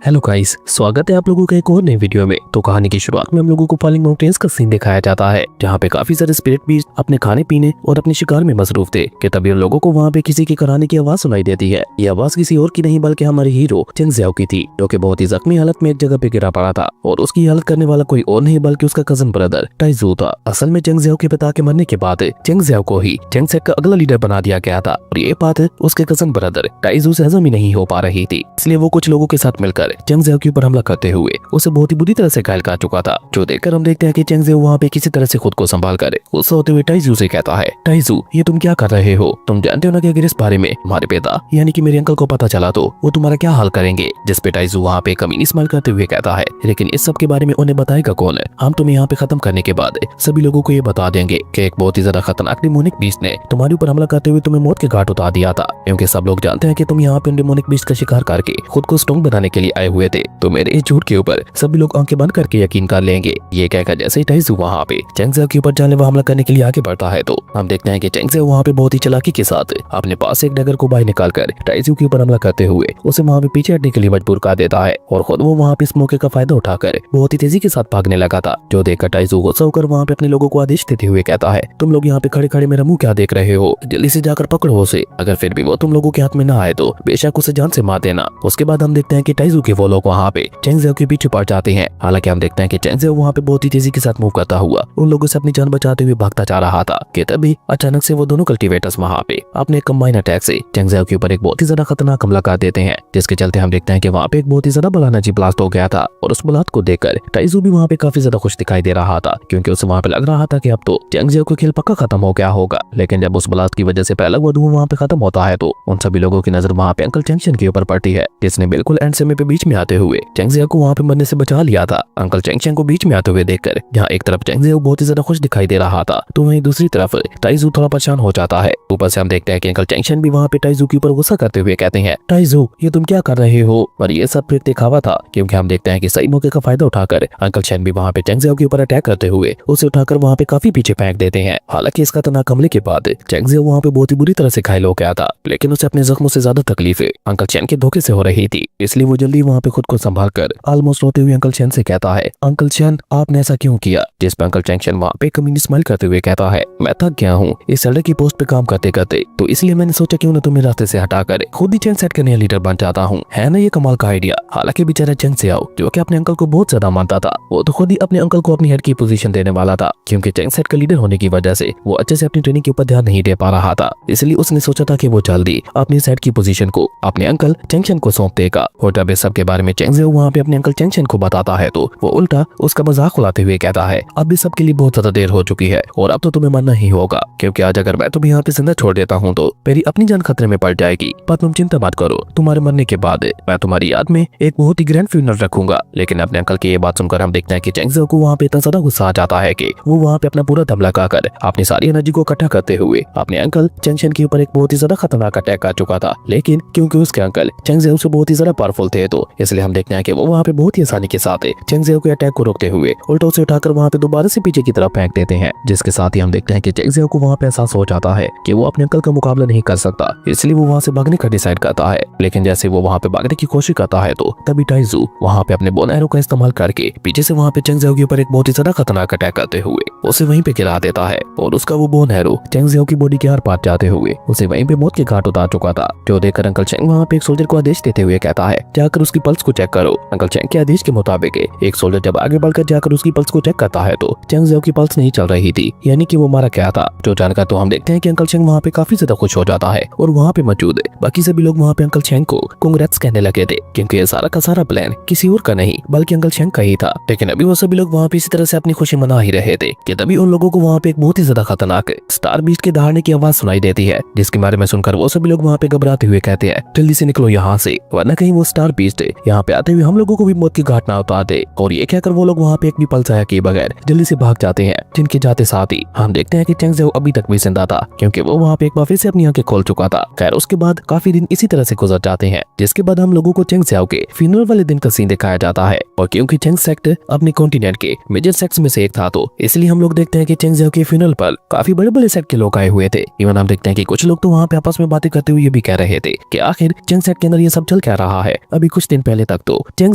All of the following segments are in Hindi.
हेलो गाइस, स्वागत है आप लोगों का एक और नई वीडियो में। तो कहानी की शुरुआत में हम लोगों को फॉलिंग माउंटेन्स का सीन दिखाया जाता है, जहाँ पे काफी सारे स्पिरिट बीस्ट अपने खाने पीने और अपने शिकार में मसरूफ थे कि तभी उन लोगों को वहाँ पे किसी की कराने की आवाज सुनाई देती है। ये आवाज किसी और की नहीं बल्कि हमारे हीरो चेंग ज़ियाओ की थी, जो कि बहुत ही जख्मी हालत में एक जगह पे गिरा पड़ा था और उसकी हालत करने वाला कोई और नहीं बल्कि उसका कजन ब्रदर टाइजू था। असल में चेंग ज़ियाओ के पिता के मरने के बाद चेंग ज़ियाओ को ही चेंग सेट का अगला लीडर बना दिया गया था और ये बात उसके कजन ब्रदर टाइजू से हजम ही नहीं हो पा रही थी, इसलिए वो कुछ लोगों के साथ मिलकर चेंग ज़ियाओ के ऊपर हमला करते हुए उसे बहुत ही बुरी तरह से घायल कर चुका था। जो देखकर हम देखते हैं कि चेंग ज़ियाओ वहाँ पे किसी तरह से खुद को संभाल कर गुस्सा होते हुए टाइजू से कहता है, टाइजू ये तुम क्या कर रहे हो? तुम जानते हो ना कि अगर इस बारे में हमारे पिता यानी कि मेरे अंकल को पता चला तो वो तुम्हारा क्या हाल करेंगे। जिस पे टाइजू वहाँ पे कमीनी स्माइल करते हुए कहता है, लेकिन इस सब के बारे में उन्हें बताएगा कौन? हम तुम्हें यहाँ पे खत्म करने के बाद सभी लोगों को ये बता देंगे कि एक बहुत ही ज्यादा खतरनाक डेमोनिक बीस्ट ने तुम्हारे ऊपर हमला करते हुए तुम्हें मौत के घाट उतार दिया था, क्योंकि सब लोग जानते हैं कि तुम यहाँ पे डेमोनिक बीस्ट का शिकार करके खुद को स्ट्रॉन्ग बनाने के लिए आए हुए थे। तो मेरे इस झूठ के ऊपर सभी लोग आंखें बंद करके यकीन कर लेंगे। ये कहकर जैसे ही टाइजू वहाँ पे चेंग ज़ियाओ के ऊपर जानलेवा हमला करने के लिए आगे बढ़ता है तो हम देखते हैं कि चेंग ज़ियाओ वहाँ पे बहुत ही चालाकी के साथ अपने पास एक डगर को बाहर निकालकर टाइजू के ऊपर हमला करते हुए उसे वहाँ पे पीछे हटने के लिए मजबूर कर देता है और खुद वो वहाँ पे इस मौके का फायदा उठाकर बहुत ही तेजी के साथ भागने लगा था। जो देखकर टाइजू गुस्सा होकर वहाँ पे अपने लोगों को आदेश देते हुए कहता है, तुम लोग यहाँ पे खड़े खड़े मेरा मुंह क्या देख रहे हो? जल्दी से जाकर पकड़ो उसे। अगर फिर भी वो तुम लोगों के हाथ में ना आए तो बेशक उसे जान से मार देना। उसके बाद हम देखते हैं कि टाइजू के वो लोग वहाँ पे चेंग ज़ियाओ के पीछे पड़ जाते हैं। हालांकि हम देखते हैं कि चेंग ज़ियाओ वहाँ पे बहुत ही तेजी के साथ मूव करता हुआ उन लोगों से अपनी जान बचाते हुए भागता जा रहा था कि तभी अचानक से वो दोनों कल्टीवेटर्स वहाँ पे अपने कंबाइन अटैक से चेंग ज़ियाओ के ऊपर एक बहुत ही ज्यादा खतरनाक हमला कर देते हैं, जिसके चलते हम देखते हैं कि वहाँ पे एक बहुत ही ज्यादा बड़ा एनर्जी ब्लास्ट हो गया था। और उस ब्लास्ट को देखकर टाइजू भी वहाँ पे काफी ज्यादा खुश दिखाई दे रहा था, क्योंकि उसे वहाँ पे लग रहा था कि अब तो चेंग ज़ियाओ का खेल पक्का खत्म हो गया होगा। लेकिन जब उस ब्लास्ट की वजह से पहला वो धुआं वहाँ पे खत्म होता है तो उन सभी लोगों की नजर वहाँ पे अंकल चेंगशन के ऊपर पड़ती है, जिसने बिल्कुल एंड समय पे बीच में आते हुए चेंग ज़ियाओ को वहाँ पे मरने से बचा लिया था। अंकल चेंगशन को बीच में आते हुए देखकर जहाँ एक तरफ चेंग ज़ियाओ बहुत ही ज्यादा खुश दिखाई दे रहा था तो वहीं दूसरी तरफ टाइजू थोड़ा परेशान हो जाता है। ऊपर से हम देखते हैं कि अंकल चेंगशन भी वहाँ पे टाइजू के ऊपर गुस्सा करते हुए कहते हैं, टाइजू ये तुम क्या कर रहे हो? और ये सब फिर दिखावा था, क्योंकि हम देखते हैं कि सही मौके का फायदा उठाकर अंकल चेन भी वहाँ पे चेंग ज़ियाओ के ऊपर अटैक करते हुए उसे उठाकर वहाँ पे काफी पीछे फेंक देते हैं। हालांकि इस खतरनाक हमले के बाद चेंग ज़ियाओ वहाँ पे बहुत ही बुरी तरह से घायल हो गया था, लेकिन उसे अपने जख्मों से ज्यादा तकलीफ अंकल चेन के धोखे से हो रही थी, इसलिए वो जल्दी वहाँ पे खुद को संभाल कर ऑलमोस्ट रोते हुए अंकल चेन से कहता है, अंकल चेन आपने ऐसा क्यों किया? जिस पर अंकल चेंगशन वहाँ पे कमीनी स्माइल करते हुए कहता है, मैं थक गया हूँ इस सड़क की पोस्ट पे काम करते करते, तो इसलिए मैंने सोचा क्यों ना तुम्हें रास्ते से हटाकर खुद ही चेंग सेट का नया लीडर बन जाता हूँ। है ना ये कमाल का आइडिया? हालांकि बेचारा चेंग ज़ियाओ जो कि अपने अंकल को बहुत ज्यादा मानता था, वो तो खुद ही अपने अंकल को अपनी हेड की पोजीशन देने वाला था, क्योंकि चेंग सेट का लीडर होने की वजह से वो अच्छे से अपनी ट्रेनिंग के ऊपर ध्यान नहीं दे पा रहा था। इसलिए उसने सोचा था कि वो जल्दी अपनी हेड की पोजीशन को अपने अंकल चेंगशन को सौंप देगा। और जब इस सब के बारे में चेंग ज़ियाओ वहाँ पे अपने अंकल चेंगशन को बताता है तो वो उल्टा उसका मजाक उड़ाते हुए कहता है, अब इस सब के लिए बहुत ज्यादा देर हो चुकी है और अब तो तुम्हें मरना ही होगा, क्योंकि आज अगर मैं तुम्हें यहाँ पे जिंदा छोड़ देता हूँ तो मेरी अपनी जान खतरे में पड़ जाएगी। पर तुम चिंता मत करो, तुम्हारे मरने के बाद मैं तुम्हारी याद में एक बहुत ही ग्रैंड फ्यूनरल रखूंगा। लेकिन अपने अंकल की ये बात सुनकर हम देखते हैं कि चेंग ज़ियाओ को वहाँ पे इतना ज्यादा गुस्सा आ जाता है कि वो वहाँ पे अपना पूरा दम लगाकर अपनी सारी एनर्जी को इकट्ठा करते हुए अपने अंकल चेंगशन के ऊपर एक बहुत ही ज्यादा खतरनाक अटैक कर चुका था। लेकिन क्योंकि उसके अंकल चेंग ज़ियाओ से बहुत ही ज्यादा पावरफुल थे तो इसलिए हम देखते हैं कि वो वहाँ पे बहुत ही आसानी के साथ चेंग ज़ियाओ के अटैक को रोकते हुए उल्टा उसे उठाकर वहाँ पे दोबारा से पीछे की तरफ फेंक देते हैं, जिसके साथ ही हम देखते हैं कि चेंग ज़ियाओ को वहाँ पे एहसास हो जाता है कि वो अपने अंकल का मुकाबला नहीं कर सकता, इसलिए वो वहाँ से भागने का डिसाइड करता है। लेकिन जैसे वो वहाँ पे भागने की कोशिश करता है तो तभी टाइजू वहाँ पे अपने बोन एरो का इस्तेमाल करके पीछे से वहाँ पे चेंग ज़ियाओ के ऊपर एक बहुत ही ज्यादा खतरनाक अटैक करते हुए उसे वहीं पे गिरा देता है और उसका वो बोन एरो चेंग ज़ियाओ की बॉडी के हर पार जाते हुए उसे वहीं पे मौत के घाट उतार चुका था। जो देखकर अंकल चेंग वहाँ पे एक सोल्जर को आदेश देते हुए कहता है, जाकर उसकी पल्स को चेक करो। अंकल चेंग के आदेश के मुताबिक एक सोल्जर जब आगे बढ़कर जाकर उसकी पल्स को चेक करता है तो चेंग ज़ियाओ की पल्स नहीं चल रही थी, यानी कि वो मारा गया था। जो जानकर तो हम देखते हैं कि अंकल चेंग वहाँ पे काफी ज्यादा खुश हो जाता है और वहाँ पे मौजूद बाकी सभी लोग वहाँ पे अंकल चेंग को कांग्रेट्स कहने लगे थे, क्योंकि ये सारा का सारा प्लान किसी और का नहीं बल्कि अंकल चेंग का ही था। लेकिन अभी वो सभी लोग वहाँ पे इसी तरह से अपनी खुशी मना ही रहे थे कि तभी उन लोगों को वहाँ पे एक बहुत ही ज्यादा खतरनाक स्टार बीस्ट के दहाड़ने की आवाज सुनाई देती है, जिसके बारे में सुनकर वो सभी लोग वहाँ पे घबराते हुए कहते हैं, जल्दी से निकलो यहाँ से, वरना कहीं वो स्टार बीस्ट यहाँ पे आते हुए हम लोगों को भी मौत की घाट ना उतार दे। और ये कहकर वो लोग वहाँ पे एक भी पल जाया किए बगैर जल्दी से भाग जाते हैं, जिनके जाते साथ ही हम देखते हैं कि चेंग ज़ियाओ अभी तक भी जिंदा था, क्योंकि वो वहाँ पे एक बार फिर से अपनी आंखें खोल चुका था। खैर उसके बाद काफी दिन इसी तरह से गुजर जाते हैं, जिसके बाद हम लोगों को चेंग ज़ियाओ के फ्यूनरल वाले दिन का सीन दिखाया जाता है। और क्योंकि चेंग सेक्ट अपने कॉन्टिनेंट के मेजर सेक्ट्स में से एक था, तो इसलिए हम लोग देखते हैं कि चेंग ज़ियाओ के फ्यूनरल पर काफी बड़े बड़े सेक्ट के लोग आए हुए थे। इवन हम देखते हैं कि कुछ लोग तो वहाँ पे आपस में बातें करते हुए ये भी कह रहे थे कि आखिर चेंग सेक्ट के अंदर ये सब चल क्या रहा है। अभी कुछ दिन पहले तक तो चेंग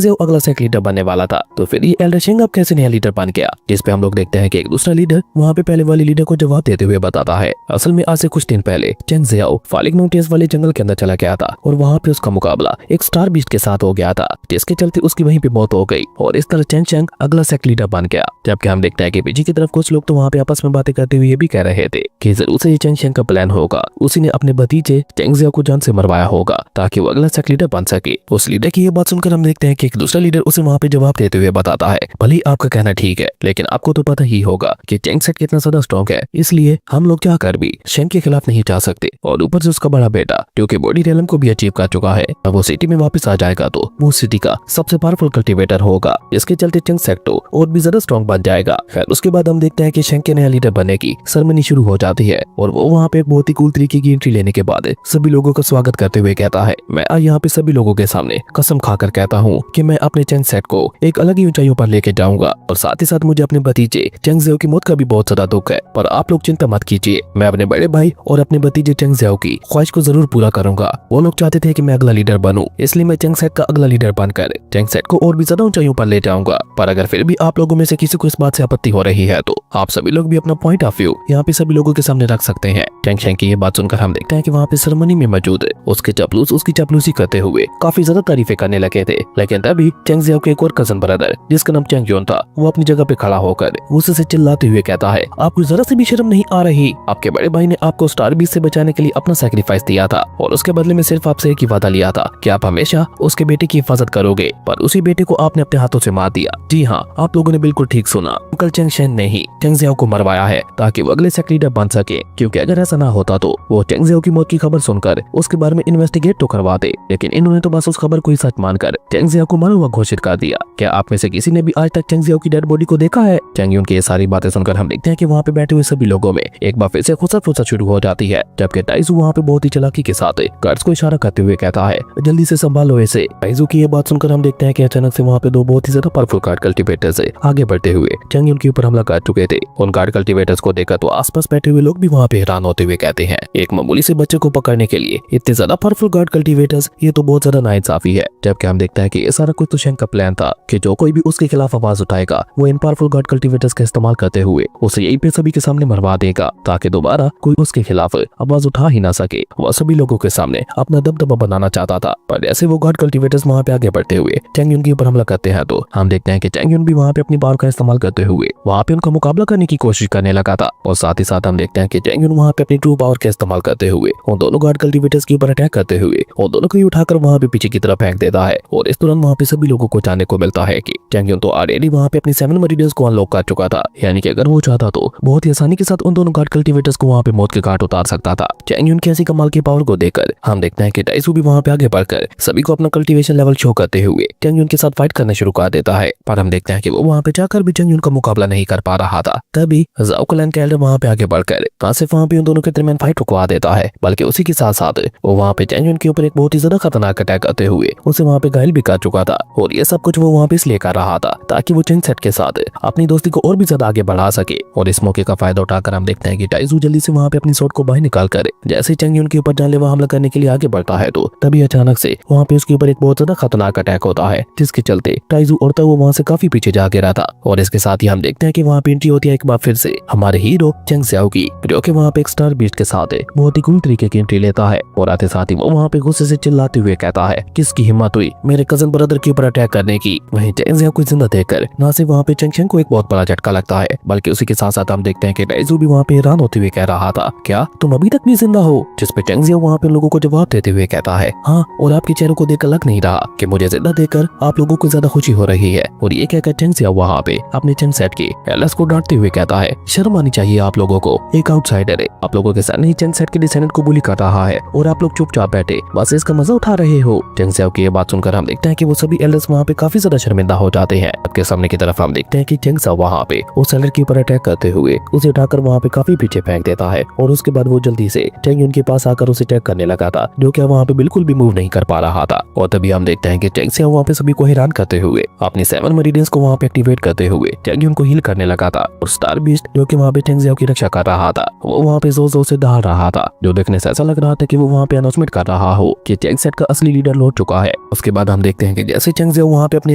ज़ियाओ अगला सेक्ट लीडर बनने वाला था, तो फिर ये एल्डर शेंग अब कैसे नया लीडर बन गया, जिसपे हम लोग देखते हैं कि एक दूसरा लीडर वहाँ पे पहले वाले लीडर को जवाब देते हुए बताता है। असल में आज से कुछ दिन पहले चेंग ज़ियाओ फालिक माउंटेन्स वाले जंगल के अंदर चला गया था और वहाँ पे उसका मुकाबला एक स्टार बीस्ट के साथ हो गया था, जिसके चलते उसकी वहीं पे मौत हो गई और इस तरह चेंग शेंग अगला सेक्ट लीडर बन गया। जबकि हम देखते हैं कि पीछे की तरफ कुछ लोग तो वहाँ पे आपस में बातें करते हुए ये भी कह रहे थे कि जरूर से ये चेंग शेंग का प्लान होगा, उसी ने अपने भतीजे चेंग ज़ियाओ को जान से मरवाया होगा ताकि वो अगला सेक्ट लीडर बन सके। उस लीडर की ये बात सुनकर हम देखते हैं कि एक दूसरा लीडर उसे वहाँ पे जवाब देते हुए बताता है, भले ही आपका कहना ठीक है, लेकिन आपको तो पता ही होगा कि चेंग सेक्ट कितना ज्यादा स्ट्रॉन्ग है, इसलिए हम लोग क्या कर भी शेंग के खिलाफ नहीं जा सकते। और ऊपर से उसका बड़ा बेटा जो कि बॉडी रेलम को भी अचीव कर चुका है, अब वो सिटी में वापस आ जाएगा तो वो सिटी का सबसे पावरफुल कल्टीवेटर होगा, जिसके चलते चेंग सेक्ट और भी ज्यादा स्ट्रॉन्ग बन जाएगा। खैर उसके बाद हम देखते हैं कि शेंग के नया लीडर बनने की सेरेमनी शुरू हो जाती है और वो वहाँ पे एक बहुत ही कूल तरीके की एंट्री लेने के बाद सभी लोगों का स्वागत करते हुए कहता है, मैं आज यहाँ पे सभी लोगों के सामने कसम खाकर कहता हूँ कि मैं अपने चेंग सेक्ट को एक अलग ही ऊंचाइयों पर लेके जाऊंगा और साथ ही साथ मुझे अपने भतीजे चेंग ज़ियाओ की मौत का भी बहुत ज्यादा दुख है, पर आप लोग चिंता मत कीजिए, मैं अपने बड़े भाई और अपने भतीजे चेंग ज़ियाओ की ख्वाहिश को जरूर पूरा करूंगा। वो लोग चाहते थे कि मैं अगला लीडर बनूं, इसलिए मैं चेंग सेक्ट का अगला लीडर बनकर चेंग सेक्ट को और भी ज्यादा ऊंचाइयों पर ले जाऊंगा। पर अगर फिर भी आप लोगों में से किसी को इस बात से आपत्ति हो रही है तो आप सभी लोग भी अपना पॉइंट ऑफ व्यू यहाँ पे सभी लोगों के सामने रख सकते हैं। चेंग शेंग की ये बात सुनकर हम देखते हैं कि वहाँ पे सेरेमनी में मौजूद उसके चापलूस उसकी चापलूसी करते हुए काफी ज्यादा तारीफें करने लगे थे, लेकिन तभी चेंग ज़ियाओ के एक और कजन ब्रदर जिसका नाम चेंग यून था, वो अपनी जगह पे खड़ा होकर उससे चिल्लाते हुए कहता है, आपको जरा से भी शर्म नहीं आ रही, आपके बड़े भाई ने आपको स्टार बीस्ट से बचाने के लिए अपना सैक्रिफाइस दिया था और उसके बदले में सिर्फ आपसे एक ही वादा लिया था कि आप हमेशा उसके बेटे की हिफाजत करोगे, पर उसी बेटे को आपने अपने हाथों से मार दिया। जी हाँ, आप लोगों ने बिल्कुल ठीक सुना, अंकल चेंग शेंग ने ही चेंग ज़ियाओ को मरवाया है ताकि वो अगले सेक्ट लीडर बन सके, क्योंकि अगर ऐसा ना होता तो वो चेंग ज़ियाओ की मौत की खबर सुनकर उसके बारे में इन्वेस्टिगेट तो करवाते, लेकिन इन्होंने तो बस उस खबर को ही सच मानकर चेंग ज़ियाओ को मरा हुआ घोषित कर दिया। क्या आप में से किसी ने भी आज तक चेंग ज़ियाओ की डेड बॉडी को देखा है? चेंग यून की ये सारी बातें सुनकर हम देखते हैं कि वहाँ पे बैठे हुए सभी लोगों में एक बार फिर से खुसर शुरू हो जाती है, जबकि टाइजू वहाँ पे बहुत ही चालाकी के साथ गार्ड्स को इशारा करते हुए कहता है, जल्दी से संभालो इसे। टाइजू की ये बात सुनकर हम देखते हैं कि अचानक से वहाँ पे दो बहुत ही ज्यादा पावरफुल गार्ड कल्टीवेटर्स आगे बढ़ते हुए चेंग यून के ऊपर हमला कर चुके थे। उन गार्ड कल्टीवेटर्स को देखकर तो आसपास बैठे हुए लोग भी वहाँ पे हैरान होते हुए कहते हैं, एक मामूली से बच्चे को पकड़ने के लिए इतने ज्यादा पावरफुल गार्ड कल्टीवेटर्स, ये तो बहुत ज्यादा नाइंसाफी है। जबकि हम देखते हैं कि ये सारा कुछ तो शेंग का प्लान था कि जो कोई भी उसके खिलाफ आवाज उठाएगा वो इन पावरफुल गार्ड कल्टीवेटर्स का इस्तेमाल करते हुए उसे यहीं पे सभी के सामने मरवा देगा, ताकि दोबारा कोई उसके खिलाफ आवाज उठा ही ना सके। वह सभी लोगों के सामने अपना दबदबा बनाना चाहता था, पर ऐसे वो गार्ड कल्टीवेटर्स वहाँ पे आगे बढ़ते हुए चेंग यून के ऊपर हमला करते हैं, तो हम देखते हैं कि चेंग यून भी वहाँ पे अपनी पावर का इस्तेमाल करते हुए वहाँ पे उनका मुकाबला करने की कोशिश करने लगा था। और साथ ही साथ हम देखते हैं कि चेंग यून वहाँ पे अपनी ट्रू पावर का इस्तेमाल करते हुए उन दोनों गार्ड कल्टीवेटर्स के ऊपर अटैक करते हुए उन दोनों को उठाकर वहाँ पे पीछे की तरफ फेंक देता है। और इस दौरान वहाँ पे सभी लोगों को जानने को मिलता है कि चेंग यून तो ऑलरेडी वहाँ पे अपनी 7 मरीडर्स को अनलॉक कर चुका था, यानी कि अगर वो चाहता तो बहुत ही आसानी के साथ उन दोनों गार्ड कल्टीवेटर्स को वहाँ पे मौत के घाट उतार सकता था। चेंग यून की ऐसी कमाल की पावर को देखकर हम देखते हैं कि टाइजू भी वहाँ पे आगे बढ़कर सभी को अपना कल्टीवेशन लेवल शो करते हुए चेंग यून के साथ फाइट करना शुरू कर देता है, पर हम देखते हैं कि वो वहाँ पे जाकर भी चेंग यून का मुकाबला नहीं कर पा रहा था। तभी ज़ाओ क्लैन का एल्डर वहाँ पे आगे बढ़कर ना सिर्फ वहाँ पे उन दोनों के दरमियान फाइट रुकवा देता है, बल्कि उसी के साथ साथ वो वहाँ पे चेंग यून के ऊपर एक बहुत ही ज्यादा खतरनाक अटैक करते हुए उसे वहाँ पे घायल भी कर चुका था। और ये सब कुछ वो वहाँ पे इसलिए कर रहा था ताकि वो चेंग सेट के साथ अपनी दोस्ती को और भी ज्यादा आगे बढ़ा सके। और इस मौके का फायदा उठाकर हम देखते हैं कि टाइजू जल्दी से वहाँ पे अपनी सोट को बाहर निकाल कर जैसे चेंग यून के ऊपर जानलेवा हमला करने के लिए आगे बढ़ता है, तो तभी अचानक से वहाँ पे उसके ऊपर एक बहुत ज्यादा खतरनाक अटैक होता है, जिसके चलते टाइजू और वो वहाँ से काफी पीछे जा गिरा था। और इसके साथ ही हम देखते हैं कि वहाँ पे एंट्री होती है एक बार फिर से हमारे हीरो चेंग ज़ियाओ की, जो कि वहाँ पे एक स्टार बीस्ट के साथ बहुत ही कूल तरीके की एंट्री लेता है। और आते साथ ही वो वहाँ पे गुस्से से चिल्लाते हुए कहता है, किसकी हिम्मत हुई मेरे कजन ब्रदर के ऊपर अटैक करने की। वहीं चेंग ज़ियाओ को जिंदा देखकर ना सिर्फ वहाँ पे चेंग शेंग को एक बहुत बड़ा झटका लगता है, बल्कि उसी के साथ साथ हम देखते हैं कि टाइजू भी वहाँ पे हैरान होते हुए कह रहा था, क्या तुम अभी तक भी जिंदा हो? जिस पे चेंग ज़ियाओ वहाँ पे लोगों को जवाब देते हुए कहता है, हाँ, और आपके चेहरों को देखकर लग नहीं रहा कि मुझे जिंदा देखकर आप लोगों को ज्यादा खुशी हो रही है। और ये कहकर चेंग ज़ियाओ वहाँ पे अपने चेंग सेट के एल्डर्स को डांटते हुए कहता है, शर्म आनी चाहिए आप लोगों को, एक आउटसाइडर है आप लोगों के सामने ही चेंग सेट के डिसेंडेंट को बुली कर रहा है और आप लोग चुपचाप बैठे बस इसका मजा उठा रहे हो। चेंग ज़ियाओ की ये बात सुनकर हम देखते हैं कि वो सभी एल्डर्स वहाँ पे काफी ज्यादा शर्मिंदा हो जाते हैं। आपके सामने की तरफ हम देखते हैं कि चेंग साओ वहाँ पे उस सेलर के ऊपर अटैक करते हुए उसे उठाकर वहाँ पे काफी पीछे फेंक देता है और उसके बाद वो जल्दी से चेंग युन के पास आकर उसे अटैक करने लगा था, जो कि वहाँ पे बिल्कुल भी मूव नहीं कर पा रहा था। और तभी हम देखते हैं कि चेंग साओ वहाँ पे सभी को हैरान करते हुए अपनी 7 मेरिडियंस को वहाँ पे एक्टिवेट करते हुए चेंग युन को हील करने लगा था। और स्टार बीस्ट जो कि वहाँ पे चेंग साओ की रक्षा कर रहा था, वो वहाँ पे जोर जोर से दहाड़ रहा था, जो देखने से ऐसा लग रहा था कि वो वहाँ पे अनाउंसमेंट कर रहा हो कि चेंग सेट का असली लीडर लौट चुका है। उसके बाद हम देखते हैं कि जैसे चेंग साओ वहाँ पे अपने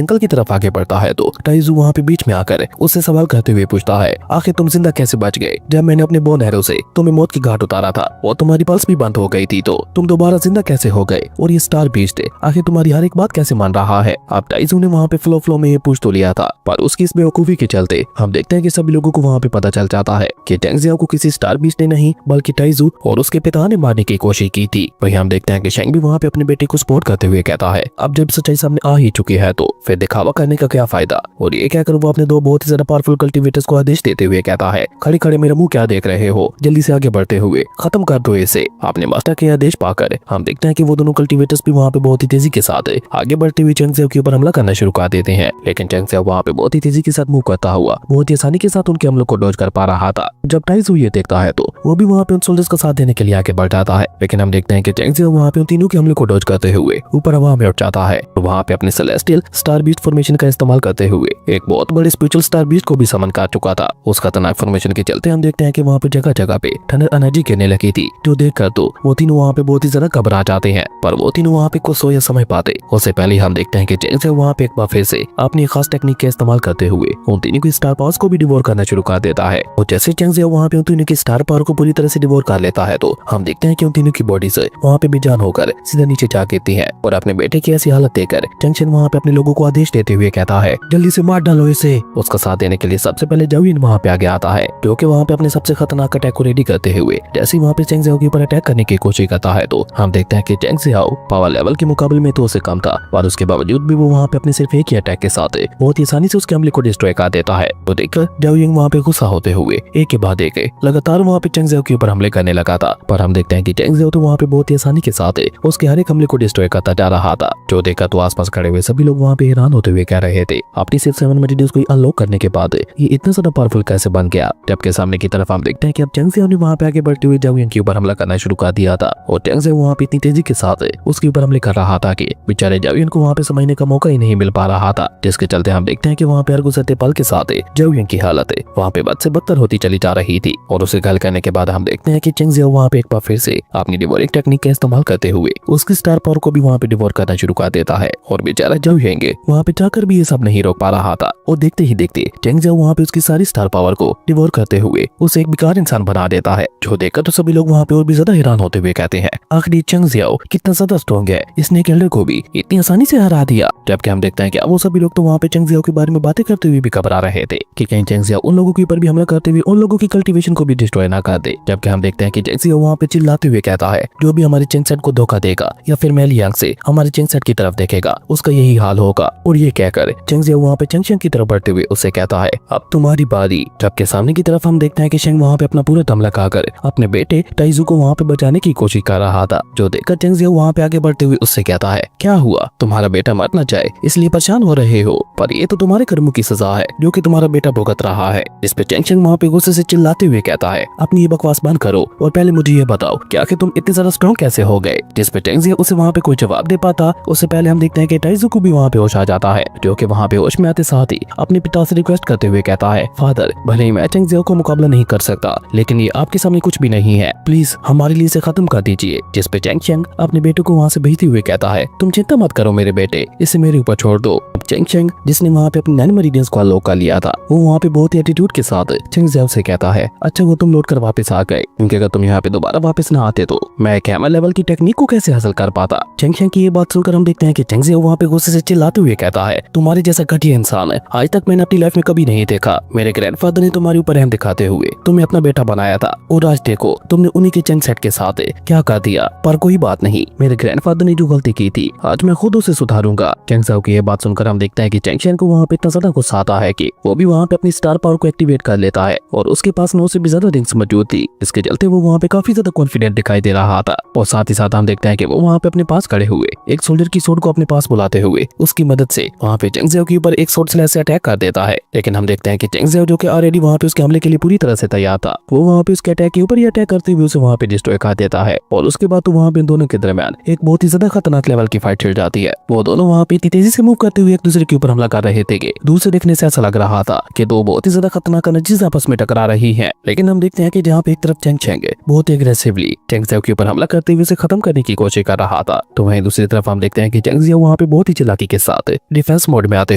अंकल की तरफ आगे बढ़ता है तो टाइजू वहाँ पे बीच में आकर उससे सवाल करते हुए पूछता है, आखिर तुम जिंदा कैसे बच गए? जब मैंने अपने बोन एरो से तुम्हें मौत की घाट उतारा था और तुम्हारी पल्स भी बंद हो गई थी, तो तुम दोबारा जिंदा कैसे हो गए? और ये स्टार बीस्ट आखिर तुम्हारी हर एक बात कैसे मान रहा है? अब टाइजू ने वहाँ पे फ्लो में ये पूछ तो लिया था, पर उसकी इस बेवकूफी के चलते हम देखते हैं कि सभी लोगों को वहाँ पे पता चल जाता है कि चेंग साओ को किसी स्टार बीस्ट ने नहीं बल्कि टाइजू और उसके पिता ने मारने की कोशिश की थी। वहीं हम देखते हैं कि शेंग भी वहाँ पे अपने बेटे को सपोर्ट करते हुए कहता है, अब जब सच्चाई सामने आ ही चुकी है तो फिर दिखावा करने का क्या फायदा? और ये कहकर वो अपने 2 बहुत ही ज्यादा पावरफुल कल्टीवेटर्स को आदेश देते हुए कहता है, खड़े खड़े मेरा मुंह क्या देख रहे हो, जल्दी से आगे बढ़ते हुए खत्म कर दो इसे। अपने मास्टर के आदेश पाकर हम देखते हैं कि वो दोनों कल्टीवेटर्स भी वहाँ पे बहुत ही तेजी के साथ आगे बढ़ते हुए चेंग साओ के ऊपर हमला करना शुरू कर देते हैं। लेकिन चेंग साओ वहाँ पे बहुत ही तेजी के साथ मूव करता हुआ बहुत ही आसानी के साथ उनके हमलों को डॉज कर पा रहा था। जब टाइजू ये देखता है तो वो भी वहाँ पे उन सोल्जर्स का साथ देने के लिए आगे बढ़ जाता है। लेकिन हम देखते हैं कि चेंग साओ वहाँ पे उन तीनों के हमले को डॉज करते हुए ऊपर हवा में उठ जाता है और वहाँ पे अपने सेलेस्टियल स्टार बीस्ट फॉर्मेशन का इस्तेमाल करते हुए एक बहुत बड़े स्पिरिचुअल स्टार बीस्ट को भी समन कर चुका था। उस खतरनाक फॉर्मेशन के चलते हम देखते हैं कि वहाँ पे जगह जगह पे ठंडर एनर्जी गिरने लगी थी, जो देखकर तो वो तीनों वहाँ पे बहुत ही ज्यादा घबरा जाते हैं। पर वो तीनों वहाँ पे कुछ सोया समय पाते उससे पहले हम देखते हैं कि चेंग साओ वहाँ पे एक बार फिर से अपनी खास टेक्निक का इस्तेमाल करते हुए उन तीनों की स्टार पावर्स को भी डिवोर करना शुरू कर देता है। और जैसे चेंग साओ वहाँ पे उन तीनों की स्टार पावर को पूरी तरह से डिवोर कर लेता है तो हम देखते हैं कि उन तीनों की बॉडी से वहाँ पे बेजान होकर सीधा नीचे जा गिरती है। और अपने बेटे की ऐसी हालत देखकर चेंग शन वहाँ पे अपने लोगों को आदेश देते हुए कहता है, जल्दी से मार डालो इसे। उसका साथ देने के लिए सबसे पहले जाओ युन वहाँ पे आगे आता है, जो कि वहाँ पे अपने सबसे खतरनाक अटैक को रेडी करते हुए जैसे वहाँ पे चेंग साओ के ऊपर अटैक करने की कोशिश करता है तो हम देखते हैं कि चेंग साओ पावर लेवल के मुकाबले में तो उससे कम था, पर उसके बावजूद भी वो वहाँ पे अपने सिर्फ एक ही अटैक के साथ बहुत ही आसानी से उसके हमले को डिस्ट्रॉय कर देता है। तो देखकर जाओ युन वहाँ पे गुस्सा होते हुए एक के बाद एक लगातार वहाँ पे चेंग साओ के ऊपर हमले करने लगा था। पर हम देखते हैं कि चेंग साओ तो वहाँ पे बहुत ही आसानी के साथ उसके हर एक हमले को डिस्ट्रॉय करता जा रहा था, जो देखकर तो आसपास खड़े हुए सभी लोग वहाँ पे हैरान होते हुए कह रहे थे, अपनी सिर्फ 7 मेरिडियंस को अनलॉक करने के बाद ये इतना ज्यादा पावरफुल कैसे बन गया? जबकि सामने की तरफ हम देखते हैं कि अब चेंग साओ ने वहाँ पे आगे बढ़ते हुए जाओ युन के ऊपर हमला करना शुरू कर दिया था। और चेंग साओ वहाँ पे इतनी तेजी के साथ उसके ऊपर हमले कर रहा था कि बेचारे जाओ युन को वहाँ पे समझने का मौका ही नहीं मिल पा रहा था, जिसके चलते हम देखते हैं कि वहाँ पे हर गुजरते पल के साथ जाओ युन की हालत वहाँ पे बद से बदतर होती चली जा रही थी। और उसे घायल करने के बाद हम देखते हैं कि चेंग साओ वहाँ पे एक बार फिर से अपनी डिवोरिंग टेक्निक का इस्तेमाल करते हुए उसकी स्टार पावर को भी वहाँ पे डिवोर करना शुरू कर देता है। और बेचारा जाओ युन वहाँ पे जाकर भी ये सब नहीं रोक पा रहा था और देखते ही देखते चेंग साओ वहाँ पे उसकी सारी स्टार पावर को डिवोर करते हुए उसे एक बेकार इंसान बना देता है, जो देखकर तो सभी लोग वहाँ पे और भी ज्यादा हैरान होते हुए कहते हैं, आखिर चेंग साओ कितना ज्यादा स्ट्रॉन्ग है, इसने एक एल्डर को भी इतनी आसानी से हरा दिया। जबकि हम देखते हैं कि अब वो सभी लोग तो वहाँ पे चेंग साओ के बारे में बातें करते हुए भी घबरा रहे थे कि कहीं चेंग साओ उन लोगों के ऊपर भी हमला करते हुए उन लोगों की कल्टीवेशन को भी डिस्ट्रॉय ना कर दे। जबकि हम देखते हैं कि चेंग साओ वहाँ पे चिल्लाते हुए कहता है, जो भी हमारे चेंग सेट को धोखा देगा या फिर मैली आंख से हमारे चेंग सेट की तरफ देखेगा उसका यही हाल होगा। और ये कहकर चेंग साओ वहाँ पे चेंग शेंग की तरफ बढ़ते हुए उससे कहता है, अब तुम्हारी बारी। जबकि सामने की तरफ हम देखते हैं कि शेंग वहाँ पे अपना पूरा दम लगाकर अपने बेटे टाइजू को वहाँ पे बचाने की कोशिश कर रहा था, जो देखकर चेंग साओ वहाँ पे आगे बढ़ते हुए उससे कहता है, क्या हुआ, तुम्हारा बेटा मर न जाए इसलिए परेशान हो रहे हो, पर ये तो तुम्हारे कर्मों की सजा है जो कि तुम्हारा बेटा भुगत रहा है। इस पे चेंग शेंग वहाँ पे गुस्से से चिल्लाते हुए कहता है, अपनी ये बकवास बंद करो और पहले मुझे ये बताओ कि आखिर तुम इतने ज्यादा स्ट्रॉन्ग कैसे हो गए? जिस पे चेंग साओ उसे वहाँ पे कोई जवाब दे पाता उससे पहले हम देखते हैं कि टाइजू को भी वहाँ पे होश आ जाता है, जो कि वहाँ पे होश में आते साथ ही अपने पिता से रिक्वेस्ट करते हुए कहता है, फादर भले ही मैं चेंग साओ को मुकाबला नहीं कर सकता लेकिन ये आपके सामने कुछ भी नहीं है, प्लीज हमारे लिए इसे खत्म कर दीजिए। जिस पे चेंग शेंग अपने बेटे को वहाँ से भेजते हुए कहता है, तुम चिंता मत करो मेरे बेटे, इसे मेरे ऊपर छोड़ दो। चेंग शेंग जिसने वहाँ पे अपने 9 मेरिडियंस को अनलॉक कर लिया था, वो वहाँ पे बहुत ही एटीट्यूड के साथ चेंग साओ से कहता है, अच्छा वो तुम लौट कर वापस आ गए, क्योंकि अगर तुम यहाँ पे दोबारा वापस ना आते तो मैं कैमल लेवल की टेक्निक को कैसे हासिल कर पाता। चेंग शेंग की ये बात सुनकर हम देखते हैं कि चेंग साओ वहाँ पे गुस्से से चिल्लाते हुए कहता है, तुम्हारे जैसा घटिया इंसान है आज तक मैंने अपनी लाइफ में कभी नहीं देखा। मेरे ग्रैंडफादर ने तुम्हारे ऊपर रहम दिखाते हुए तुम्हें अपना बेटा बनाया था और आज देखो तुमने उन्हीं के चेंग सेट के साथ क्या कर दिया। पर कोई बात नहीं, मेरे ग्रैंडफादर ने जो गलती की थी आज मैं खुद उसे सुधारूंगा। चेंग साओ की ये बात सुनकर हम देखते हैं कि चेंग शेंग को वहाँ पे इतना ज्यादा गुस्सा आता है कि वो भी वहाँ पे अपनी स्टार पावर को एक्टिवेट कर लेता है और उसके पास 9 से भी ज्यादा रिंग्स मौजूद थी, इसके चलते वो वहाँ पे काफी ज्यादा कॉन्फिडेंट दिखाई दे रहा था। और साथ ही साथ हम देखते हैं कि वो वहाँ पे अपने पास खड़े हुए एक सोल्जर की सोर्ड को अपने पास बुलाते हुए उसकी मदद से वहाँ पे चेंग साओ के ऊपर एक सोर्ड स्लैश से अटैक कर देता देता है। लेकिन हम देखते हैं कि चेंग ज़ियाओ जो कि ऑलरेडी वहाँ पे उसके हमले के लिए पूरी तरह से तैयार था, वो वहाँ पे उसके अटैक के ऊपर ही अटैक करते हुए उसे वहाँ पे डिस्ट्रॉय कर देता है। और उसके बाद तो वहाँ पे इन दोनों के दरमियान एक बहुत ही ज्यादा खतरनाक लेवल की फाइट छिड़ जाती है। वो दोनों वहाँ पे इतनी तेजी से मूव करते हुए एक दूसरे के ऊपर हमला कर रहे थे कि दूर से देखने से ऐसा लग रहा था कि दो बहुत ही ज्यादा खतरनाक एनर्जीज आपस में टकरा रही हैं। लेकिन हम देखते हैं कि जहाँ पे एक तरफ चेंग चेंग बहुत एग्रेसिवली चेंग ज़ियाओ के ऊपर हमला करते हुए उसे खत्म करने की कोशिश कर रहा था, तो वहीं दूसरी तरफ हम देखते हैं कि चेंग ज़ियाओ वहाँ पे बहुत ही चालाकी के साथ डिफेंस मोड में आते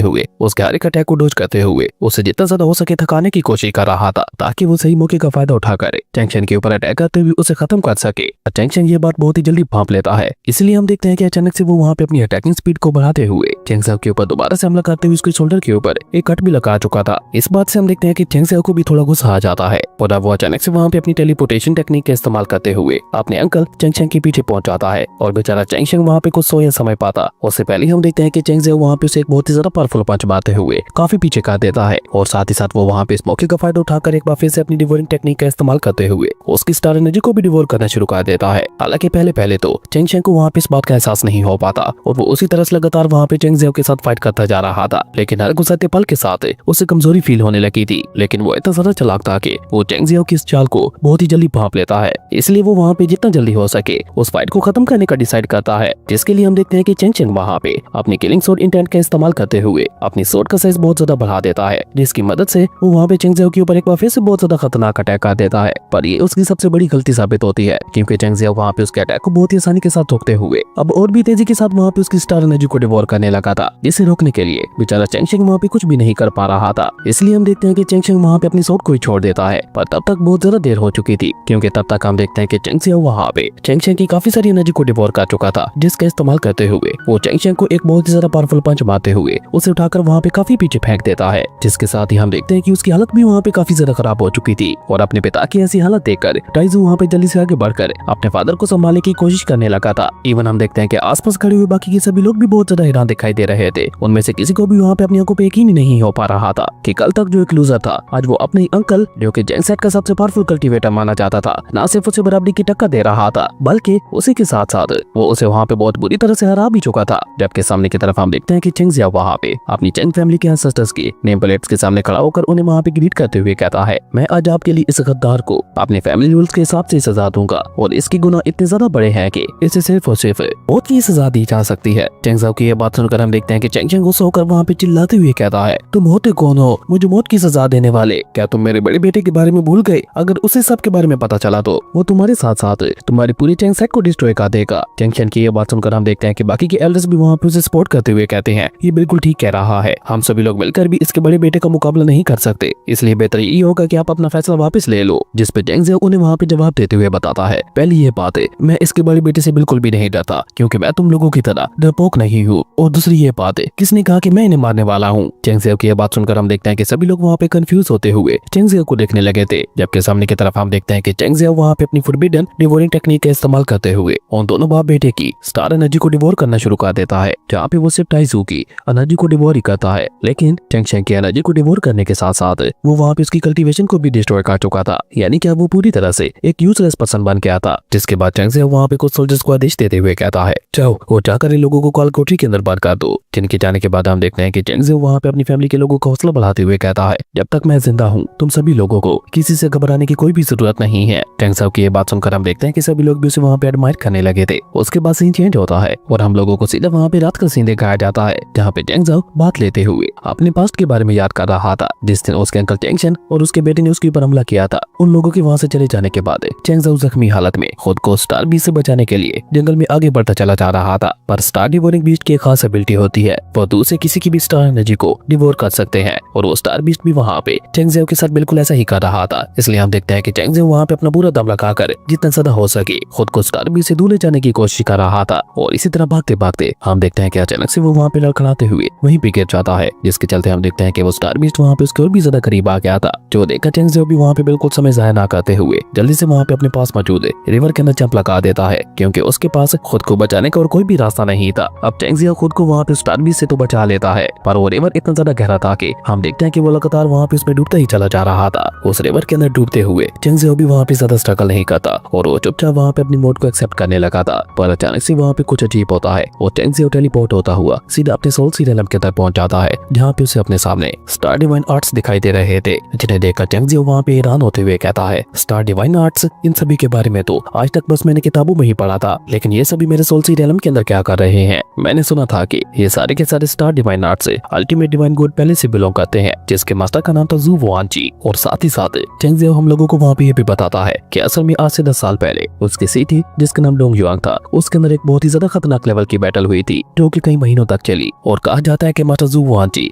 हुए उसके हर एक अटैक को डोज करते हुए उसे जितना ज्यादा हो सके थकाने की कोशिश कर रहा था, ताकि वो सही मौके का फायदा उठाकर चेंग चेंग के ऊपर अटैक करते हुए उसे खत्म कर सके। चेंग चेंग ये बात बहुत ही जल्दी भांप लेता है, इसलिए हम देखते हैं कि अचानक से वो वहाँ पे अपनी अटैकिंग स्पीड को बढ़ाते हुए चेंग ज़ियाओ के ऊपर दोबारा से हमला करते हुए उसके शोल्डर के ऊपर एक कट भी लगा चुका था। इस बात से हम देखते हैं कि चेंग ज़ियाओ को भी थोड़ा गुस्सा आ जाता है और अब वो अचानक से वहाँ पे अपनी टेलीपोर्टेशन टेक्निक का इस्तेमाल करते हुए अपने अंकल चेंग चेंग के पीछे पहुंच जाता है और बेचारा चेंग चेंग वहाँ पे कुछ सोया समय पाता। उससे पहले हम देखते हैं कि चेंग ज़ियाओ वहाँ पे उसे एक बहुत ही ज्यादा पावरफुल पंच मारते हुए काफी पीछे कर देता है और साथ ही साथ वो वहाँ पे इस मौके का फायदा उठाकर एक बार फिर से अपनी डिवोरिंग टेक्निक का इस्तेमाल करते हुए उसकी स्टार एनर्जी को भी डिवोर करना शुरू कर देता है। हालांकि पहले तो चेंग चेंग को वहाँ पे इस बात का एहसास नहीं हो पाता और वो उसी तरह से लगातार वहाँ पे चेंग ज़ियाओ के साथ फाइट करता जा रहा था, लेकिन हर गुजरते पल के साथ उसे कमजोरी फील होने लगी थी। लेकिन वो इतना ज्यादा चालाक था कि वो चेंग ज़ियाओ की इस चाल को बहुत ही जल्दी भांप लेता है, इसलिए वो वहाँ पे जितना जल्दी हो सके उस फाइट को खत्म करने का डिसाइड करता है। जिसके लिए हम देखते हैं कि चेंग चेंग वहाँ पे अपनी किलिंग सोर्ड इंटेंट का इस्तेमाल करते हुए अपनी सोर्ड का साइज बहुत ज्यादा बढ़ा देता है, जिसकी मदद से वो वहाँ पे चेंग ज़ियाओ के ऊपर एक बार फिर से बहुत ज्यादा खतरनाक अटैक कर देता है। पर ये उसकी सबसे बड़ी गलती साबित होती है, क्योंकि चेंग ज़ियाओ वहाँ पे उसके अटैक को बहुत ही आसानी के साथ रोकते हुए अब और भी तेजी के साथ वहाँ पे उसकी स्टार एनर्जी को डिवोर करने लगा था, जिसे रोकने के लिए बेचारा चेंग चेंग वहाँ पे कुछ भी नहीं कर पा रहा था। इसलिए हम देखते हैं कि चेंग चेंग वहाँ पे अपनी सोर्ड को ही छोड़ देता है, पर तब तक बहुत ज्यादा देर हो चुकी थी, क्योंकि तब तक हम देखते हैं कि चेंग ज़ियाओ वहाँ पे चेंग चेंग की काफी सारी एनर्जी को डिवोर कर चुका था, जिसका इस्तेमाल करते हुए वो चेंग चेंग को एक बहुत ही ज्यादा पावरफुल पंच मारते हुए उसे उठाकर वहाँ पे काफी पीछे फेंक देता है। जिसके साथ ही हम देखते हैं कि उसकी हालत भी वहाँ पे काफी ज्यादा खराब हो चुकी थी और अपने पिता की ऐसी हालत देखकर टाइजू वहाँ पे जल्दी से आगे बढ़कर अपने फादर को संभालने की कोशिश करने लगा था। इवन हम देखते हैं कि आसपास खड़े हुए बाकी के सभी लोग भी बहुत ज्यादा हैरान दिखाई दे रहे थे। उनमें से किसी को भी वहाँ पे अपनी आंखों पे यकीन नहीं हो पा रहा था कि कल तक जो एक लूजर था, आज वो अपने अंकल जो कि जेंगसेट का सबसे पावरफुल कल्टीवेटर माना जाता था, ना सिर्फ उसे बराबरी की टक्कर दे रहा था, बल्कि उसी के साथ साथ वो उसे वहाँ पे बहुत बुरी तरह से हरा भी चुका था। जबकि सामने की तरफ हम देखते हैं कि चेंग ज़ियाओ वहाँ पे अपनी चेंग फैमिली के एंसेस्टर्स की नेम प्लेट्स के सामने खड़ा होकर उन्हें वहाँ पे ग्रीट करते हुए कहता है, मैं आज आपके लिए इस गद्दार को अपने फैमिली रूल्स के हिसाब से सजा दूंगा और इसके गुनाह इतने ज्यादा बड़े हैं कि इसे सिर्फ और सिर्फ मौत की सजा दी जा सकती है। चेंग ज़ियाओ की ये बात सुनकर हम देखते हैं कि चेंग चेंग गुस्सा होकर वहाँ पे चिल्लाते हुए कहता है, तुम होते कौन हो मुझे मौत की सजा देने वाले? क्या तुम मेरे बड़े बेटे के बारे में भूल गए? अगर उसे सब के बारे में पता चला तो वो तुम्हारे साथ साथ तुम्हारी पूरी चेंग सेट को डिस्ट्रॉय कर देगा। चेंग चेंग की ये बात सुनकर हम देखते हैं कि बाकी के एल्डर्स भी वहाँ पे उसे सपोर्ट करते हुए कहते हैं, ये बिल्कुल ठीक कह रहा है, हम सभी लोग मिलकर भी इसके बड़े बेटे का मुकाबला नहीं कर सकते, इसलिए बेहतर ये होगा कि आप अपना फैसला वापस ले लो। जिस पे चेंग ज़ियाओ उन्हें वहाँ पे जवाब देते हुए बताता है, पहली ये बात है, मैं इसके बड़े बेटे से बिल्कुल भी नहीं डरता, क्योंकि मैं तुम लोगों की तरह डरपोक नहीं हूँ, और दूसरी ये बात है, किसने कहा कि मैं इन्हें मारने वाला हूँ? चेंग ज़ियाओ की ये बात सुनकर हम देखते हैं कि सभी लोग वहाँ पे कंफ्यूज होते हुए चेंग ज़ियाओ को देखने लगे थे। जबकि सामने की तरफ हम देखते हैं कि चेंग ज़ियाओ वहाँ पे अपनी फॉरबिडन डिवोरिंग टेक्निक का इस्तेमाल करते हुए उन दोनों बाप बेटे की स्टार एनर्जी को डिवोर करना शुरू कर देता है, जहाँ पे वो सिर्फ टाइजू की एनर्जी को डिवोर ही करता है, लेकिन चेंग चेंग की एनर्जी को डिवोर करने के साथ साथ वो वहाँ पे उसकी कल्टीवेशन को भी डिस्ट्रॉय कर चुका था, यानी कि वो पूरी तरह से एक यूजलेस पर्सन बन गया था। जिसके बाद चेंग ज़ियाओ वहाँ पे कुछ सोल्जर्स को आदेश देते हुए कहता है, जाओ और जाकर इन लोगों को काल कोठरी के अंदर बंद कर दो। जिनके जाने के बाद हम देखते हैं कि चेंग ज़ियाओ वहाँ पे अपनी फैमिली के लोगों का हौसला बढ़ाते हुए कहता है, जब तक मैं जिंदा हूँ तुम सभी लोगों को किसी से घबराने की कोई भी जरूरत नहीं है। चेंग ज़ियाओ की ये बात सुनकर हम देखते हैं कि सभी लोग भी उसे वहाँ पे एडमायर करने लगे थे। उसके बाद सीन चेंज होता है और हम लोगों को सीधा वहाँ पे रात का सीन दिखाया जाता है, जहाँ पे चेंग ज़ियाओ बात लेते हुए अपने पास्ट के बारे में याद कर रहा था, जिस दिन उसके अंकल चेंग चेन और उसके बेटे ने उसके ऊपर हमला किया था। उन लोगों के वहाँ से चले जाने के बाद चेंग ज़ियाओ जख्मी हालत में खुद को स्टार बीस्ट से बचाने के लिए जंगल में आगे बढ़ता चला जा रहा था। पर स्टार डिवोरिंग बीस्ट की एक खास एबिलिटी होती है, वो दूर से किसी की भी स्टार एनर्जी को डिवोर कर सकते हैं, और वो स्टार बीस्ट भी वहाँ पे चेंग ज़ियाओ के साथ बिल्कुल ऐसा ही कर रहा था। इसलिए हम देखते हैं कि चेंग ज़ियाओ वहाँ पे अपना पूरा दम लगाकर जितना ज्यादा हो सके खुद को स्टार बीस्ट से दूर ले जाने की कोशिश कर रहा था, और इसी तरह भागते भागते हम देखते हैं कि अचानक से वो वहाँ पे लड़खड़ाते हुए वहीं पे गिर जाता है, जिसके चलते हम देखते हैं कि वो स्टार बीस्ट वहाँ पे उसके और भी ज्यादा करीब आ गया था। जो देखकर चेंग ज़ियाओ भी वहाँ पे बिल्कुल समय जाया ना करते हुए जल्दी से वहाँ पे अपने पास मौजूद रिवर के अंदर जंप लगा देता है, क्योंकि उसके पास खुद को बचाने का और कोई भी रास्ता नहीं था। अब चेंग ज़ियाओ खुद को वहाँ पे स्टार बीस्ट से तो बचा लेता है, पर वो रिवर इतना ज्यादा गहरा था कि हम देखते हैं कि वो लगातार वहाँ पे उसमें डूबता ही चला जा रहा था। उस रिवर के अंदर डूबते हुए चेंग ज़ियाओ भी वहाँ पे ज्यादा स्ट्रगल नहीं करता और वो चुपचाप वहाँ पे अपनी मौत को एक्सेप्ट करने लगा था। पर अचानक से वहाँ पे कुछ अजीब होता है और चेंग ज़ियाओ टेलीपोर्ट होता हुआ सीधा अपने सोल सीरियलम के अंदर पहुंच जाता है, जहाँ पे उसे अपने अपने सामने स्टार डिवाइन आर्ट्स दिखाई दे रहे थे, जिन्हें देखकर चेंग जियो वहाँ पे हैरान होते हुए कहता है, स्टार डिवाइन आर्ट्स, इन सभी के बारे में तो आज तक बस मैंने किताबों में ही पढ़ा था, लेकिन ये सभी मेरे सोल सी रेलम के अंदर क्या कर रहे हैं? मैंने सुना था कि ये सारे के सारे star divine arts ultimate divine God palace से बिलोंग करते हैं, जिसके मास्टर का नाम था जू वुआनची। और साथ ही साथ चेंग जियो हम लोगों को वहाँ पे ये भी बताता है कि असल में आज से 10 साल पहले उसकी सिटी जिसका नाम डोंग युआंग था, उसके अंदर एक बहुत ही ज्यादा खतरनाक लेवल की बैटल हुई थी, जो कि कई महीनों तक चली। और कहा जाता है कि मास्टर जू वुआनची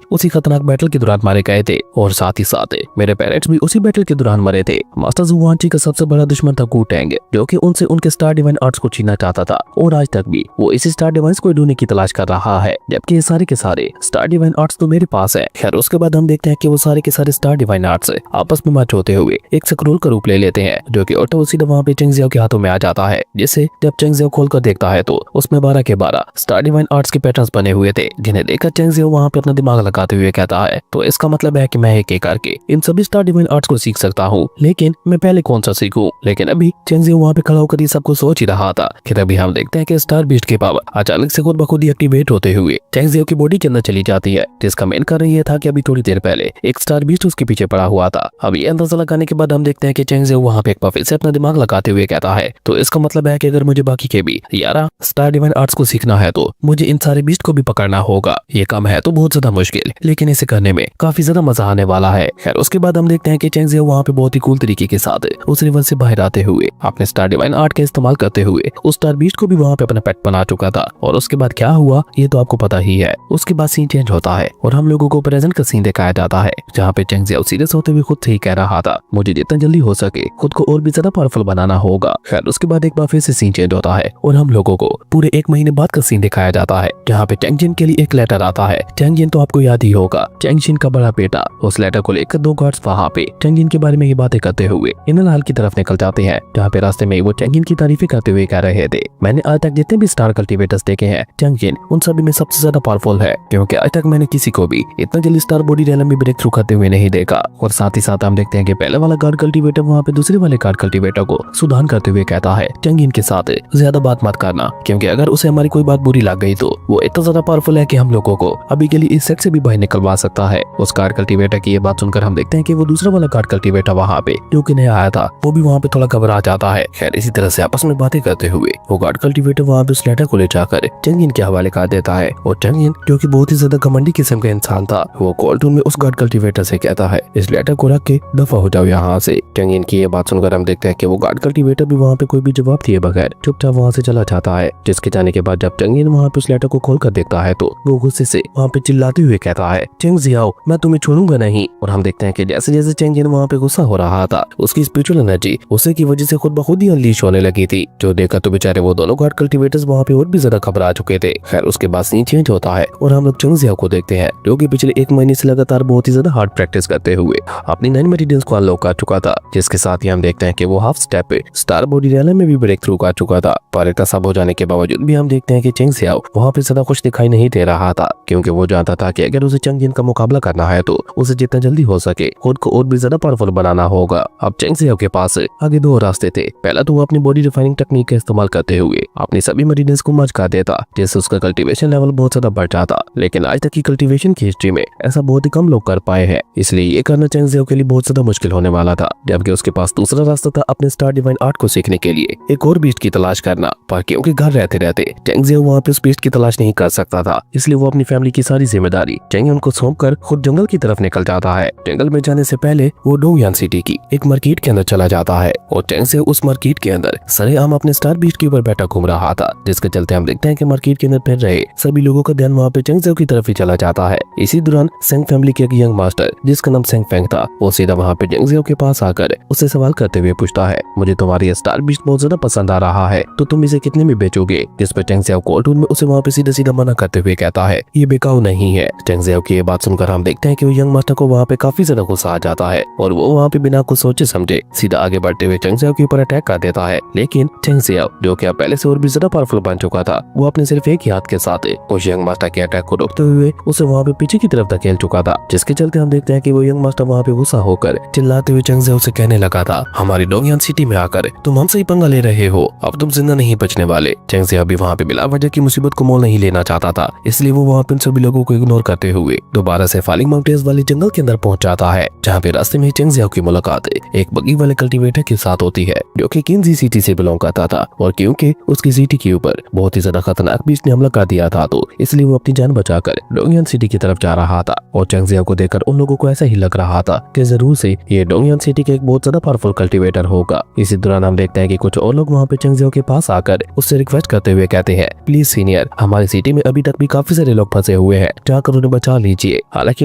उसी खतरनाक बैटल के दौरान मारे गए थे, और साथ ही साथ मेरे पेरेंट्स भी उसी बैटल के दौरान मरे थे। मास्टर जू वुआनची का सबसे बड़ा दुश्मन था कू टेंग, जो कि उनसे उनके स्टार डिवाइन आर्ट्स को छीनना चाहता था, और आज तक भी वो इसी स्टार डिवाइन्स को ढूंढने की तलाश कर रहा है, जबकि ये सारे के सारे स्टार डिवाइन आर्ट्स तो मेरे पास है। खैर उसके बाद हम देखते हैं कि वो सारे के सारे स्टार डिवाइन आर्ट्स आपस में मैच होते हुए एक स्क्रॉल का रूप ले लेते हैं, जो कि ऑटो सीधा वहाँ पे चेंग जियो के हाथों में आ जाता है, जिससे जब चेंग जियो खोल कर देखता है तो उसमें 12 के 12 स्टार डिवाइन आर्ट्स के पैटर्न्स बने हुए थे, जिन्हें देखकर चेंग जियो वहाँ पे अपना दिमाग लगाते हुए कहता है, तो इसका मतलब है कि मैं एक एक करके इन सभी स्टार डिवाइन आर्ट्स को सीख सकता हूँ, लेकिन मैं पहले कौन सा सीखूं? लेकिन अभी चेंग जियो वहाँ पे खड़ा होकर ये सबको सोच ही रहा था कि तभी हम देखते हैं कि स्टार बीस्ट की पावर अचानक से खुद ब खुद ही एक्टिवेट होते हुए चेंग जियो की बॉडी के अंदर चली जाती है, जिसका मेन कारण ये था कि अभी थोड़ी देर पहले एक स्टार बीस्ट उसके पीछे पड़ा हुआ था। अब ये अंदाजा लगाने के बाद हम देखते हैं कि चेंग जियो वहाँ पे एक बार फिर से अपना दिमाग लगाते हुए कहता है, तो इसका मतलब है कि अगर मुझे बाकी के भी 11 स्टार डिवाइन आर्ट्स को सीखना है तो मुझे इन सारे बीस्ट को भी पकड़ना होगा। ये काम है तो बहुत ज्यादा मुश्किल, लेकिन इसे करने में काफी ज्यादा मजा आने वाला है। खैर उसके बाद हम देखते हैं कि चेंग जियो वहाँ पे बहुत ही कूल तरीके के साथ उस रिवर से बाहर आते हुए अपने स्टार डिवाइन आर्ट का इस्तेमाल करते हुए उस स्टार बीस्ट को भी वहाँ पे अपना पेट बना चुका था। और उसके बाद क्या हुआ ये तो आपको पता ही है। उसके बाद सीन चेंज होता है और हम लोगों को प्रेजेंट का सीन दिखाया जाता है, जहाँ पे चेंग जियो सीरियस होते हुए खुद से ही कह रहा था, मुझे जितना जल्दी हो सके खुद को और भी ज्यादा पावरफुल बनाना होगा। खैर उसके बाद एक बार फिर से सीन चेंज होता है और हम लोगों को पूरे 1 महीने बाद का सीन दिखाया जाता है, जहाँ पे चेंग जिन के लिए एक लेटर आता है। चेंग जिन तो आपको याद ही होगा, चेंग जिन का बड़ा बेटा। उस लेटर को लेकर 2 गार्ड्स वहाँ पे चेंग जिन के बारे में ये बातें करते हुए इन हाल की तरफ निकल जाते हैं, जहाँ पे रास्ते में वो चेंग जिन की तारीफें करते हुए कह रहे थे, मैंने आज तक जितने भी स्टार कल्टीवेटर्स देखे हैं, चेंग जिन उन सभी में सबसे ज्यादा पावरफुल है, क्योंकि आज तक मैंने किसी को भी इतना जल्दी स्टार बॉडी रेलम में ब्रेक थ्रू करते हुए नहीं देखा। और साथ ही साथ हम देखते हैं कि पहले वाला गार्ड कल्टीवेटर वहाँ पे दूसरे वाले गार्ड कल्टीवेटर को सुधार करते हुए कहता है, चेंग जिन के साथ ज्यादा बात मत करना, क्योंकि अगर उसे हमारी कोई बात बुरी लग गई तो वो इतना ज्यादा पावरफुल है कि हम लोगों को अभी के लिए इस सेट से भी बाहर निकलवा सकता है। उस गार्ड कल्टीवेटर की ये बात सुनकर हम देखते हैं कि वो दूसरा वाला गार्ड कल्टीवेटर वहाँ पे जो कि नया आया था वो भी वहाँ पे थोड़ा घबरा जाता है। खैर इसी तरह से आपस में बातें करते हुए वो गार्ड कल्टीवेटर वहाँ पे उस लेटर को ले जाकर चेंग जिन के हवाले कर देता है। और चेंग जिन जो कि बहुत ही ज्यादा घमंडी किस्म का इंसान था, वो कॉल टून में उस गार्ड कल्टीवेटर से कहता है, इस लेटर को रख के दफा हो जाओ यहाँ से। चेंग जिन की ये बात सुनकर हम देखते हैं कि वो गार्ड कल्टीवेटर भी वहाँ पे कोई भी जवाब दिए बगैर चुपचाप वहाँ से चला जाता है। जिसके जाने के बाद जब चेंग जिन वहाँ पे उस लेटर को खोल कर देखता है तो वो गुस्से से वहाँ पे चिल्लाते हुए कहता है, चेंग जियाओ मैं तुम्हें छोड़ूंगा नहीं। और हम देखते हैं कि जैसे जैसे चेंग जिन वहाँ पे गुस्सा हो रहा था, उसकी स्पिरिचुअल एनर्जी उसे की वजह से खुद ब खुद ही अनलीश होने लगी थी, जो देखकर तो बेचारे वो दोनों गार्ड कल्टीवेटर्स वहाँ पे और भी ज्यादा घबरा चुके थे। खैर उसके बाद सीन चेंज होता है और हम लोग चेंग जियाओ को देखते हैं, जो कि पिछले 1 महीने से लगातार बहुत ही ज्यादा हार्ड प्रैक्टिस करते हुए अपनी 9 मेरिडियंस को अनलॉक कर चुका था। जिसके साथ ही हम देखते हैं कि वो हाफ स्टेप पे स्टार बॉडी रेलम में भी ब्रेक थ्रू कर चुका था। पर इतना सब हो जाने के बावजूद भी हम देखते हैं कि चेंग जियाओ वहाँ पे ज्यादा खुश दिखाई नहीं दे रहा था, क्योंकि वो जानता था कि अगर उसे चेंग जिन का मुकाबला करना है तो उसे जितना जल्दी हो सके खुद को और भी ज्यादा पावरफुल बनाना होगा। अब चेंग जियाओ के पास आगे 2 रास्ते थे। पहला तो वो अपनी बॉडी रिफाइनिंग टेक्निक का इस्तेमाल करते हुए अपनी सभी मेरिडियंस को मर्ज कर देता, जिससे उसका कल्टीवेशन लेवल बहुत ज्यादा बढ़ जाता। लेकिन आज तक की कल्टीवेशन की हिस्ट्री में ऐसा बहुत ही कम लोग कर पाए हैं, इसलिए ये करना चेंग जियाओ के लिए बहुत ज्यादा मुश्किल होने वाला था। जबकि उसके पास दूसरा रास्ता था अपने स्टार डिवाइन आर्ट को सीखने के लिए एक और बीस्ट की तलाश करना। पर क्योंकि घर रहते रहते चेंग जियाओ वहाँ पे उस बीस्ट की तलाश नहीं कर सकता था, इसलिए वो अपनी फैमिली की सारी जिम्मेदारी चेंग जिन को सौंप कर खुद जंगल की तरफ निकल जाता है। जंगल में जाने से पहले वो डोंगयान सिटी की एक मार्केट के अंदर चला जाता है और चेंग जियाओ उस मार्केट के अंदर सरेआम अपने स्टार बीस्ट के ऊपर बैठा घूम रहा था, जिसके चलते हम देखते हैं कि मार्केट के अंदर फिर रहे सभी लोगों का ध्यान वहाँ पे चेंग जियाओ की तरफ ही चला जाता है। इसी दौरान सेंग फैमिली के एक यंग मास्टर जिसका नाम सेंग फेंग था, वो सीधा वहाँ पे चेंग जियाओ के पास आकर उससे सवाल करते हुए पूछता है, मुझे तुम्हारी स्टार बीस्ट बहुत ज्यादा पसंद आ रहा है, तो तुम इसे कितने में बेचोगे? जिस पर चेंग जियाओ कॉल्टून में उसे वहाँ पे सीधा सीधा मना करते हुए कहता है, ये बिकाऊ नहीं है। चेंग जियाओ की ये बात सुनकर हम देखते हैं कि वो यंग मास्टर को वहाँ पे काफी ज्यादा गुस्सा आ जाता है और वो वहाँ पे बिना कुछ सोचे समझे सीधा आगे बढ़ते हुए चेंग जियाओ के ऊपर अटैक कर देता है। लेकिन चेंग जियाओ जो कि पहले से और भी ज्यादा पावरफुल बन चुका था, वो अपने सिर्फ एक ही हाथ के साथ उस यंग मास्टर के अटैक को रोकते हुए उसे वहाँ पे पीछे की तरफ धकेल चुका था। जिसके चलते हम देखते हैं कि वो यंग मास्टर वहाँ पे गुस्सा होकर चिल्लाते हुए चेंग जियाओ से कहने लगा था, हमारी डोंगयान सिटी में आकर तुम हमसे ही पंगा ले रहे हो, अब तुम जिंदा नहीं बचने वाले। चेंग जियाओ भी वहाँ पे बिला वजह की मुसीबत को मोल नहीं लेना चाहता था, इसलिए वो वहाँ पे सभी लोगों को इग्नोर करते हुए दोबारा से फालिंग माउंटेन्स वाले जंगल के अंदर पहुंच जाता है, जहाँ पे रास्ते में चेंग जियाओ की मुलाकात एक बगी वाले कल्टीवेटर के साथ होती है, जो कि किन्जी सिटी से बिलोंग करता था। और क्योंकि उसकी सिटी के ऊपर बहुत ही ज्यादा खतरनाक बीस्ट ने हमला कर दिया था, तो इसलिए वो अपनी जान बचाकर डोंगयान सिटी की तरफ जा रहा था। और चेंग जियाओ को देखकर उन लोगों को ऐसा ही लग रहा था कि जरूर से ये डोंगयान सिटी के एक बहुत ज्यादा पावरफुल कल्टीवेटर होगा। इसी दौरान हम देखते हैं कि कुछ और लोग वहाँ पे चेंग जियाओ के पास आकर उससे रिक्वेस्ट करते हुए कहते हैं, प्लीज सीनियर, हमारी सिटी में अभी तक भी काफी सारे लोग फंसे हुए हैं, जाकर उन्हें बचा लीजिए। हालांकि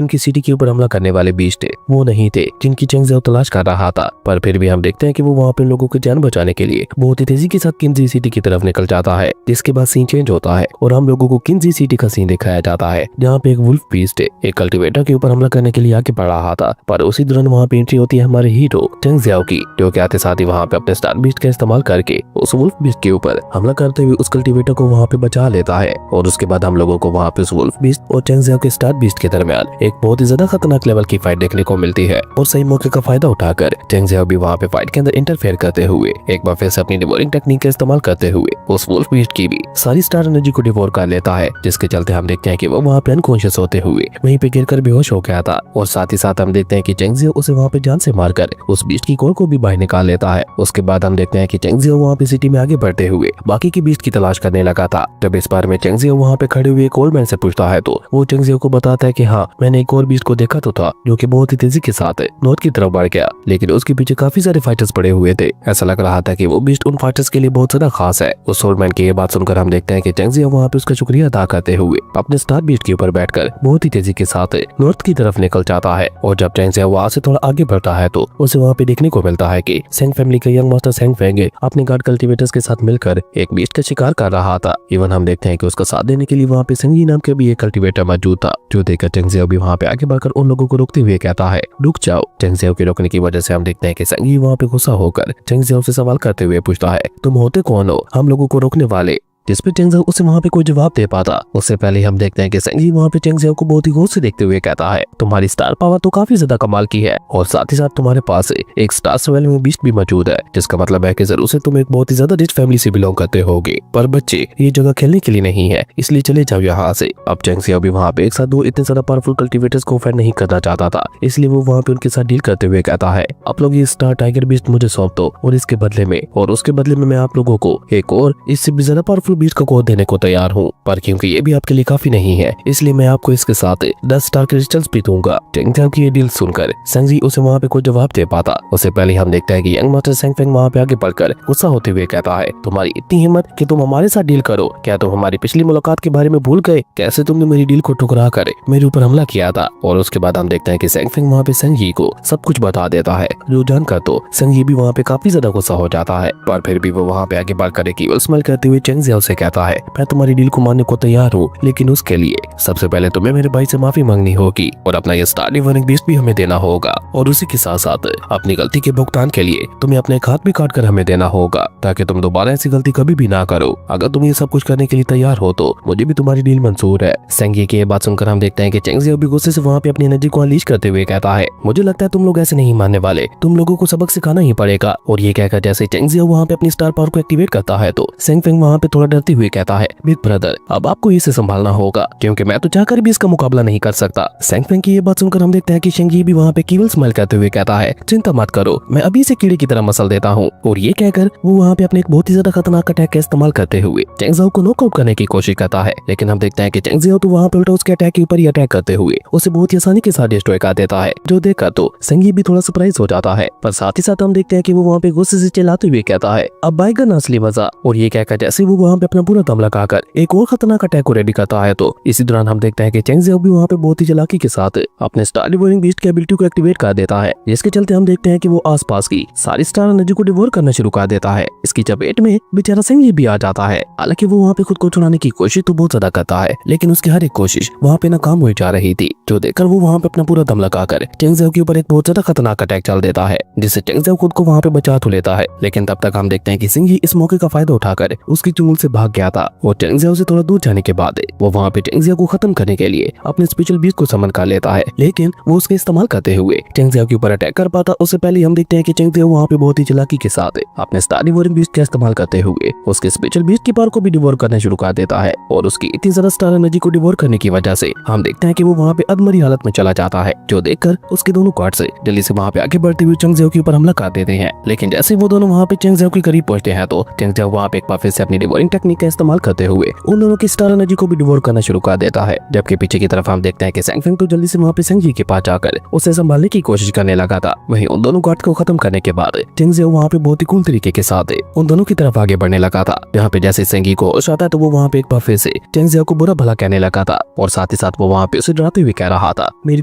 उनकी सिटी के ऊपर हमला करने वाले बीस्ट वो नहीं थे जिनकी चेंग जियाओ तलाश कर रहा था, पर फिर भी हम देखते हैं कि वो वहाँ पे लोगों की जान बचाने के लिए बहुत ही तेजी के साथ किन्जी सिटी की तरफ निकल जाता है। जिसके बाद सीन चेंज होता है और हम लोगों को किन्जी सिटी का सीन दिखाया जाता है, जहाँ पे एक वुल्फ बीस्ट एक कल्टीवेटर के ऊपर हमला करने के लिए आगे बढ़ रहा था। पर उसी दौरान वहाँ पे एंट्री होती है हमारे हीरो चेंग जियाओ की, जो के आते साथ ही वहाँ पे अपने स्टार बीस्ट का इस्तेमाल करके उस वुल्फ बीस्ट के ऊपर हमला करते हुए उस कल्टीवेटर को वहाँ पे बचा लेता है। और उसके बाद हम लोगों को वहाँ पे उस वुल्फ बीस्ट और चेंग जियाओ के स्टार बीस्ट के दरमियान एक बहुत ही ज्यादा खतरनाक लेवल की फाइट देखने को मिलती है। और सही मौके का फायदा उठाकर चेंग जियाओ भी वहाँ पे फाइट के अंदर इंटरफेयर करते हुए एक बार फिर से अपनी डिवोरिंग टेक्निक का इस्तेमाल करते हुए उस वुल्फ बीस्ट की भी सारी स्टार एनर्जी को डिवोर कर लेता है, जिसके चलते हम देखते हैं कि वो वहाँ पे अनकॉन्शियस होते हुए वहीं पे गिरकर बेहोश हो गया था। और साथ ही साथ हम देखते हैं कि चेंग जियाओ उसे वहाँ पे जान से मारकर उस बीस्ट की कोर को भी बाहर निकाल लेता है। उसके बाद हम देखते हैं कि चेंग जियाओ वहाँ पे सिटी में आगे बढ़ते हुए बाकी की बीस्ट की तलाश करने लगा था। जब इस बार में चेंग जियाओ वहाँ पे खड़े हुए एक ओल्ड मैन से पूछता है, तो वो चेंग जियाओ को बताता है कि हाँ, मैंने एक और बीस्ट को देखा तो था, जो कि बहुत ही तेजी के साथ नॉर्थ की तरफ बढ़ गया, लेकिन उसके पीछे काफी सारे फाइटर्स पड़े हुए थे। ऐसा लग रहा था कि वो बीस्ट उन फाइटर्स के लिए बहुत ज्यादा खास है। उस ओल्ड मैन की ये बात सुनकर हम देखते हैं कि चेंग जियाओ वहाँ पे उसका शुक्रिया अदा करते हुए अपने स्टार बीस्ट के ऊपर बैठकर बहुत ही तेजी के साथ नॉर्थ की तरफ निकल जाता है। और जब चेंग जियाओ वहाँ से थोड़ा आगे बढ़ता है, तो उसे वहाँ पे देखने को मिलता है कि सेंग फैमिली का यंग मास्टर सेंग फेंग अपने गार्ड कल्टीवेटर्स के साथ मिलकर एक बीस्ट का शिकार कर रहा था। इवन हम देखते हैं कि उसका साथ देने के लिए वहाँ पे सेंगी नाम का भी एक कल्टीवेटर मौजूद था, जो देखकर चेंग जियाओ भी वहाँ पे आगे बढ़कर उन लोगों को रोकते हुए कहता है, रुक जाओ। चेंग जियाओ के रोकने की वजह से हम देखते हैं कि सेंगी वहाँ पे गुस्सा होकर चेंग जियाओ से सवाल करते हुए पूछता है, तुम होते कौन हो हम लोगों को रोकने वाले? जिस पे चेंग जियाओ उसे वहाँ पे कोई जवाब दे पाता। उससे पहले हम देखते हैं कि सेंगी वहाँ पे चेंग जियाओ को बहुत ही गौर से देखते हुए कहता है, तुम्हारी स्टार पावर तो काफी ज्यादा कमाल की है, और साथ ही साथ तुम्हारे पास एक स्टार सर्वाइवल में बीस्ट भी मौजूद है, जिसका मतलब है कि जरूर से तुम एक बहुत ही ज्यादा रिच फैमिली से बिलोंग करते होगे। पर बच्चे, ये जगह खेलने के लिए नहीं है, इसलिए चले जाओ यहाँ से। अब चेंग जियाओ भी वहाँ पे एक साथ दो इतने ज्यादा पावरफुल कल्टीवेटर्स को फाइट नहीं करना चाहता था, इसलिए वो वहाँ पे उनके साथ डील करते हुए कहता है, आप लोग ये स्टार टाइगर बीस्ट मुझे सौंप दो, और उसके बदले में मैं आप लोगों को एक और इससे भी ज्यादा पावरफुल बीस्ट का कोड देने को तैयार हूँ। पर क्योंकि ये भी आपके लिए काफी नहीं है, इसलिए मैं आपको इसके साथ 10 स्टार क्रिस्टल्स भी दूंगा। चेंग जियाओ की ये डील सुनकर सेंगी उसे वहाँ पे कोई जवाब दे पाता। उससे पहले हम देखते हैं कि यंग मास्टर सेंग फेंग वहाँ पे आगे बढ़कर गुस्सा होते हुए कहता है, तुम्हारी इतनी हिम्मत कि तुम हमारे साथ डील करो? क्या तुम हमारी पिछली मुलाकात के बारे में भूल गए? कैसे तुमने मेरी डील को ठुकरा कर मेरे ऊपर हमला किया था? और उसके बाद हम देखते हैं कि सेंग फेंग वहाँ पे सेंगी को सब कुछ बता देता है, जो जानकर तो सेंगी भी वहाँ पे काफी ज्यादा गुस्सा हो जाता है। पर फिर भी वो वहाँ पे आगे बढ़कर एक ईविल स्माइल करते हुए चेंग जियाओ से कहता है, मैं तुम्हारी डील को मानने को तैयार हूँ, लेकिन उसके लिए सबसे पहले तुम्हें मेरे भाई से माफी मांगनी होगी, और अपना ये स्टार डिवाइनिंग बीस्ट भी हमें देना होगा। और उसी के साथ साथ अपनी गलती के भुगतान के लिए तुम्हें अपने एक हाथ भी काट कर हमें देना होगा, ताकि तुम दोबारा ऐसी गलती कभी भी ना करो। अगर तुम ये सब कुछ करने के लिए तैयार हो तो मुझे भी तुम्हारी डील मंजूर है। सेंगी की ये बात सुनकर हम देखते हैं कि चेंग जियाओ भी गुस्से से वहाँ पे अपनी एनर्जी को अनलीश करते हुए कहता है, मुझे लगता है तुम लोग ऐसे नहीं मानने वाले, तुम लोगों को सबक सिखाना ही पड़ेगा। और ये कहकर जैसे चेंग जियाओ वहाँ पे अपनी स्टार पावर को एक्टिवेट करता है, तो सेंग फेंग वहाँ पे थोड़ा डरते हुए कहता है, बिग ब्रदर, अब आपको इसे संभालना होगा, क्योंकि मैं तो चाहकर भी इसका मुकाबला नहीं कर सकता। सेंग फेंग की ये बात सुनकर हम देखते हैं कि शेंगी भी वहाँ पे ईविल स्माइल करते हुए कहता है, चिंता मत करो, मैं अभी से कीड़े की तरह मसल देता हूँ। और ये कहकर वो वहाँ पे अपने एक बहुत ही ज्यादा खतरनाक अटैक का इस्तेमाल करते हुए चेंग जियाओ को नॉकआउट करने की कोशिश करता है। लेकिन हम देखते हैं कि चेंग जियाओ तो वहाँ पे उल्टा उसके अटैक के ऊपर ही अटैक करते हुए उसे बहुत ही आसानी के साथ डिस्ट्रॉय कर देता है, जो देखकर तो सेंगी भी थोड़ा सरप्राइज हो जाता है। पर साथ ही साथ हम देखते हैं कि वो वहाँ पे गुस्से से चिल्लाते हुए कहता है, अब आएगा ना असली मजा। और ये कहकर जैसे वो वहाँ पे अपना पूरा दम लगाकर एक और खतरनाक अटैक को रेडी करता है, तो इसी दौरान हम देखते हैं कि चेंग जियाओ भी वहाँ पे बहुत ही चालाकी के साथ अपने स्टार डिवोरिंग बीस्ट की एबिलिटी को एक्टिवेट कर देता है, जिसके चलते हम देखते हैं कि वो आसपास की सारी स्टार एनर्जी को डिवोर करना शुरू कर देता है। इसकी चपेट में बेचारा सेंगी भी आ जाता है। हालांकि वो वहाँ पे खुद को छुड़ाने की कोशिश तो बहुत ज्यादा करता है, लेकिन उसकी हर एक कोशिश वहाँ पे नाकाम हो जा रही थी, जो देखकर वो वहाँ पे अपना पूरा दम लगाकर चेंग जियाओ के ऊपर एक बहुत ज्यादा खतरनाक अटैक चल देता है, जिससे चेंग जियाओ खुद को वहाँ पे बचा तो लेता है। लेकिन तब तक हम देखते हैं कि सेंगी इस मौके का फायदा उठाकर उसकी चुंगल से भाग गया था और चेंग जियाओ से थोड़ा दूर जाने के बाद वो वहाँ पे चेंग जियाओ को खत्म करने के लिए अपने स्पेशल बीस्ट को समन कर लेता है, लेकिन वो उसका इस्तेमाल करते हुए चेंग जियाओ के ऊपर अटैक कर पाता। उससे पहले हम देखते हैं कि चेंग जियाओ वहाँ पे बहुत ही चालाकी के साथ अपने स्टार डिवोरिंग बीस्ट का इस्तेमाल करते हुए उसके स्पेशल बीस्ट की पावर को भी डिवोर करना शुरू कर देता है और उसकी इतनी ज्यादा स्टार एनर्जी को डिवोर करने की वजह से हम देखते हैं कि वो वहाँ पे अधमरी हालत में चला जाता है, जो देखकर उसके दोनों गार्ड्स जल्दी से वहाँ पे आगे बढ़ते हुए चेंग जियाओ के ऊपर हमला कर देते हैं। लेकिन जैसे वो दोनों वहाँ पे चेंग जियाओ के करीब पहुंचते हैं तो चेंग जियाओ वहाँ पे एक बार फिर से अपनी डिवोरिंग टेक्निक का इस्तेमाल करते हुए उन दोनों की स्टार एनर्जी को भी डिवोर करना शुरू कर देता है। जबकि पीछे की तरफ हम देखते हैं कि सैंग फेंग तो जल्दी से वहाँ पे सेंग जी के पास जाकर उसे संभालने की कोशिश करने लगा था। वहीं उन दोनों गार्ड को खत्म करने के बाद चेंग जियाओ वहाँ पे बहुत ही कूल तरीके के साथ उन दोनों की तरफ आगे बढ़ने लगा था। जहाँ पे जैसे सेंग जी को होश आता है तो वो वहाँ पे एक बार फिर से चेंग जियाओ को बुरा भला कहने लगा था और साथ ही साथ वो वहाँ पे उसे डराते हुए कह रहा था, मेरी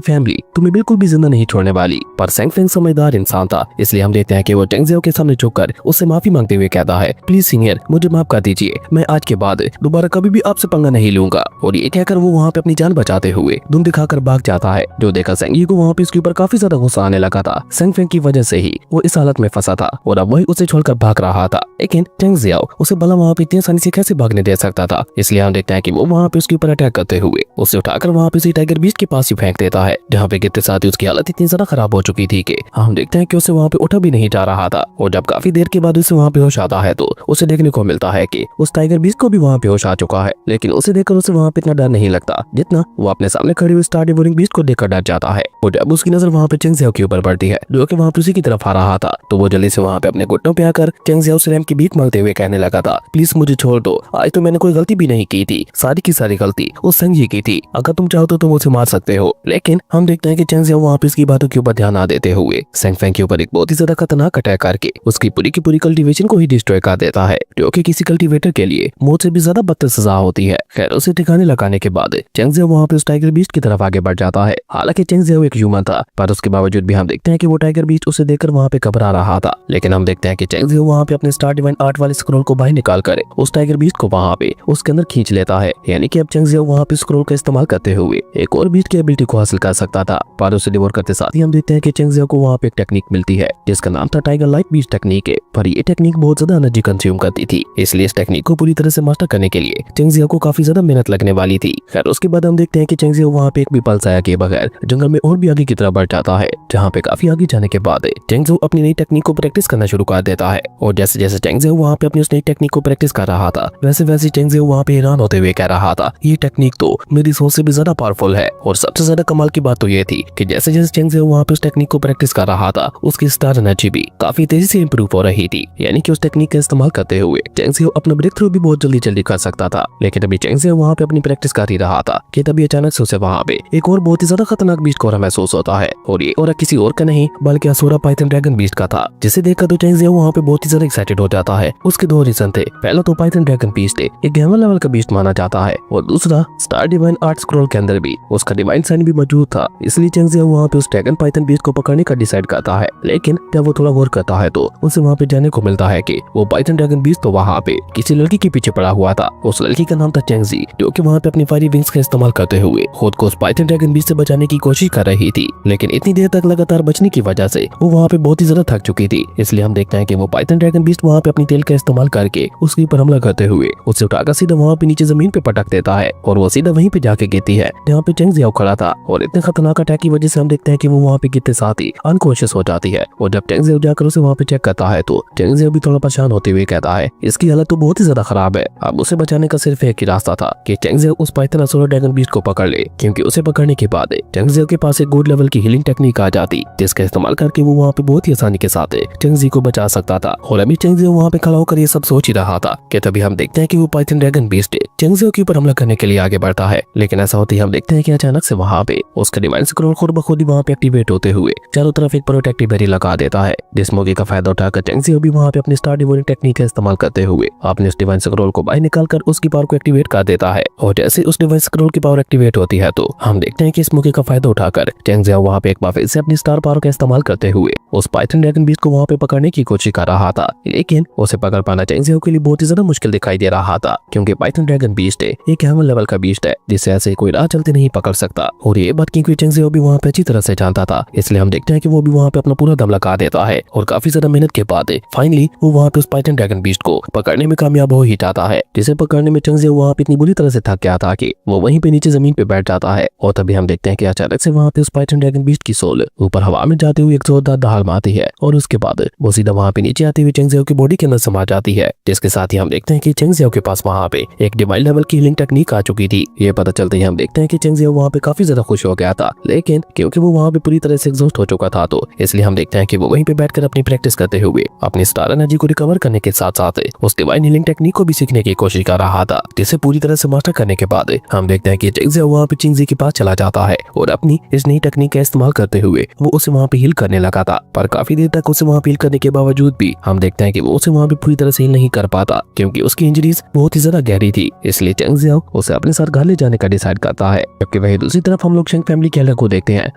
फैमिली तुम्हें बिल्कुल भी जिंदा नहीं छोड़ने वाली। पर सैंग फेंग समझदार इंसान था, इसलिए हम देखते हैं कि वो चेंग जियाओ के सामने झुककर उससे माफी मांगते हुए कहता है, प्लीज सीनियर मुझे माफ कर दीजिए, मैं आज के बाद दोबारा कभी भी आपसे पंगा नहीं लूंगा। और ये कहकर वो वहाँ पे अपनी जान बचाते हुए धुन दिखाकर भाग जाता है, जो देखकर सेंग जी को वहाँ पे इसके ऊपर काफी ज्यादा गुस्सा आने लगा था। सैंग फेंग की वजह से ही वो इस हालत में फंसा था और अब वही उसे छोड़कर भाग रहा था। लेकिन चेंग जियाओ उसे भला वहाँ पे इतनी आसानी से कैसे भागने दे सकता था, इसलिए हम देखते हैं कि वो वहाँ पे उसके ऊपर अटैक करते हुए उसे उठाकर वहाँ पे टाइगर बीस्ट के पास ही फेंक देता है, जहाँ पे गिरते साथ ही उसकी हालत इतनी ज्यादा खराब हो चुकी थी कि हम देखते हैं कि उसे वहाँ पे उठा भी नहीं जा रहा था। और जब काफी देर के बाद उसे वहाँ पे होश आता है तो उसे देखने को मिलता है कि उस टाइगर बीस्ट को भी वहाँ पे होश आ चुका है, लेकिन उसे देखकर उसे वहाँ पे इतना डर नहीं लगता जितना वो अपने सामने खड़ी हुई स्टार डिवोरिंग बीस्ट को देखकर डर जाता है। और जब उसकी नजर वहाँ पे चेंग जियाओ के ऊपर पड़ती है जो कि वहाँ पे उसी की तरफ आ रहा था, तो वो जल्दी से वहाँ पे अपने घुटनों पे आकर चेंग जियाओ से रैम की भीख मांगते हुए कहने लगा था, प्लीज मुझे छोड़ दो, आज तो मैंने कोई गलती भी नहीं की थी, सारी की सारी गलती उस सेंग जी की थी, अगर तुम चाहो तो तुम उसे मार सकते हो। लेकिन हम देखते हैं कि चेंग जियाओ वहाँ पे इसकी बातों के ऊपर ध्यान ना देते हुए सैंग फेंग के ऊपर एक बहुत ही ज्यादा खतरनाक अटैक करके उसकी पूरी की पूरी कल्टीवेशन को ही डिस्ट्रॉय कर देता है, जो कि किसी कल्टीवेटर के लिए मौत से भी ज्यादा बदतर सजा होती है। खैर उसे ठिकाने लगाने के बाद चेंग जियाओ वहाँ पे उस टाइगर बीस्ट की तरफ आगे बढ़ जाता है। हालांकि चेंग जियाओ एक ह्यूमन था, पर उसके बावजूद भी हम देखते हैं कि वो टाइगर बीस्ट उसे देखकर वहाँ पे घबरा रहा था। लेकिन हम देखते हैं कि चेंग जियाओ वहाँ पे अपने स्टार डिवाइन आर्ट वाले स्क्रॉल को बाहर निकाल कर उस टाइगर बीस्ट को वहाँ पे उसके अंदर खींच लेता है, यानी कि अब चेंग जियाओ वहाँ पे स्क्रॉल का इस्तेमाल करते हुए एक और बीस्ट की एबिलिटी को हासिल कर सकता था। पर उसे डिवोर करते साथ ही हम देखते हैं कि चेंग जियाओ को वहाँ पे एक टेक्निक मिलती है जिसका नाम था टाइगर लाइट बीस्ट टेक्निक है। पर ये टेक्निक बहुत ज्यादा एनर्जी कंज्यूम करती थी, इसलिए इस टेक्निक को पूरी तरह से मास्टर करने के लिए चेंग जियाओ को काफी ज्यादा मेहनत लगने वाली थी। खैर उसके बाद हम देखते हैं कि चेंग जियाओ वहाँ पे एक भी पल साया के बगैर जंगल में और भी आगे की तरफ बढ़ जाता है, जहाँ पे काफी आगे जाने के बाद चेंग जियाओ अपनी नई टेक्निक को प्रैक्टिस करना शुरू कर देता है। और जैसे जैसे चेंग जियाओ वहाँ पे अपनी उस नई टेक्निक को प्रैक्टिस कर रहा था, वैसे वैसे चेंग जियाओ वहाँ पे हैरान होते हुए कह रहा था, ये टेक्निक तो मेरी सोच से भी ज्यादा पावरफुल है। और सबसे ज्यादा कमाल की बात तो ये थी कि जैसे जैसे चेंग जियाओ वहाँ पे उस टेक्निक को प्रैक्टिस कर रहा था, उसकी स्टार एनर्जी भी काफी तेजी से इंप्रूव हो रही थी, यानी कि उस टेक्निक का इस्तेमाल करते हुए चेंग जियाओ अपना ब्रेक थ्रू भी बहुत जल्दी जल्दी कर सकता था। लेकिन अभी चेंग जियाओ वहाँ पे अपनी प्रैक्टिस कर ही रहा था कि तभी अचानक से उसे वहाँ पे एक और बहुत ही ज्यादा खतरनाक बीस्ट को महसूस होता है। और ये और किसी और का नहीं बल्कि असुरा पाइथन ड्रैगन बीस्ट का था, जिसे देखकर तो चेंग जियाओ वहाँ पे बहुत ही ज्यादा एक्साइटेड हो जाता है। उसके दो रीजन थे, पहला तो पाइथन ड्रैगन बीस्ट एक गेमर लेवल का बीस्ट माना जाता है और दूसरा स्टार डिवाइन आर्ट स्क्रॉल के अंदर भी उसका डिवाइन साइन भी मौजूद था। इसलिए चेंग जियाओ वहाँ पे उस ड्रैगन पाइथन बीस्ट को पकड़ने का डिसाइड करता है। लेकिन जब वो थोड़ा गौर करता है तो उसे वहाँ पे जाने को मिलता है कि वो पाइथन ड्रैगन बीस्ट तो वहाँ पे किसी लड़की के पीछे पड़ा हुआ था। उस लड़की का नाम था चेंग जी, जो कि वहाँ पे अपनी फायरी विंग्स का इस्तेमाल करते हुए खुद को उस पाइथन ड्रैगन बीस्ट से बचाने की कोशिश कर रही थी। लेकिन इतनी देर तक लगातार बचने की वजह से वो वहाँ पे बहुत ही ज्यादा थक चुकी थी। इसलिए हम देखते हैं कि वो पाइथन ड्रैगन बीस्ट वहाँ पे अपनी तेल का इस्तेमाल करके उसके ऊपर हमला करते हुए उसे उठाकर सीधा वहाँ पे नीचे जमीन पे पटक देता है और वो सीधा वहीं पे जाके गिरती है जहाँ पे चेंग जियाओ खड़ा था। और इतने खतरनाक अटैक की वजह से हम देखते हैं कि वो वहाँ पे गिरते साथ ही अनकॉन्शियस हो जाती है। और जब चेंग जियाओ जाकर उसे वहाँ पे चेक करता है तो चेंग जियाओ भी थोड़ा परेशान होते हुए कहता है, इसकी हालत तो बहुत ही ज्यादा खराब है। अब उसे बचाने का सिर्फ एक ही रास्ता था कि चेंग जियाओ उस पाइथन असुरा ड्रैगन बीस्ट को पकड़ ले, क्योंकि उसे पकड़ने के बाद चेंग जियाओ के पास एक गुड लेवल की हीलिंग टेक्निक आ जाती, जिसका इस्तेमाल करके वो वहाँ पे बहुत ही आसानी के साथ चेंग जी को बचा सकता था। और अभी चेंग जियाओ वहाँ पे खड़ा होकर ये सब सोच ही रहा था कि तभी हम देखते हैं कि वो python dragon beast Cheng Jiao के ऊपर हमला करने के लिए आगे बढ़ता है। लेकिन ऐसा होते ही हम देखते हैं कि अचानक से वहाँ पे उसका डिवाइन स्क्रॉल खुद ब खुद ही वहाँ पे एक्टिवेट होते हुए चारों तरफ एक प्रोटेक्टिव बैरियर लगा देता है, जिस मौके का फायदा उठाकर चेंग जियाओ भी वहाँ पे अपने स्टार डिवोरिंग टेक्निक का इस्तेमाल करते हुए अपने उस डिवाइन स्क्रॉल को बाहर निकालकर उसकी पावर को एक्टिवेट कर देता है। और जैसे उस डिवाइन स्क्रॉल की पावर एक्टिवेट होती है तो हम देखते हैं कि इस मौके का फायदा उठाकर चेंग जियाओ वहाँ पे एक बार फिर से अपनी स्टार पावर का इस्तेमाल करते हुए उस पाइथन ड्रैगन बीस्ट को वहाँ पे पकड़ने की कोशिश कर रहा था। लेकिन उसे पकड़ पाना चेंग जियाओ के लिए बहुत ही ज्यादा मुश्किल दिखाई दे रहा था, क्योंकि पाइथन ड्रैगन बीस्ट एक हैमर लेवल का बीस्ट है जिसे ऐसे कोई राह चलते नहीं पकड़ सकता। और ये बात क्योंकि चेंग जियाओ भी वहाँ पे अच्छी तरह से जानता था, इसलिए हम देखते हैं कि वो भी वहाँ पे अपना पूरा दम लगा देता है और काफी ज्यादा मेहनत के बाद फाइनली वो वहाँ पे उस पाइथन ड्रैगन बीस्ट को पकड़ने में कामयाब हो ही जाता है, जिसे पकड़ने में चंग जियाओ वहाँ पे इतनी बुरी तरह से थक गया था कि वो वहीं पे नीचे जमीन पे बैठ जाता है। और तभी हम देखते हैं कि अचानक से वहाँ पे उस पाइथन ड्रैगन बीस्ट की सोल ऊपर हवा में जाते हुए एक जोरदार दहाड़ मारती है और उसके बाद वो सीधा वहाँ पे नीचे आते हुए चंग जियाओ की बॉडी के अंदर समा जाती है, जिसके साथ ही हम देखते हैं कि चंग जियाओ के पास वहाँ पे एक डिवाइन लेवल की हीलिंग टेक्निक आ चुकी थी। ये पता चलते ही हम देखते हैं कि चंग जियाओ वहाँ पे काफी ज्यादा खुश हो गया था, लेकिन क्योंकि वो वहाँ पे पूरी तरह से एग्जॉस्ट हो चुका था तो इसलिए हम देखते हैं कि वो वहीं पे बैठकर अपनी प्रैक्टिस करते हुए अपनी स्टार एनर्जी को रिकवर करने के साथ साथ उस डिवाइन हीलिंग टेक्निक को भी सीखने की कोशिश कर रहा था, जिसे पूरी तरह से मास्टर करने के बाद हम देखते हैं कि चंग जियाओ वहाँ पे चिंगजी के पास चला जाता है और अपनी इस नई टेक्निक का इस्तेमाल करते हुए वो उसे वहाँ पे हील करने लगा था। पर काफी देर तक उसे वहाँ पे हील करने के बावजूद भी हम देखते हैं कि वो उसे वहाँ पे पूरी तरह से हील नहीं कर पाता, क्योंकि उसकी इंजरीज बहुत ही ज्यादा गहरी थी। इसलिए चंग जियाओ उसे अपने साथ घर ले जाने का डिसाइड करता है। जबकि वही दूसरी तरफ हम लोग शेंग फैमिली के अलग को देखते हैं,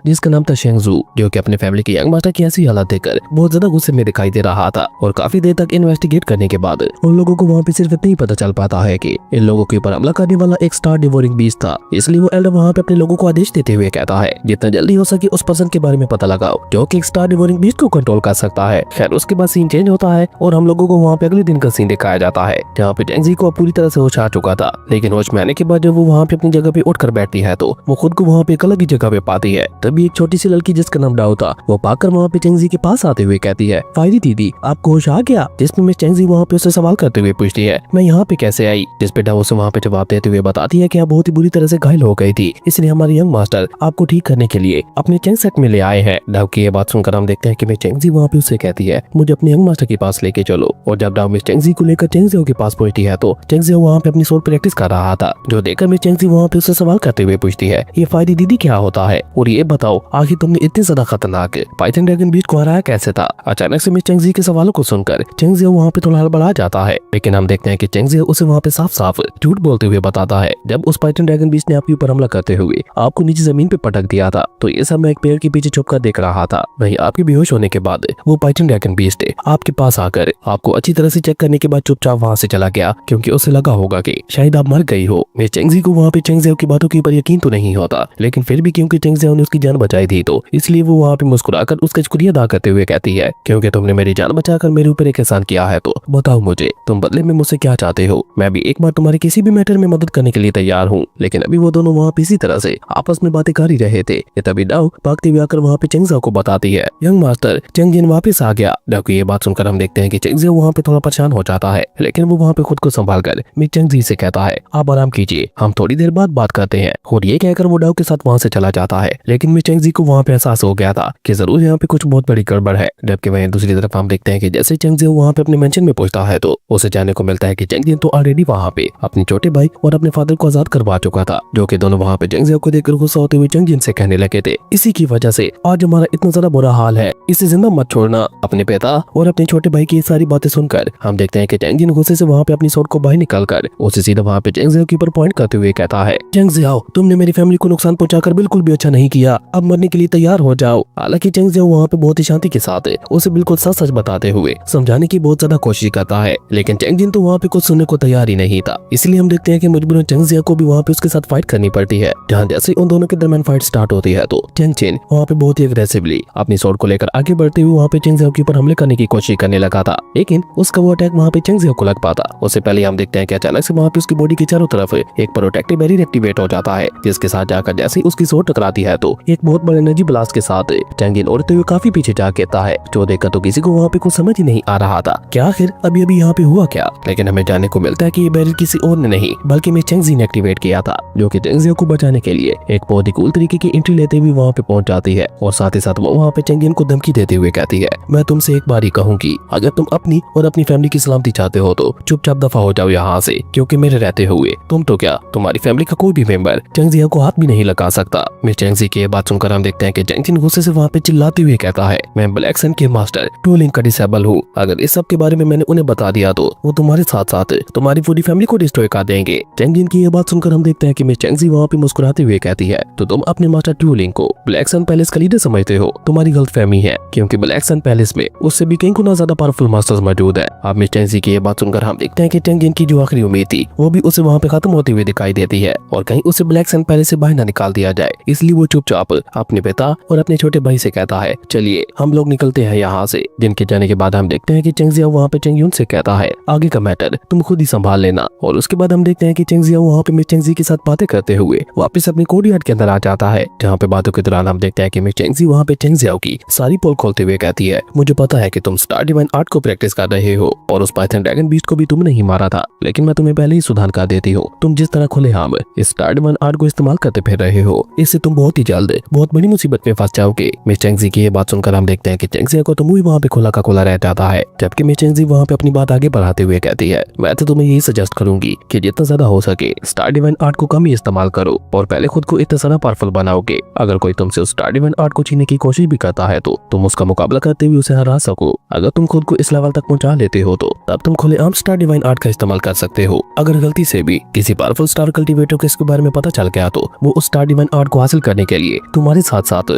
जिसका नाम था शेंग जू, जो कि अपने फैमिली के यंग मास्टर की ऐसी हालत देखकर बहुत ज्यादा गुस्से में दिखाई दे रहा था। और काफी देर तक इन्वेस्टिगेट करने के बाद उन लोगों को वहाँ पे सिर्फ इतना ही पता चल पाता है कि इन लोगों के ऊपर हमला करने वाला एक स्टार डिवोरिंग बीस्ट था। इसलिए वो एल्डर वहाँ पे अपने लोगों को आदेश देते हुए कहता है जितना जल्दी हो सके उस पर्सन के बारे में पता लगाओ जो कि एक स्टार डिवोरिंग बीस्ट को कंट्रोल कर सकता है। खैर उसके बाद सीन चेंज होता है और हम लोगों को वहाँ पे अगले दिन का सीन दिखाया जाता है, जहाँ पे चंग जी को पूरी तरह से होश आ चुका था। लेकिन होश में आने के बाद जब वो वहाँ पे अपनी जगह पे उठकर बैठती है तो वो खुद को वहाँ पे एक अलग ही जगह पे पाती है। तभी एक छोटी सी लड़की जिसका नाम डाओ था वो पाकर वहाँ पे चंग जी के पास आते हुए कहती है, फायरी दीदी आपको होश आ गया? जिसमें मिस चंग जी वहाँ पे उसे सवाल करते हुए पूछती है मैं यहाँ पे कैसे आई? जिस पे डाओ उसे वहाँ पे जवाब देते हुए बताती है कि आप बहुत ही बुरी तरह से घायल हो गई थी, इसलिए हमारे यंग मास्टर आपको ठीक करने के लिए अपने चंग सेट में ले आए हैं। डाओ की ये बात सुनकर हम देखते हैं कि मिस चंग जी वहाँ पे उससे कहती है मुझे अपने यंग मास्टर के पास लेके चलो। और जब डाओ मिस चंग जी को लेकर चंग जियाओ के पास पहुंचती है तो चंग जियाओ वहाँ पे अपनी सोल प्रैक्टिस कर रहा था, जो देखकर मिस चंग जी वहाँ पे उससे सवाल करते हुए पूछती है ये फायरी दीदी क्या होता है और ये बताओ आखिर तुमने इतने ज्यादा खतरनाक पाइथन ड्रैगन बीस्ट को हराया कैसे था? अचानक से मिस चंग जी के सवालों को सुनकर चंग जियाओ वहाँ पे थोड़ा हड़बड़ा जाता है, लेकिन हम देखते हैं कि चंग जियाओ उसे वहाँ पे साफ साफ झूठ बोलते हुए बताता है जब उस पाइथन ड्रैगन बीस्ट ने आपके ऊपर हमला करते हुए आपको नीचे जमीन पे पटक दिया था तो ये सब मैं एक पेड़ के पीछे छुपकर देख रहा था। वहीं आपके बेहोश होने के बाद वो पाइथन ड्रैगन बीस्ट आपके पास आकर आपको अच्छी तरह से चेक करने के बाद चुपचाप वहाँ से चला गया, क्योंकि उसे लगा होगा कि शायद आप मर गई हो। मैं चंग जी को वहाँ पे चंग जियाओ की बातों के ऊपर यकीन तो नहीं होता, लेकिन फिर भी क्योंकि चंग जियाओ ने उसकी जान बचाई थी तो इसलिए वो वहाँ पे मुस्कुराकर उसका शुक्रिया अदा करते हुए कहती है क्योंकि तुमने मेरी जान बचाकर मेरे ऊपर एक एहसान किया है तो बताओ मुझे तुम बदले में मुझसे क्या चाहते हो? मैं भी एक बार तुम्हारे किसी भी मैटर में मदद करने के लिए तैयार हूँ। लेकिन अभी वो दोनों वहाँ पे इसी तरह से आपस में बातें कर ही रहे थे कि तभी डाओ भागते हुए आकर वहाँ पे चंग जियाओ को बताती है यंग मास्टर चंग जिन वापस आ गया। डाओ की ये बात सुनकर हम देखते हैं कि चंग जियाओ वहाँ पे थोड़ा परेशान हो जाता है, लेकिन वो वहाँ पे खुद को संभाल कर मिस चंग जी से कहता है आप आराम कीजिए, हम थोड़ी देर बाद बात करते हैं। और ये कहकर वो डाओ के साथ वहाँ से चला जाता है। लेकिन मिस चंग जी को वहाँ पे एहसास हो गया था कि जरूर यहाँ पे कुछ बहुत बड़ी गड़बड़ है। जबकि वहीं दूसरी तरफ हम देखते हैं कि जैसे चंग जियाओ वहाँ पे अपने मेंशन में पहुंचता है तो उसे जानने को मिलता है कि चंग जिन तो ऑलरेडी वहाँ पे अपने छोटे भाई और अपने फादर को आजाद करवा चुका था, जो कि दोनों वहाँ पे चंग जियाओ को देखकर गुस्सा होते हुए चंग जिन से कहने लगे थे इसी की वजह से आज हमारा इतना ज्यादा बुरा हाल है, इसे जिंदा मत छोड़ना। अपने पिता और अपने छोटे भाई की ये सारी बातें सुनकर हम देखते हैं कि चंग जिन गुस्से से वहाँ पे अपनी सोट को बाहर निकालकर उसे सीधा वहाँ पे चंग जियाओ के ऊपर पॉइंट करते हुए कहता है चंग जियाओ तुमने मेरी फैमिली को नुकसान पहुंचाकर बिल्कुल भी अच्छा नहीं किया, अब मरने के लिए तैयार हो जाओ। हालांकि चंग जियाओ वहाँ पे बहुत ही शांति के साथ उसे बिल्कुल सच सच बताते हुए समझाने की बहुत ज्यादा कोशिश करता है, लेकिन चंग जिन तो वहाँ पे कुछ सुनने को तैयार ही नहीं था। इसलिए हम देखते हैं कि मजबूरन चंग जियाओ को भी वहाँ पे उसके साथ फाइट करनी पड़ती है। जहाँ जैसे उन दोनों के दरमियान फाइट स्टार्ट होती है तो चंग जिन वहाँ पे बहुत ही अग्रेसिवली अपनी सोट को लेकर आगे बढ़ते हुए वहाँ पे चंग जियाओ के ऊपर हमले करने की कोशिश करने लगा था, लेकिन उसका वो अटैक वहाँ पे चंग जियाओ को लग पाता। उससे पहले हम देखते हैं कि अचानक से वहाँ पे उसकी बॉडी के चारों तरफ एक प्रोटेक्टिव बैरियर एक्टिवेट हो जाता है, जिसके साथ जाकर जैसे ही उसकी सोट टकराती है तो एक बहुत बड़े एनर्जी ब्लास्ट के साथ चंग जिन उड़ते हुए काफी पीछे जा गिरता है, जो देखकर तो किसी को वहाँ पे कुछ समझ ही नहीं आ रहा था कि आखिर अभी अभी यहाँ पे हुआ क्या। लेकिन हमें जानने को मिलता है कि ये बैरियर किसी और ने नहीं बल्कि मैं चंग जिन ने एक्टिवेट किया था, जो कि चंग जियाओ को बचाने के लिए एक बहुत ही कूल तरीके की एंट्री लेते हुए वहाँ पे पहुंच जाती है। और साथ ही साथ वो वहाँ पे चंग जिन को धमकी देते हुए कहती है मैं तुमसे एक बार ही कहूंगी, अगर तुम अपनी और अपनी फैमिली की सलामती चाहते हो तो चुपचाप दफा हो जाओ यहाँ से, क्योंकि मेरे रहते हुए तुम तो क्या तुम्हारी फैमिली का कोई भी मेंबर चंग जियाओ को हाथ भी नहीं लगा सकता। मिस चंग जी की ये बात सुनकर हम देखते हैं कि चंग जिन गुस्से से वहाँ पे चिल्लाते हुए कहता है मैं ब्लैक सन के मास्टर टूलिंग का डिसेबल हूँ, अगर इस सब के बारे में मैंने उन्हें बता दिया तो वो तुम्हारे साथ साथ तुम्हारी पूरी फैमिली को डिस्ट्रॉय कर देंगे। चंग जिन की ये बात सुनकर हम देखते हैं कि मिस चंग जी वहाँ पे मुस्कुराते हुए कहती है तो तुम अपने मास्टर टूलिंग को ब्लैक सन पैलेस का लीडर समझते हो, तुम्हारी गलतफहमी है, क्योंकि ब्लैक सन पैलेस में उससे भी कई गुना ज्यादा पावरफुल मास्टर्स मौजूद है। अब मिस चंग जी की ये बात सुनकर हम देखते हैं कि चंग जिन की जो आखिरी उम्मीद थी वो भी उसे वहाँ पे खत्म होती हुई दिखाई देती है, और कहीं उसे ब्लैक सन पैलेस से बाहर न निकाल दिया जाए, इसलिए वो चुपचाप अपने पिता और अपने छोटे भाई से कहता है चलिए हम लोग निकलते हैं यहाँ से। जिनके जाने के बाद हम देखते हैं कि चंग जियाओ वहाँ पे चंग यून से कहता है आगे का मैटर तुम खुद ही संभाल लेना। और उसके बाद हम देखते हैं कि चेंग जियाओ वहाँ पे मिस चेंग जी के साथ बातें करते हुए वापस अपनी कोर्टयार्ड के अंदर आ जाता है, जहाँ पे बातों के दौरान हम देखते हैं कि मिस चेंग जी वहाँ पे चेंग जियाओ की सारी पोल खोलते हुए कहती है, मुझे पता है कि तुम स्टार डिवाइन आर्ट को प्रैक्टिस कर रहे हो और उस पाइथन ड्रैगन बीस्ट को भी तुमने ही मारा था, लेकिन मैं तुम्हें पहले ही सुधार कर देती हूँ। तुम जिस तरह खुलेआम इस स्टार डिवाइन आर्ट को इस्तेमाल करते फिर रहे हो, इससे तुम बहुत ही जल्द बहुत बड़ी मुसीबत में फंस जाओगे। मिस चेंग जी की ये बात सुनकर हम देखते हैं कि चेंग जियाओ को तो मुंह वहाँ पे खुला का खुला रह जाता है, जबकि मिस चेंग जी वहाँ पे अपनी बात आगे बढ़ाते हुए कहती है, मैं तो तुम्हें यही सजेस्ट करूंगी कि जितना ज्यादा हो सके स्टार डिवाइन आर्ट को कम ही इस्तेमाल करो और पहले खुद को इतना ज्यादा पावरफुल बनाओगे। अगर कोई तुमसे उस स्टार डिवाइन आर्ट को छीनने की कोशिश भी करता है तो तुम उसका मुकाबला करते हुए उसे हरा सको। अगर तुम खुद को इस लेवल तक पहुंचा लेते हो तो तब तुम खुलेआम स्टार डिवाइन आर्ट का इस्तेमाल कर सकते हो। अगर गलती से भी किसी पावरफुल स्टार कल्टीवेटर को इसके बारे में पता चल गया तो वो उस स्टार डिवाइन आर्ट को हासिल करने के लिए तुम्हारे साथ साथ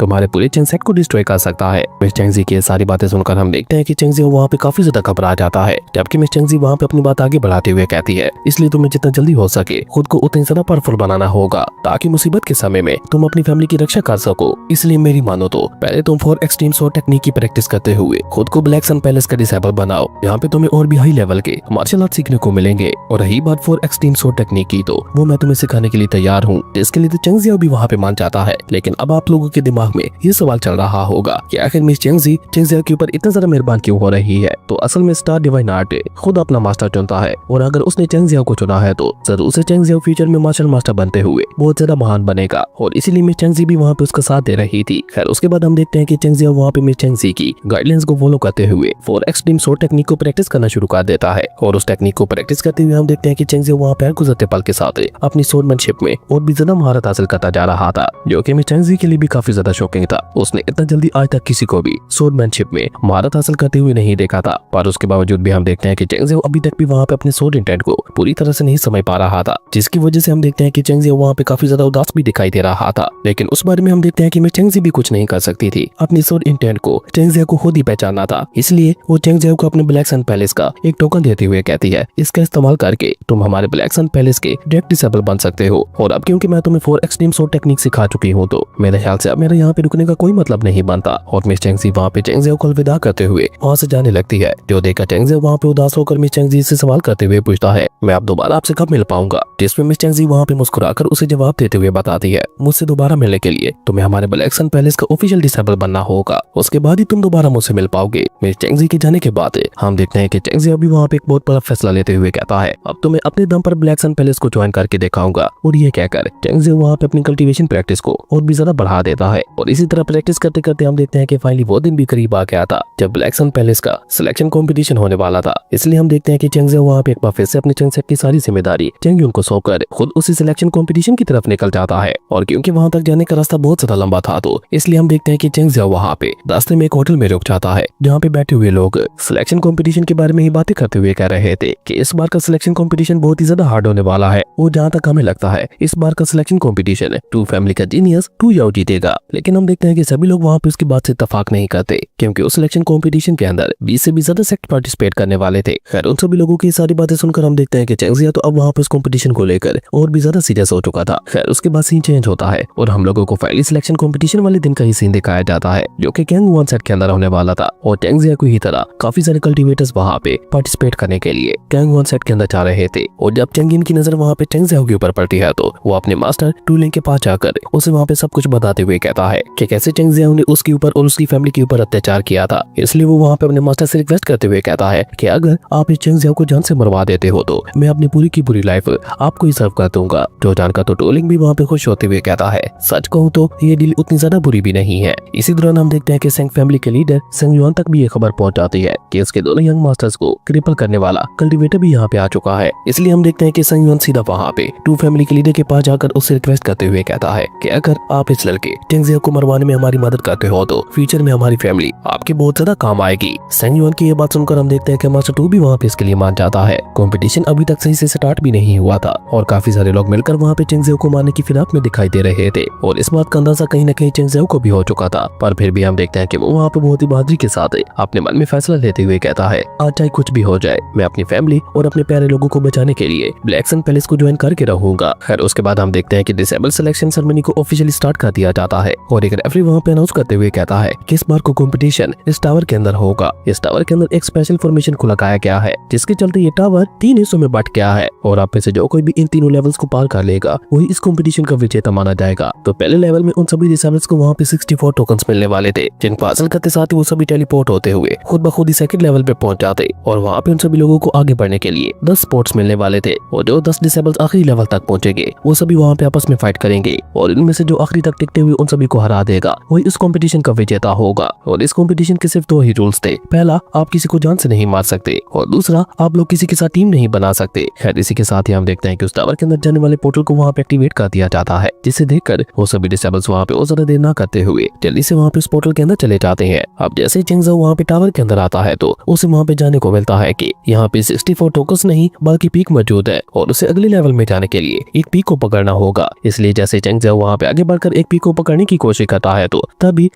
तुम्हारे पूरे चेन सेट को डिस्ट्रॉय कर सकता है। मिस चेंग जी की सारी बातें सुनकर हम देखते हैं कि चेंग जी वहाँ पे काफी ज्यादा घबरा जाता है, जबकि मिस चेंग जी वहाँ पे अपनी बात आगे बढ़ाते हुए कहती है, इसलिए तुम्हें जितना जल्दी हो सके खुद को उतनी ज्यादा पावरफुल बनाना होगा ताकि मुसीबत के समय में तुम अपनी फैमिली की रक्षा कर सको। इसलिए मेरी मानो तो पहले तुम 4 एक्सट्रीम स्वॉर्ड टेक्निक की प्रैक्टिस करते हुए खुद को ब्लैक सन पैलेस का डिसेबल बनाओ, यहाँ पे तुम्हें और भी हाई लेवल के मार्शल आर्ट सीखने को मिलेंगे। और रही बात 4 एक्सट्रीम स्वॉर्ड टेक्निक की तो वो मैं तुम्हें सिखाने के लिए तैयार हूँ, जिसके लिए तो चेंग जियाओ भी वहाँ पे मान जाता है। लेकिन अब आप लोगों के दिमाग में ये सवाल चल रहा होगा कि आखिर मिस चेंग जियाओ के ऊपर इतना ज्यादा मेहरबान क्यों हो रही है। तो असल में स्टार डिवाइन आर्ट खुद अपना मास्टर चुनता है, और अगर उसने चेंग जियाओ को चुना है तो जरूर से चेंग जियाओ फ्यूचर में मार्शल मास्टर बनते हुए बहुत ज्यादा महान बनेगा, और इसीलिए मिस चेंग जी भी वहाँ पे उसका साथ दे रही थी। खैर उसके बाद हम देखते हैं कि चेंग जियाओ वहाँ पे मिस चेंग जी की गाइडलाइंस को फॉलो करते हुए 4 एक्सट्रीम स्वॉर्ड टेक्निक को प्रैक्टिस करना शुरू कर देता है। और उस टेक्निक को प्रैक्टिस करते हुए हम देखते हैं कि चेंग जियाओ वहाँ पे गुजरते पल के साथ अपनी स्वॉर्डमैनशिप में और भी ज्यादा महारत हासिल करता जा रहा था, जो कि मिस चेंग जी के लिए भी काफी ज्यादा शॉकिंग था। उसने इतना जल्दी आज तक किसी को भी स्वॉर्डमैनशिप में महारत हासिल करते हुए नहीं देखा था, पर उसके बावजूद भी हम देखते हैं कि चेंग जियाओ अभी तक भी वहाँ पे अपने स्वॉर्ड इंटेंट को पूरी तरह से नहीं समझ पा रहा था, जिसकी वजह से हम देखते हैं कि चेंग जियाओ वहाँ पे काफी ज्यादा उदास भी दिखाई दे रहा था। लेकिन उस बारे में हम देखते हैं कि मिस चेंग जी भी कुछ नहीं कर सकती थी, अपनी स्वॉर्ड इंटेंट को चेंग जियाओ को खुद ही पहचानना था। इसलिए वो चेंग जियाओ को अपने ब्लैक सन पैलेस का एक टोकन देते हुए कहती है, इसका इस्तेमाल करके तुम हमारे ब्लैक सन पैलेस के डायरेक्ट डिसेबल बन सकते हो। और अब क्योंकि मैं तुम्हें 4 एक्सट्रीम स्वॉर्ड टेक्निक सिखा चुकी हूँ तो मेरे ख्याल से अब मेरा यहाँ पे रुकने का कोई मतलब नहीं बनता। और मिस चेंग जी वहाँ पे चेंग जियाओ को अलविदा करते हुए वहाँ से जाने लगती है, जो देखकर चेंग जियाओ वहाँ पे उदास होकर मिस चेंग जी से सवाल करते हुए पूछता है, मैं अब दोबारा आपसे कब मिल पाऊंगा। जिसमें मिस चेंग जी वहाँ पे मुस्कुराकर उसे जवाब देते हुए बताती है, मुझसे दोबारा मिलने के लिए तुम्हें हमारे ब्लैक सन पैलेस का ऑफिशियल डिसेबल बनना होगा, उसके बाद ही तुम दोबारा मुझसे मिल पाओगे। मिस चेंग जी के जाने के बाद हम देखते हैं कि चेंग जियाओ भी वहाँ पे एक बहुत बड़ा फैसला लेते हुए कहता है, अब तो मैं अपने दम पर ब्लैक सन पैलेस को ज्वाइन करके दिखाऊंगा। और ये कहकर चेंग जियाओ वहाँ पे अपनी कल्टीवेशन प्रैक्टिस को और भी ज्यादा बढ़ा देता है। और इसी तरह प्रैक्टिस करते करते हम देखते हैं कि फाइनली वो दिन भी करीब आ गया था जब ब्लैक सन पैलेस का सिलेक्शन कंपटीशन होने वाला था। इसलिए हम देखते हैं कि चेंग जियाओ वहाँ पे एक बार फिर से अपने चेंग सेट की सारी जिम्मेदारी चेंग यून को सौंपकर खुद उसी सिलेक्शन कंपटीशन की तरफ निकल जाता है। और क्योंकि वहाँ तक जाने का रास्ता बहुत ज्यादा लंबा था तो इसलिए हम देखते हैं कि चेंग जियाओ वहाँ पे रास्ते में एक होटल में रुक जाता है, जहाँ पे बैठे हुए लोग सिलेक्शन कंपटीशन के बारे में ही बातें करते हुए कह रहे थे कि इस बार का सिलेक्शन कंपटीशन बहुत ही ज्यादा हार्ड होने वाला है। और जहाँ तक हमें लगता है इस बार का सिलेक्शन कंपटीशन टू फैमिली का जीनियस टू याओ जीतेगा। लेकिन हम देखते हैं कि सभी लोग वहाँ पे उसकी बात से इत्तेफाक नहीं करते, क्योंकि उस सिलेक्शन कंपटीशन के अंदर 20 से भी ज्यादा सेक्ट पार्टिसिपेट करने वाले थे। खैर उन सभी लोगों की सारी बातें सुनकर हम देखते हैं कि चेंग जियाओ तो अब वहाँ पे उस कंपटीशन को लेकर और भी ज्यादा सीरियस हो चुका था। खैर उसके बाद सीन चेंज होता है और हम लोगों को फाइनली सिलेक्शन कंपटीशन वाले दिन का ही सीन दिखाया जाता है, जो कि गैंगवॉन सेट के अंदर होने वाला था। और चेंग जियाओ की ही तरह काफी सारे कल्टीवेटर्स वहाँ पे पार्टिसिपेट करने के लिए गैंगवॉन सेट के अंदर जा रहे थे। और जब चेंग इन की नजर वहाँ पे चेंग जियाओ के ऊपर पड़ती है तो वो अपने मास्टर टू लिंग के पास जाकर उसे वहाँ पे सब कुछ बताते हुए कहता है कि कैसे चेंग जियाओ ने उसके ऊपर और उसकी फैमिली के ऊपर अत्याचार किया था। इसलिए वो वहाँ पे अपने मास्टर से रिक्वेस्ट करते हुए कहता है कि अगर आप इस चेंग जियाओ को जान से मरवा देते हो तो मैं अपनी पूरी की पूरी लाइफ आपको ही सर्व कर दूंगा। जो जानकर तो टोलिंग भी वहाँ पे खुश होते हुए कहता है, सच कहूँ तो ये डील उतनी ज्यादा बुरी भी नहीं है। इसी दौरान हम देखते हैं कि सेंग फैमिली के लीडर सेंग युआन तक भी ये खबर पहुंच जाती है कि उसके दोनों यंग मास्टर्स को क्रिपल करने वाला कल्टीवेटर भी यहाँ पे आ चुका है। इसलिए हम देखते हैं कि सेंग युआन सीधा वहाँ पे टू फैमिली के लीडर के पास जाकर उससे रिक्वेस्ट करते हुए कहता है कि अगर आप इस लड़के चेंग जियाओ को मरवाने में हमारी मदद करते हो तो फ्यूचर में हमारी फैमिली आपके बहुत ज्यादा काम आएगी। सेंग युआन की ये बात सुनकर हम देखते हैं कि मास्टर टू भी वहाँ पे इसके लिए मान जाता है। कंपटीशन अभी तक सही से स्टार्ट भी नहीं हुआ था और काफी सारे लोग मिलकर वहाँ पे चेंग जियाओ को मारने की फिराक में दिखाई दे रहे थे। और इस बात का अंदाजा कहीं न कहीं चेंग जियाओ को भी हो चुका था, पर फिर भी हम देखते हैं कि वो वहाँ पे बहुत ही बहादुरी के साथ अपने मन में फैसला लेते हुए कहता है, आज चाहे कुछ भी हो जाए मैं अपनी फैमिली और अपने प्यारे लोगों को बचाने के लिए ब्लैक सन पैलेस को ज्वाइन करके रहूंगा। खैर उसके बाद हम देखते हैं कि डिसेबल सिलेक्शन सेरेमनी को ऑफिशियली स्टार्ट कर दिया जाता है और एक रेफरी वहाँ पे अनाउंस करते हुए कहता है कि इस बार को कंपटीशन इस टावर के अंदर होगा। इस टावर के अंदर एक स्पेशल फॉर्मेशन को लगाया गया है जिसके चलते ये टावर 3 हिस्सों में बट गया है और आप में से जो कोई भी इन तीनों लेवल्स को पार कर लेगा वही इस कंपटीशन का विजेता माना जाएगा। तो पहले लेवल में उन सभी डिसेबल्स को वहाँ पे 64 टोकन्स मिलने वाले थे, जिनको हासिल करते साथ ही वो सभी टेलीपोर्ट होते हुए खुद ब खुद ही सेकंड लेवल पे पहुंच जाते और वहाँ पे उन सभी लोगों को आगे बढ़ने के लिए 10 स्पॉट्स मिलने वाले थे और जो 10 डिसेबल्स आखिरी लेवल तक पहुंचेंगे वो सभी वहाँ पे आपस में फाइट करेंगे और इनमें से जो आखिरी तक टिकते हुए उन सभी को हरा देगा वही इस कंपटीशन का विजेता होगा। और इस कंपटीशन के सिर्फ 2 ही रूल्स थे, पहला आप किसी को जान से नहीं मार सकते और दूसरा आप लोग किसी के साथ टीम नहीं बना सकते। खैर इसी के साथ ही हम देखते हैं कि उस टावर के अंदर जाने वाले पोर्टल को वहाँ पे एक्टिवेट कर दिया जाता है, जिसे देखकर वो सभी डिसेबल्स वहाँ पे और ज्यादा देर ना करते हुए जल्दी से वहाँ पे उस पोर्टल के अंदर चले जाते हैं। अब जैसे चेंग ज़ाओ वहाँ पे टावर के अंदर आता है तो उसे वहाँ पे जाने को मिलता है कि यहाँ पे 64 टोकन्स नहीं बल्कि पीक मौजूद है और उसे अगले लेवल में जाने के लिए एक पीक को पकड़ना होगा। इसलिए जैसे चेंग ज़ाओ वहाँ पे आगे बढ़कर एक पीक को पकड़ने की कोशिश करता है तो तभी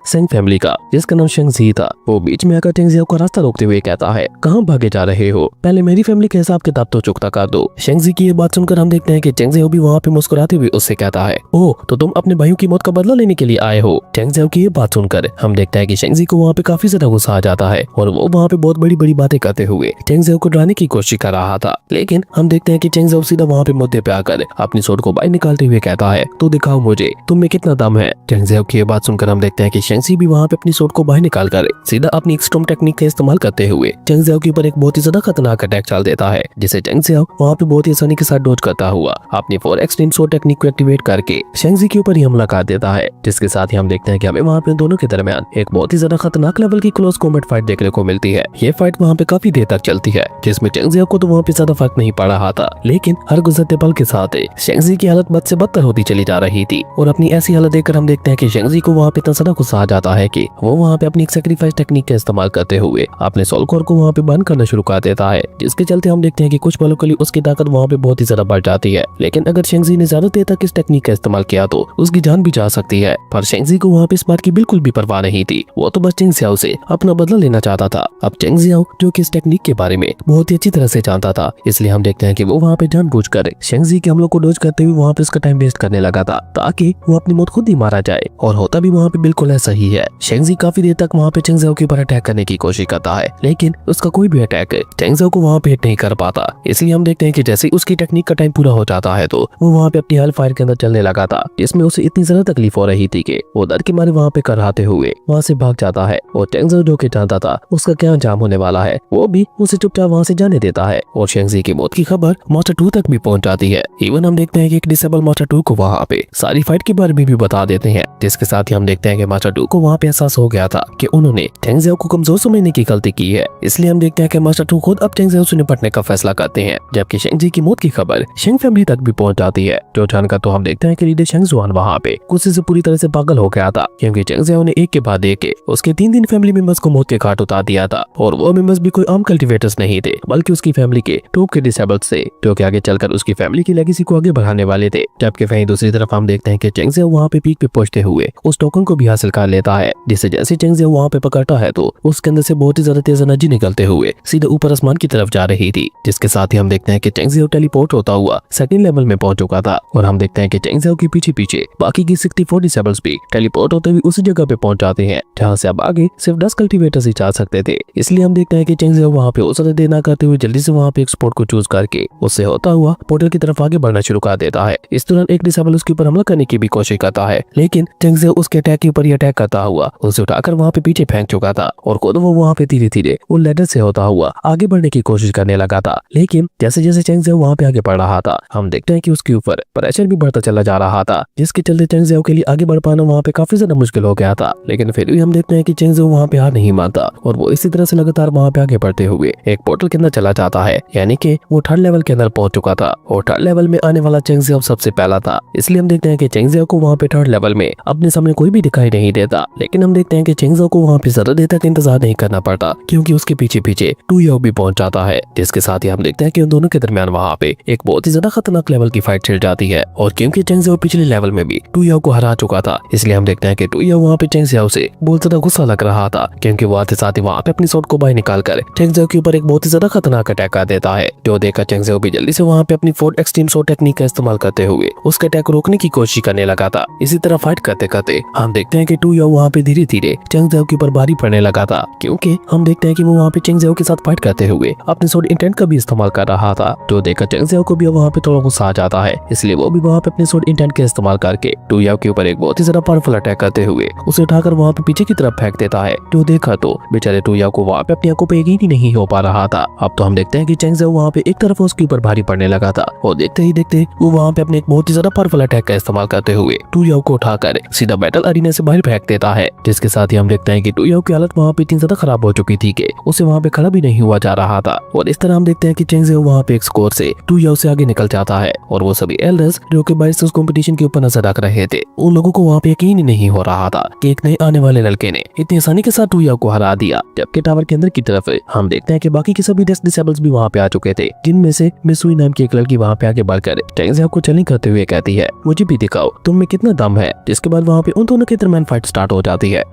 सेंग फैमिली का, जिसका नाम शेंग ज़ी था, वो बीच में आकर चेंग ज़ाओ का रास्ता रोकते हुए कहता है, कहाँ भागे जा रहे हो, पहले मेरी फैमिली के हिसाब किताब तो चुकता कर दो। शेंग ज़ी की ये बात सुनकर हम देखते हैं कि चेंग ज़ाओ भी वहाँ पे मुस्कुराते हुए उससे कहता है, ओह तो तुम अपने भाइयों की मौत का बदला लेने के लिए आए हो। चेंग ज़ाओ की ये बात सुनकर हम देखते हैं कि शेंग ज़ी को वहाँ पे काफी ज्यादा गुस्सा आ जाता है और वो वहाँ पे बहुत बड़ी बड़ी बातें करते हुए चेंग ज़ाओ को डराने की कोशिश कर रहा था। लेकिन हम देखते हैं कि चेंग ज़ाओ सीधा वहाँ पे मुद्दे पे आकर अपनी सोर्ड को बाहर निकालते हुए कहता है, तो दिखाओ मुझे तुम में कितना दम है। चेंग ज़ाओ की ये बात सुनकर हम देखते हैं कि शेंग ज़ी भी वहाँ पे अपनी सोर्ड को बाहर निकाल कर सीधा अपनी एक्सट्रीम टेक्निक का इस्तेमाल करते हुए चेंग ज़ाओ के ऊपर एक बहुत ही ज्यादा खतरनाक अटैक चल देता है, जिसे चेंग ज़ाओ वहाँ पे बहुत ही आसानी के साथ डॉज करता हुआ अपनी 4 एक्सट्रीम सोर्ड टेक्निक को एक्टिवेट करके शेंग ज़ी के ऊपर ही हमला कर देता है। जिसके साथ ही हम देखते हैं कि हमें वहाँ पे दोनों के दरमियान एक बहुत ही ज्यादा खतरनाक लेवल की क्लोज कॉम्बैट फाइट देखने को मिलती है। ये फाइट वहाँ पे काफी देर तक चलती है, जिसमें चेंग ज़ी को तो वहाँ पे ज्यादा फर्क नहीं पड़ रहा था, लेकिन हर गुजरते पल के साथ शेंग ज़ी की हालत बद से बदतर होती चली जा रही थी और अपनी ऐसी हालत देखकर हम देखते हैं कि शेंग ज़ी को वहाँ पे इतना ज्यादा गुस्सा आ जाता है कि वो वहाँ पे अपनी सैक्रिफाइस टेक्निक का इस्तेमाल करते हुए अपने सोल कोर को वहाँ पे बंद करना शुरू कर देता है, जिसके चलते हम देखते हैं कि कुछ पलों के लिए उसकी ताकत वहाँ पे बहुत ही ज्यादा बढ़ जाती है। लेकिन अगर शेंग ज़ी ने ज्यादा देर तक इस टेक्निक का इस्तेमाल किया तो उसकी जान भी जा सकती है, पर शेंग ज़ी को वहाँ पे इस बात की बिल्कुल भी परवाह नहीं थी। वो तो बस चेंग ज़ाओ से अपना बदला लेना चाहता था। अब चेंग ज़ाओ जो कि इस टेक्निक के बारे में बहुत ही अच्छी तरह से जानता था, इसलिए हम देखते हैं कि वो वहाँ पे जानबूझकर शेंग ज़ी के हमलों को डॉज करते हुए वहाँ पे उसका टाइम वेस्ट करने लगा था ताकि वो अपनी मौत खुद ही मारा जाए। और होता भी वहाँ पे बिल्कुल ऐसा ही है। शेंग ज़ी काफी देर तक वहाँ पे चेंग ज़ाओ के ऊपर अटैक करने की कोशिश करता है, लेकिन उसका कोई भी अटैक चेंग ज़ाओ को वहाँ पे हिट नहीं कर पाता। इसलिए हम देखते हैं कि जैसे उसकी टेक्निक का टाइम पूरा हो जाता है तो वो वहाँ पे अपनी हेल फायर के अंदर चलने लगा था, जिसमें उसे इतनी ज्यादा तकलीफ हो रही थी कि वो डर के मारे वहाँ पे कराते हुए वहाँ से भाग जाता है। और चेंग ज़ाओ जो कि जानता था उसका क्या अंजाम होने वाला है, वो भी उसे चुपचाप वहाँ से जाने देता है और शेंग ज़ी की मौत की खबर मास्टर 2 तक भी पहुँच जाती है। इवन हम देखते हैं कि एक डिसेबल मास्टर 2 को वहाँ पे सारी फाइट के बारे में भी बता देते हैं, जिसके साथ ही हम देखते हैं कि मास्टर 2 को वहाँ पे एहसास हो गया था कि उन्होंने चेंग ज़ाओ को कमजोर समझने की गलती की है। इसलिए हम देखते हैं कि मास्टर 2 खुद अब चेंग ज़ाओ से निपटने का फैसला करते हैं, जबकि शेंग ज़ी की मौत की खबर शेंग फैमिली तक भी पहुंच जाती है। जो जानकर तो हम देखते हैं कि लीडर शेंग जुआन वहाँ पे गुस्से से पूरी तरह से पागल हो गया था, क्योंकि चेंग ज़ाओ ने एक के बाद एक उसके 3 फैमिली मेंबर्स को मौत के घाट उतार दिया था और वो मेंबर्स भी कोई आम कल्टीवेटर्स नहीं थे, बल्कि उसकी फैमिली के टॉप के डिसेबल्स थे, जो कि आगे चलकर उसकी फैमिली की लेगेसी को आगे बढ़ाने वाले थे। जबकि वहीं दूसरी तरफ हम देखते हैं कि चेंग ज़ाओ वहाँ पे पीक पे पहुंचते हुए उस टोकन को भी हासिल कर लेता है, जिसे जैसे चेंग ज़ाओ वहाँ पे पकड़ता है तो उसके अंदर से बहुत ही ज्यादा तेज एनर्जी निकलते हुए सीधे ऊपर आसमान की तरफ जा रही थी। जिसके साथ ही हम देखते हैं कि चेंग ज़ाओ टेलीपोर्ट होता हुआ सेकंड लेवल में पहुंच चुका था और हम देखते हैं कि चेंग ज़ाओ के पीछे पीछे बाकी की 64 डिसेबल्स भी टेलीपोर्ट होते हुए उसी जगह पे पहुंच जाते हैं जहां से अब आगे सिर्फ 10 कल्टीवेटर्स ही जा सकते थे। इसलिए हम देखते हैं कि चेंग ज़ाओ वहाँ पे उस देर ना करते हुए जल्दी से वहाँ पे एक स्पॉट को चूज करके उससे होता हुआ पोर्टल की तरफ आगे बढ़ना शुरू कर देता है। इस दौरान एक डिसेबल उसके ऊपर हमला करने की भी कोशिश करता है, लेकिन चेंग ज़ाओ उसके अटैक के ऊपर ही अटैक करता हुआ उसे उठाकर वहाँ पे पीछे फेंक चुका था और खुद वो वहाँ पे धीरे धीरे वो लैडर से होता हुआ आगे बढ़ने की कोशिश करने लगा था। लेकिन जैसे जैसे चेंग ज़ाओ वहाँ पे आगे बढ़ रहा था हम देखते हैं कि उसके ऊपर प्रेशर भी बढ़ता चला जा रहा था, जिसके चलते चेंग ज़ाओ के लिए आगे बढ़ पाना वहाँ पे काफी ज्यादा मुश्किल हो गया था। लेकिन फिर भी हम देखते हैं कि चेंग ज़ाओ वहाँ पे हार नहीं मानता और वो इसी तरह से लगातार वहाँ पे आगे बढ़ते हुए एक पोर्टल के अंदर चला जाता है, यानी कि वो 3rd लेवल के अंदर पहुंच चुका था और 3rd लेवल में आने वाला चेंग ज़ाओ सबसे पहला था। इसलिए हम देखते हैं कि चेंग ज़ाओ को वहाँ पे 3rd लेवल में अपने सामने कोई भी दिखाई नहीं देता। लेकिन हम देखते हैं कि चेंग ज़ाओ को वहाँ पे ज्यादा देर तक इंतजार नहीं करना पड़ता, क्योंकि उसके पीछे पीछे टू याओ भी पहुंच जाता है। जिसके साथ ही हम देखते हैं कि उन दोनों के दरमियान वहाँ पे एक बहुत ही ज्यादा खतरनाक लेवल की फाइट चल जाती है। और क्योंकि चेंग ज़ाओ पिछले लेवल में भी टू याओ को हरा चुका था, इसलिए हम देखते हैं कि टू याओ वहाँ पे चेंग ज़ाओ से बहुत ज्यादा गुस्सा लग रहा था, क्योंकि वो आते साथ ही वहाँ पे अपनी सोर्ड को बाहर निकालकर चेंग ज़ाओ के ऊपर एक बहुत ही ज्यादा खतरनाक अटैक कर देता है। जो देखकर चेंग ज़ाओ भी जल्दी से वहाँ पे अपनी 4th एक्सट्रीम सोर्ड टेक्निक का इस्तेमाल करते हुए उसके अटैक को रोकने की कोशिश करने लगा था। इसी तरह फाइट करते करते हम देखते हैं कि टू याओ वहाँ पे धीरे धीरे चेंग ज़ाओ के ऊपर भारी पड़ने लगा था, क्योंकि हम देखते हैं कि वो वहाँ पे चेंग ज़ाओ के साथ फाइट करते हुए अपने सोड इंटेंट का भी इस्तेमाल कर रहा था। तो देखकर चेंग ज़ियाओ को भी वहाँ पे थोड़ा गुस्सा आ जाता है, इसलिए वो भी वहाँ पे अपने सोड इंटेंट का इस्तेमाल करके टू याओ के ऊपर एक बहुत ही ज्यादा पावरफुल अटैक करते हुए उसे उठाकर वहाँ पे पीछे की तरफ फेंक देता है। तो देखा तो बेचारे टू याओ को वहाँ पे अपनी आंखों पे यकीन ही नहीं हो पा रहा था। अब तो हम देखते हैं कि चेंग ज़ियाओ वहाँ पे एक तरफ उसके ऊपर भारी पड़ने लगा था और देखते ही देखते वो वहाँ पे अपने एक बहुत ही ज्यादा पावरफुल अटैक का इस्तेमाल करते हुए टू याओ को उठाकर सीधा बैटल अरीना से बाहर फेंक देता है। जिसके साथ ही हम देखते हैं कि टू याओ की हालत वहाँ पे इतनी ज्यादा खराब हो चुकी थी कि उसे वहाँ पे खड़ा भी नहीं हुआ जा रहा था। और इस तरह हम देखते हैं कि चेंग ज़ियाओ वहाँ पे एक स्कोर से टू याओ से आगे निकल जाता है और वो सभी एल्डर्स जो कि बाइसेप्स कंपटीशन के ऊपर नजर रख रहे थे, उन लोगों को वहाँ पे यकीन ही नहीं हो रहा था कि एक नए आने वाले लड़के ने इतनी आसानी के साथ टू याओ को हरा दिया। जबकि टावर के अंदर की तरफ हम देखते हैं कि बाकी के सभी डिसेबल्स भी वहाँ पे आ चुके थे, जिनमें से मिसुई नाम की एक लड़की वहाँ पे आगे बढ़कर चेंग ज़ियाओ को चैलेंज करते हुए कहती है, मुझे भी दिखाओ तुम में कितना दम है। जिसके बाद वहाँ पे उन दोनों के दरमियान फाइट स्टार्ट हो जाती है।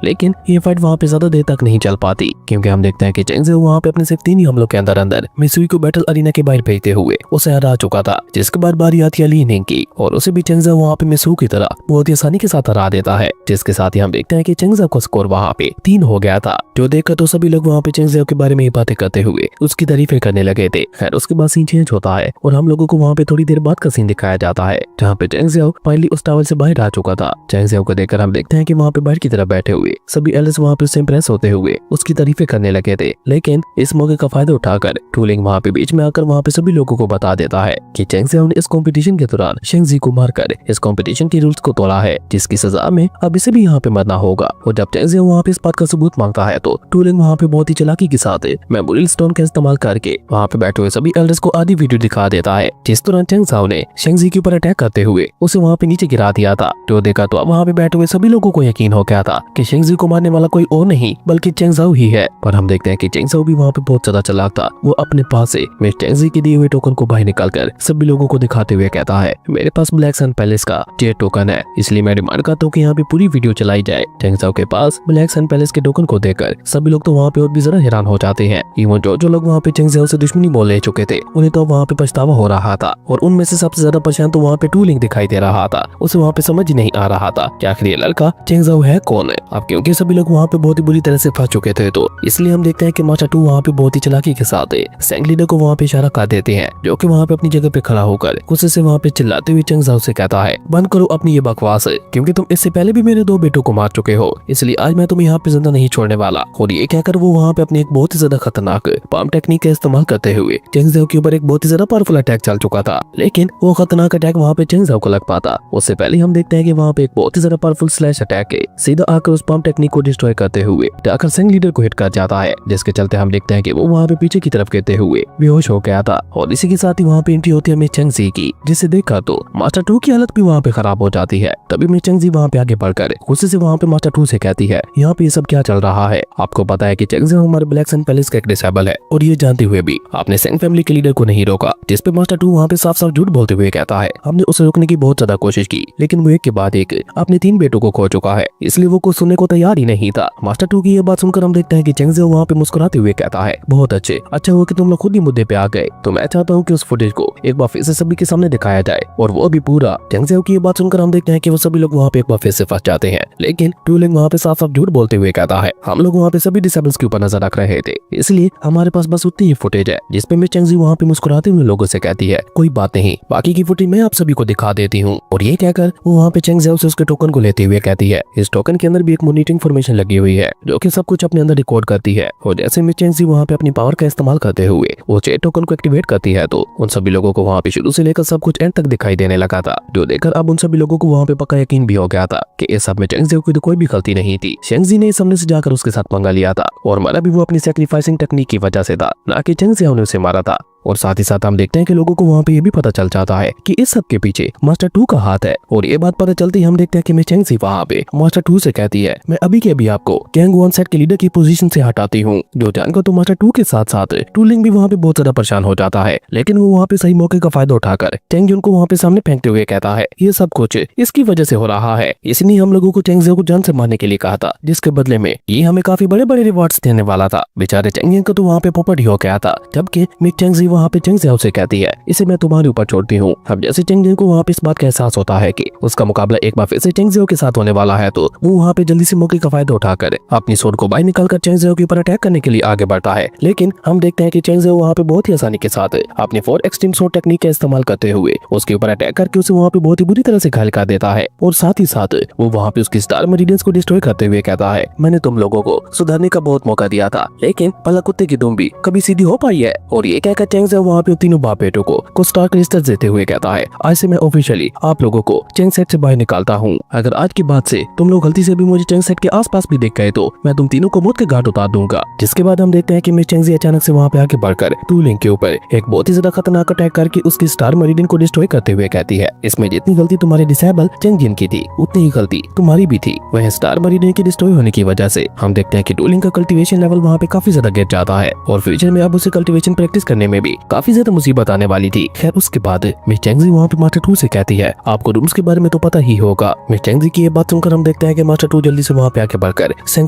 लेकिन ये फाइट वहाँ पे ज्यादा देर तक नहीं चल पाती, क्योंकि हम देखते हैं कि चेंग ज़ियाओ वहाँ पे अपने सिर्फ 3 ही हमलों के अंदर अंदर मिसुई को बैटल अरीना के बाहर भेजते हुए उसे हरा चुका था। जिसके बाद बारी आती है ली निंग की और उसे भी चेंग ज़ियाओ वहाँ पे मिसुई की तरह बहुत ही आसानी के साथ हरा देता है। जिसके साथ ही हम देखते हैं कि चेंग ज़ियाओ का स्कोर वहाँ पे 3 हो गया था। जो देखकर तो सभी लोग वहाँ पे चेंग ज़ियाओ के बारे में बातें करते हुए उसकी तारीफें करने लगे थे। खैर उसके बाद सीन चेंज होता है और हम लोगों को वहाँ पे थोड़ी देर बाद का सीन दिखाया जाता है, जहाँ पे चेंग ज़ियाओ फाइनली उस टावर से बाहर आ चुका था। चेंग ज़ियाओ को देखकर हम देखते हैं कि वहाँ पे बाहर की तरफ बैठे हुए सभी एल्डर्स वहाँ पे उससे इंप्रेस होते हुए उसकी तारीफें करने लगे थे। लेकिन इस मौके का फायदा उठाकर टूलिंग वहाँ पे बीच में आकर वहाँ पे सभी लोगों को बता देता है कि चेंग ज़ियाओ ने इस कंपटीशन के दौरान शेंग ज़ी को मारकर इस कंपटीशन के रूल्स को तोड़ा है, जिसकी सजा में अब इसे भी यहाँ पे मरना होगा। और जब चेंग ज़ियाओ वहाँ पे इस बात का सबूत मांगता है तो टूलिंग वहाँ पे बहुत ही चालाकी के साथ मेमोरियल स्टोन का इस्तेमाल करके वहाँ पे बैठे हुए सभी एल्डर्स को आधी वीडियो दिखा देता है, जिस दौरान चेंग ज़ियाओ ने शेंग ज़ी के ऊपर अटैक करते हुए उसे वहाँ पे नीचे गिरा दिया था। तो देखा तो अब वहाँ पे बैठे हुए सभी लोगों को यकीन हो गया था कि शेंग ज़ी को मारने वाला कोई और नहीं बल्कि चेंग ज़ियाओ ही है। पर हम देखते हैं कि चेंग ज़ियाओ भी वहाँ पे बहुत ज्यादा चालाक था। वो अपने पास से मिस चेंग ज़ी के दिए हुए टोकन को बाहर निकालकर सभी लोगों को दिखाते हुए कहता है, मेरे पास ब्लैक सन पैलेस का जे टोकन है, इसलिए मैं डिमांड करता हूँ कि यहाँ पे पूरी वीडियो चलाई जाए। चेंग ज़ियाओ के पास ब्लैक सन पैलेस के टोकन को देखकर सभी लोग तो वहाँ पे और भी जरा हैरान हो जाते हैं। इवन जो लोग वहाँ पे चेंग ज़ियाओ से दुश्मनी बोल ले चुके थे उन्हें तो वहाँ पे पछतावा हो रहा था। और उनमें से सबसे ज्यादा परेशान तो वहाँ पे टूलिंग दिखाई दे रहा था। उसे वहाँ पे समझ ही नहीं आ रहा था कि आखिर ये लड़का चेंग ज़ियाओ है कौन है। अब क्योंकि सभी लोग वहाँ पे बहुत ही बुरी तरह से फंस चुके थे तो इसलिए हम देखते हैं कि माचा टू वहाँ पे बहुत ही चालाकी के साथ सेंग लीडर को वहाँ पे इशारा कर देते हैं, जो कि वहाँ पे अपनी जगह पे खड़ा होकर गुस्से से वहाँ पे चिल्लाते हुए चेंग ज़ियाओ से कहता है, बंद करो अपनी ये बकवास, क्योंकि तुम इससे पहले भी मेरे 2 बेटों को मार चुके हो, इसलिए आज मैं तुम्हें यहाँ पे जिंदा नहीं छोड़ने वाला। और ये कहकर वो वहाँ पे अपनी एक बहुत ही ज्यादा खतरनाक पाम टेक्निक का इस्तेमाल करते हुए चेंग ज़ियाओ के ऊपर एक बहुत ही ज्यादा पावरफुल अटैक चल चुका था। लेकिन वो खतरनाक अटैक वहाँ पे चेंग ज़ियाओ को लग पाता उससे पहले हम देखते हैं कि वहाँ पे एक बहुत ही ज्यादा पावरफुल स्लैश अटैक है सीधा आकर उस पाम टेक्निक को डिस्ट्रॉय करते हुए जाकर सेंग लीडर को हिट कर जाता है, जिसके चलते हम देखते हैं कि वो वहाँ पे पीछे की तरफ गिरते हुए बेहोश हो गया था। और इसी के साथ ही वहाँ पे एंट्री होती है मिस चेंग ज़ी की, जिसे देखा तो मास्टर टू की हालत भी वहाँ पे खराब हो जाती है। तभी मिस चेंग ज़ी वहाँ पे आगे बढ़कर गुस्से से वहाँ पे मास्टर टू से कहती है, यहाँ पे ये सब क्या चल रहा है? आपको पता है कि चेंग ज़ी हमारे ब्लैक सन पैलेस का एक डिसेबल है और ये जानते हुए भी आपने सेंग फैमिली के लीडर को नहीं रोका। जिस पे मास्टर टू वहाँ पे साफ साफ झूठ बोलते हुए कहता है, हमने उसे रोकने की बहुत ज्यादा कोशिश की, लेकिन वो एक के बाद एक अपने 3 बेटों को खो चुका है, इसलिए वो कुछ सुनने को तैयार ही नहीं था। मास्टर टू की ये बात सुनकर हम देखते हैं कि चेंग ज़ी वहाँ पे मुस्कुराते हुए कहता है, बहुत अच्छे, अच्छा हुआ कि तुम लोग खुद ही मुद्दे पे आ गए। तो मैं चाहता हूँ कि उस फुटेज को एक बार फिर से सभी के सामने दिखाया जाए, और वो भी पूरा। चेंग ज़ी की ये बात सुनकर हम देखते हैं कि वो सभी लोग वहाँ पे एक बार फिर से फंस जाते हैं। लेकिन टूलिंग वहाँ पे साफ साफ झूठ बोलते हुए कहता है, हम लोग वहाँ पे सभी डिसेबल्स के ऊपर नजर रख रहे थे, इसलिए हमारे पास बस उतनी ही फुटेज है। जिसपे मिस चेंग ज़ी वहाँ पे मुस्कुराते हुए लोगों से कहती है, कोई बात नहीं, बाकी की फुटेज मैं आप सभी को दिखा देती हूँ। और ये कहकर वो वहाँ पे चेंग ज़ी से उसके टोकन को लेते हुए कहती है, इस टोकन के अंदर भी एक मॉनिटरिंग इन्फॉर्मेशन लगी हुई है, जो कि सब कुछ अपने अंदर रिकॉर्ड करती है। और जैसे मिस चेंग ज़ी वहाँ पे अपनी पावर का इस्तेमाल करते हुए वो चेट टोकन को एक्टिवेट करती है, तो उन सभी लोगों को वहाँ पे शुरू से लेकर सब कुछ एंड तक दिखाई देने लगा था। जो देखकर अब उन सभी लोगों को वहाँ पे पक्का यकीन भी हो गया था कि इस सब में चेंग ज़ी की तो कोई भी गलती नहीं थी। चेंग ज़ी ने इस सामने से जाकर उसके साथ पंगा लिया था, और मरा भी वो अपनी सैक्रिफाइसिंग टेक्निक की वजह से था, ना कि चेंग ज़ी ने उसे मारा था। और साथ ही साथ हम देखते हैं कि लोगों को वहाँ पे ये भी पता चल जाता है कि इस सब के पीछे मास्टर टू का हाथ है। और ये बात पता चलती हम देखते हैं कि मिस चेंग ज़ी वहाँ पे मास्टर टू से कहती है, मैं अभी के अभी आपको गैंग वन सेट के लीडर की पोजीशन से हटाती हूँ। जो जानकर तो मास्टर टू के साथ साथ टूलिंग भी वहाँ पे बहुत ज्यादा परेशान हो जाता है, लेकिन वो वहाँ पे सही मौके का फायदा उठाकर चेंग जुन को वहाँ पे सामने फेंकते हुए कहता है, ये सब कुछ इसकी वजह से हो रहा है, इसलिए हम लोगों को चेंग ज़ी को जान से मारने के लिए कहा था, जिसके बदले में ये हमें काफी बड़े बड़े रिवॉर्ड्स देने वाला था। बेचारे चेंग जुन को तो वहाँ पे पोपट ही हो गया था। जबकि मिस चेंग ज़ी वहाँ पे चेंग ज़ियाओ से कहती है, इसे मैं तुम्हारे ऊपर छोड़ती हूँ। अब जैसे चेंग जिन को वहाँ पे इस बात का एहसास होता है कि उसका मुकाबला एक बार फिर से चेंग ज़ियाओ के साथ होने वाला है, तो वो वहाँ पे जल्दी से मौके का फायदा उठाकर अपनी सोड को बाहर निकालकर चेंग ज़ियाओ के ऊपर अटैक करने के लिए आगे बढ़ता है। लेकिन हम देखते हैं कि चेंग ज़ियाओ वहाँ पे बहुत ही आसानी के साथ अपनी 4 एक्सट्रीम सोड टेक्निक का इस्तेमाल करते हुए उसके ऊपर अटैक करके उसे वहाँ पे बहुत ही बुरी तरह से घायल कर देता है। और साथ ही साथ वो वहाँ पे उसकी स्टार मेरिडियंस को डिस्ट्रॉय करते हुए कहता है, मैंने तुम लोगों को सुधरने का बहुत मौका दिया था, लेकिन भला कुत्ते की दुम भी कभी सीधी हो पाई है। और ये कहकर चेंग ज़ियाओ वहाँ पे तीनों बाप बेटों को स्टार क्रिस्टल देते हुए कहता है, आज से मैं ऑफिशियली आप लोगों को चेंग सेट से बाहर निकालता हूँ। अगर आज की बात से तुम लोग गलती से भी मुझे चेंग सेट के आसपास भी देख गए तो मैं तुम तीनों को मौत के घाट उतार दूंगा। जिसके बाद हम देखते हैं कि मिस चेंग ज़ी अचानक से वहाँ पे आके बढ़कर टू लिंक के ऊपर एक बहुत ही ज्यादा खतरनाक अटैक करके उसकी स्टार मेरिडियन को डिस्ट्रॉय करते हुए कहती है, इसमें जितनी गलती तुम्हारे डिसेबल चेंग जिन की थी उतनी ही गलती तुम्हारी भी थी। वह स्टार मेरिडियन के डिस्ट्रॉय होने की वजह से हम देखते हैं कि टू लिंक का कल्टीवेशन लेवल वहाँ पे काफी ज्यादा गिर जाता है और फ्यूचर में अब उसे कल्टीवेशन प्रैक्टिस करने में भी काफी ज्यादा मुसीबत आने वाली थी। खैर उसके बाद मिस चेंग ज़ी वहाँ पे मास्टर टू से कहती है, आपको रूम्स के बारे में तो पता ही होगा। मिस चेंग ज़ी की ये बात सुनकर हम देखते हैं कि मास्टर टू जल्दी से वहाँ पे आके बढ़कर सेंग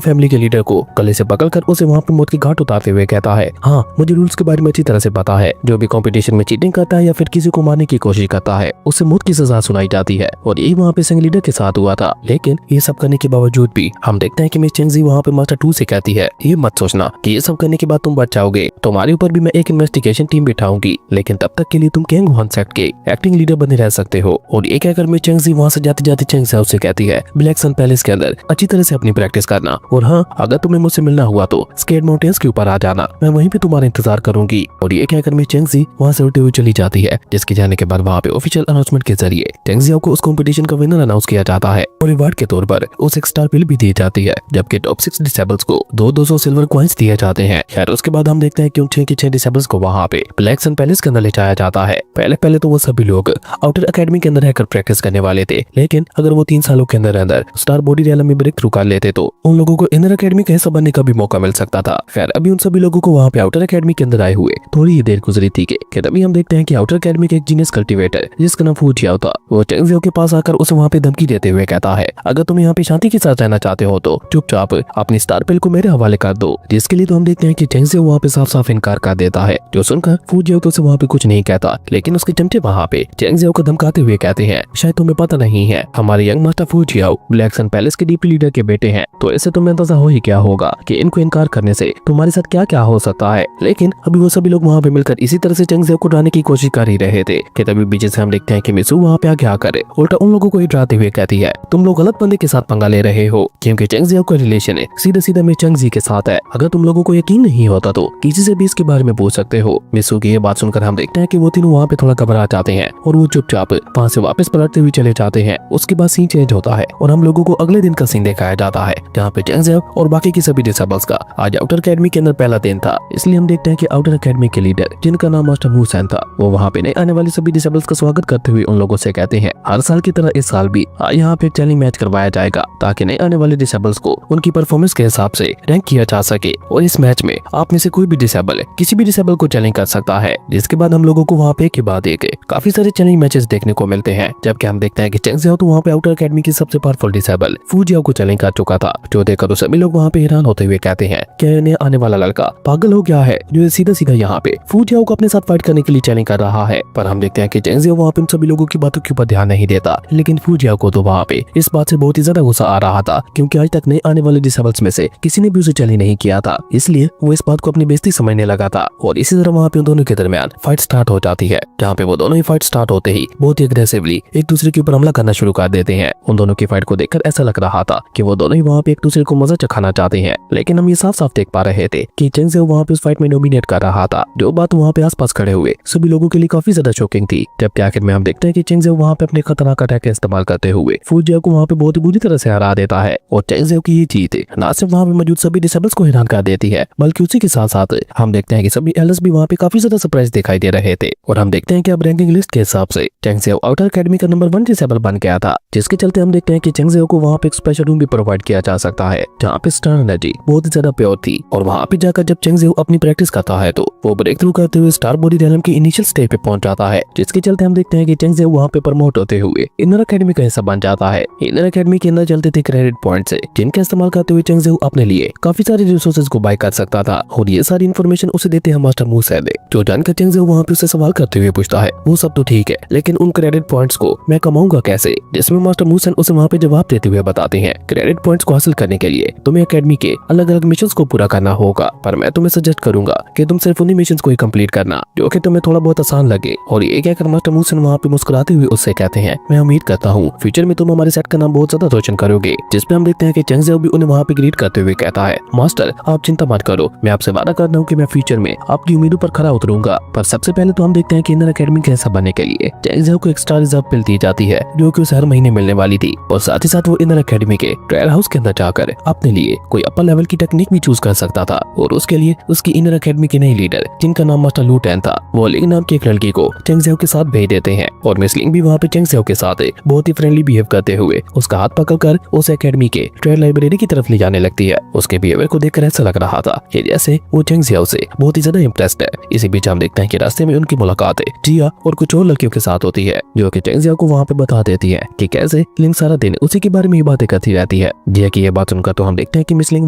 फैमिली के लीडर को गले से पकड़कर उसे वहाँ पे मौत के घाट उतारते हुए कहता है, हाँ मुझे रूल्स के बारे में अच्छी तरह से पता है। जो भी कंपटीशन में चीटिंग करता है या फिर किसी को मारने की कोशिश करता है उसे मौत की सजा सुनाई जाती है। और यही वहाँ पे सेंग लीडर के साथ हुआ था। लेकिन ये सब करने के बावजूद भी हम देखते हैं कि मिस चेंग ज़ी वहाँ पे मास्टर टू से कहती है, ये मत सोचना कि ये सब करने के बाद तुम बच जाओगे, तुम्हारे ऊपर भी मैं एक इन्वेस्टिगेशन टीम बिठाऊंगी, लेकिन तब तक के लिए तुम कैंग वन सेक्ट के एक्टिंग लीडर बने रह सकते हो। और ये कहकर मिस चेंग ज़ी वहाँ से जाते जाते चेंग ज़ियाओ से कहती है, ब्लैक सन पैलेस के अंदर अच्छी तरह से अपनी प्रैक्टिस करना, और हाँ अगर तुम्हें मुझसे मिलना हुआ तो स्केड माउंटेन्स के ऊपर आ जाना, मैं वहीं पे तुम्हारा इंतजार करूंगी। और ये कहकर मिस चेंग ज़ी वहाँ से उड़ते हुए चली जाती है। जिसके जाने के बाद वहाँ पे ऑफिशियल अनाउंसमेंट के जरिए चेंग ज़ियाओ को उस कंपटीशन का विनर अनाउंस किया जाता है और रिवार्ड के तौर पर उस एक स्टार पिल भी दी जाती है, जबकि टॉप 6 डिसेबल्स को 200 सिल्वर कॉइंस दिए जाते हैं। खैर उसके बाद हम देखते हैं कि उन 6 के 6 डिसेबल्स को वहाँ पे ब्लैक सन पैलेस के अंदर ले जाया जाता है। पहले तो वो सभी लोग आउटर एकेडमी के अंदर रहकर प्रैक्टिस करने वाले थे, लेकिन अगर वो 3 सालों के अंदर स्टार बॉडी रियलम में ब्रेक थ्रू कर लेते तो उन लोगों को इनर एकेडमी का हिस्सा बनने का भी मौका मिल सकता था। खैर अभी उन सभी लोगों को वहाँ पे आउटर एकेडमी के अंदर आए हुए थोड़ी ही देर गुजरी थी कि तभी हम देखते हैं कि आउटर एकेडमी के एक जीनियस कल्टीवेटर जिसका नाम फू जियाओ था, वो चेंग ज़ियाओ के पास आकर उसे वहाँ पे धमकी देते हुए कहता है, अगर तुम यहाँ पे शांति के साथ रहना चाहते हो तो चुपचाप अपनी स्टार पिल को मेरे हवाले कर दो। जिसके लिए तो हम देखते हैं कि चेंग ज़ियाओ वहाँ पे साफ साफ इनकार कर देता है। जो सुनकर फू जियाओ तो उसे वहाँ पे कुछ नहीं कहता, लेकिन उसके चमचे वहाँ पे चेंग ज़ियाओ को धमकाते हुए कहते हैं, शायद तुम्हें पता नहीं है हमारे यंग मास्टर फू जियाओ ब्लैक सन पैलेस के डीपी लीडर के बेटे हैं, तो इससे तुम्हें अंदाजा हो ही क्या होगा कि इनको इनकार करने से तुम्हारे साथ क्या क्या हो सकता है। लेकिन अभी वो सभी लोग वहाँ पे मिलकर इसी तरह से चेंग ज़ियाओ को डराने की कोशिश कर ही रहे थे कि तभी पीछे से हम देखते हैं कि मिसू वहाँ पे आगे आकर उल्टा उन लोगों को ही डराते हुए कहती है, तुम लोग गलत बंदे के साथ पंगा ले रहे हो, क्योंकि चेंग ज़ियाओ का रिलेशन है सीधा सीधा मिस चेंग ज़ी के साथ है। अगर तुम लोगों को यकीन नहीं होता तो किसी से भी इसके बारे में पूछ सकते हो। मिसू की ये बात सुनकर हम देखते हैं कि वो तीनों वहाँ पे थोड़ा घबरा जाते हैं और वो चुपचाप वहाँ से वापस पलटते हुए चले जाते हैं। उसके बाद सीन चेंज होता है और हम लोगों को अगले दिन का सीन दिखाया जाता है, जहाँ पे चेंग ज़ियाओ और बाकी की सभी डिसेबल्स का आज आउटर एकेडमी के अंदर पहला दिन था। इसलिए हम देखते हैं कि आउटर एकेडमी के लीडर जिनका नाम मास्टर मू सैन था, वो वहाँ पे नए आने वाले सभी डिसेबल्स का स्वागत करते हुए उन लोगों से कहते हैं, हर साल की तरह इस साल भी यहाँ पे चैलेंज मैच करवाया जाएगा ताकि नए आने वाले डिसेबल्स को उनकी परफॉर्मेंस के हिसाब से रैंक किया जा सके। और इस मैच में आप में से कोई भी डिसेबल किसी भी डिसेबल को चैलेंज कर सकता है। जिसके बाद हम लोगों को वहाँ पे के बाद एक काफी सारे चैलेंज मैचेस देखने को मिलते हैं, जबकि हम देखते हैं कि चेंग ज़ियाओ तो वहाँ पे आउटर एकेडमी की सबसे पावरफुल डिसेबल फू जियाओ को चैलेंज कर चुका था, जो देखकर सभी लोग वहाँ पे हैरान होते हुए कहते हैं, क्या इन्हें आने वाला लड़का पागल हो गया है जो सीधा सीधा यहाँ पे फू जियाओ को अपने साथ फाइट करने के लिए चैलेंज कर रहा है। पर हम देखते हैं कि चेंग ज़ियाओ वहाँ पे सभी लोगों की बातों के ऊपर ध्यान नहीं देता, लेकिन फू जियाओ को तो वहाँ पे इस बात से बहुत ही ज्यादा गुस्सा आ रहा था, क्योंकि आज तक नए आने वाले डिसेबल्स में से किसी ने भी उसे चैलेंज नहीं किया था। इसलिए वो इस बात को अपनी बेइज्जती समझने लगा था और इसी तरह वहाँ पे उन दोनों के दरमियान फाइट स्टार्ट हो जाती है, जहाँ पे वो दोनों ही फाइट स्टार्ट होते ही बहुत ही अग्रेसिवली एक दूसरे के ऊपर हमला करना शुरू कर देते हैं। उन दोनों की फाइट को देखकर ऐसा लग रहा था कि वो दोनों ही वहाँ पे एक दूसरे को मजा चखाना चाहते हैं, लेकिन हम ये साफ साफ देख पा रहे थे कि चेंग ज़ियाओ वहाँ पे उस फाइट में डोमिनेट कर रहा था, जो बात वहाँ पे आसपास खड़े हुए सभी लोगों के लिए काफी ज्यादा शॉकिंग थी। जबकि आखिर में हम देखते हैं कि चेंग ज़ियाओ वहाँ पे अपने खतरनाक अटैक का इस्तेमाल करते हुए फू जियाओ को वहाँ पे बहुत ही बुरी तरह से हरा देता है। और चेंग ज़ियाओ की ये जीत न सिर्फ वहाँ पे मौजूद सभी डिसेबल्स को हैरान कर देती है, बल्कि उसी के साथ साथ हम देखते हैं कि सभी एल्डर्स भी वहाँ पे काफी ज्यादा सरप्राइज दिखाई दे रहे थे। और हम देखते हैं कि अब रैंकिंग लिस्ट के हिसाब से चेंग ज़ियाओ आउटर एकेडमी का नंबर 1 डिसेबल बन गया था, जिसके चलते हम देखते हैं कि चेंग ज़ियाओ को वहाँ पे एक स्पेशल रूम भी प्रोवाइड किया जा सकता है, जहाँ पे स्टार एनर्जी बहुत ही ज्यादा प्योर थी। और वहाँ पे जाकर जब चेंग ज़ियाओ अपनी प्रैक्टिस करता है तो वो ब्रेक थ्रू करते हुए स्टार बॉडी रियलम के इनिशियल स्टेज पे पहुंच जाता है, जिसके चलते हम देखते हैं कि चेंग ज़ियाओ वहाँ पे प्रमोट होते हुए इनर एकेडमी का हिस्सा बन जाता है। इनर एकेडमी के अंदर चलते थे क्रेडिट पॉइंट्स, जिनका इस्तेमाल करते हुए चेंग ज़ियाओ अपने लिए काफी सारे रिसोर्सेज को बाय कर सकता था। और ये सारी इन्फॉर्मेशन उसे देते हैं मास्टर मू सैन, पहले। जो जानकर चेंग ज़ियाओ वहाँ पे उससे सवाल करते हुए पूछता है वो सब तो ठीक है, लेकिन उन क्रेडिट पॉइंट्स को मैं कमाऊंगा कैसे? जिसमें मास्टर मू सन उसे वहाँ पे जवाब देते हुए बताते हैं क्रेडिट पॉइंट्स को हासिल करने के लिए तुम्हें एकेडमी के अलग अलग मिशन को पूरा करना होगा, पर मैं तुम्हें सजेस्ट करूंगा कि तुम सिर्फ उन्हीं मिशन को ही कंप्लीट करना जो कि तुम्हें थोड़ा बहुत आसान लगे। और ये कहकर मास्टर मू सन वहाँ पे मुस्कुराते हुए उससे कहते हैं मैं उम्मीद करता हूँ फ्यूचर में तुम हमारे सेट का नाम बहुत ज्यादा रोशन करोगे। जिसपे हम देखते हैं कि चेंग ज़ियाओ भी उन्हें वहाँ पे ग्रीट करते हुए कहता है मास्टर आप चिंता मत करो, मैं आपसे वादा कर रहा हूँ कि मैं फ्यूचर में आपकी उम्मीदों पर खरा उतरूंगा। पर सबसे पहले तो हम देखते हैं कि इनर एकेडमी के हिस्सा बनने के लिए चेंग ज़ियाओ को एक स्टार रिजर्व पिल दी जाती है जो कि उसे हर महीने मिलने वाली थी। और साथ ही साथ वो इनर एकेडमी के ट्रायल हाउस के अंदर जाकर अपने लिए कोई अपर लेवल की टेक्निक भी चूज कर सकता था। और उसके लिए उसकी इनर एकेडमी के नई लीडर जिनका नाम मास्टर लू टेन था, वो लिंग नाम की एक लड़की को चेंग ज़ियाओ के साथ भेज देते हैं। और मिस लिंग भी वहाँ पे चेंग ज़ियाओ के साथ बहुत ही फ्रेंडली बिहेव करते हुए उसका हाथ पकड़कर उस एकेडमी के ट्रायल लाइब्रेरी की तरफ ले जाने लगती है। उसके बिहेवियर को देखकर ऐसा लग रहा था कि जैसे वो चेंग ज़ियाओ से बहुत ही ज्यादा इम्प्रेस्ड है। इसी बीच हम देखते हैं कि रास्ते में उनकी मुलाकात जिया और कुछ और लड़कियों के साथ होती है जो कि चेंग ज़ियाओ को वहाँ पे बता देती है कि कैसे लिंग सारा दिन उसी के बारे में ही बातें करती रहती है। जिया की ये बात सुनकर तो हम देखते हैं कि मिस लिंग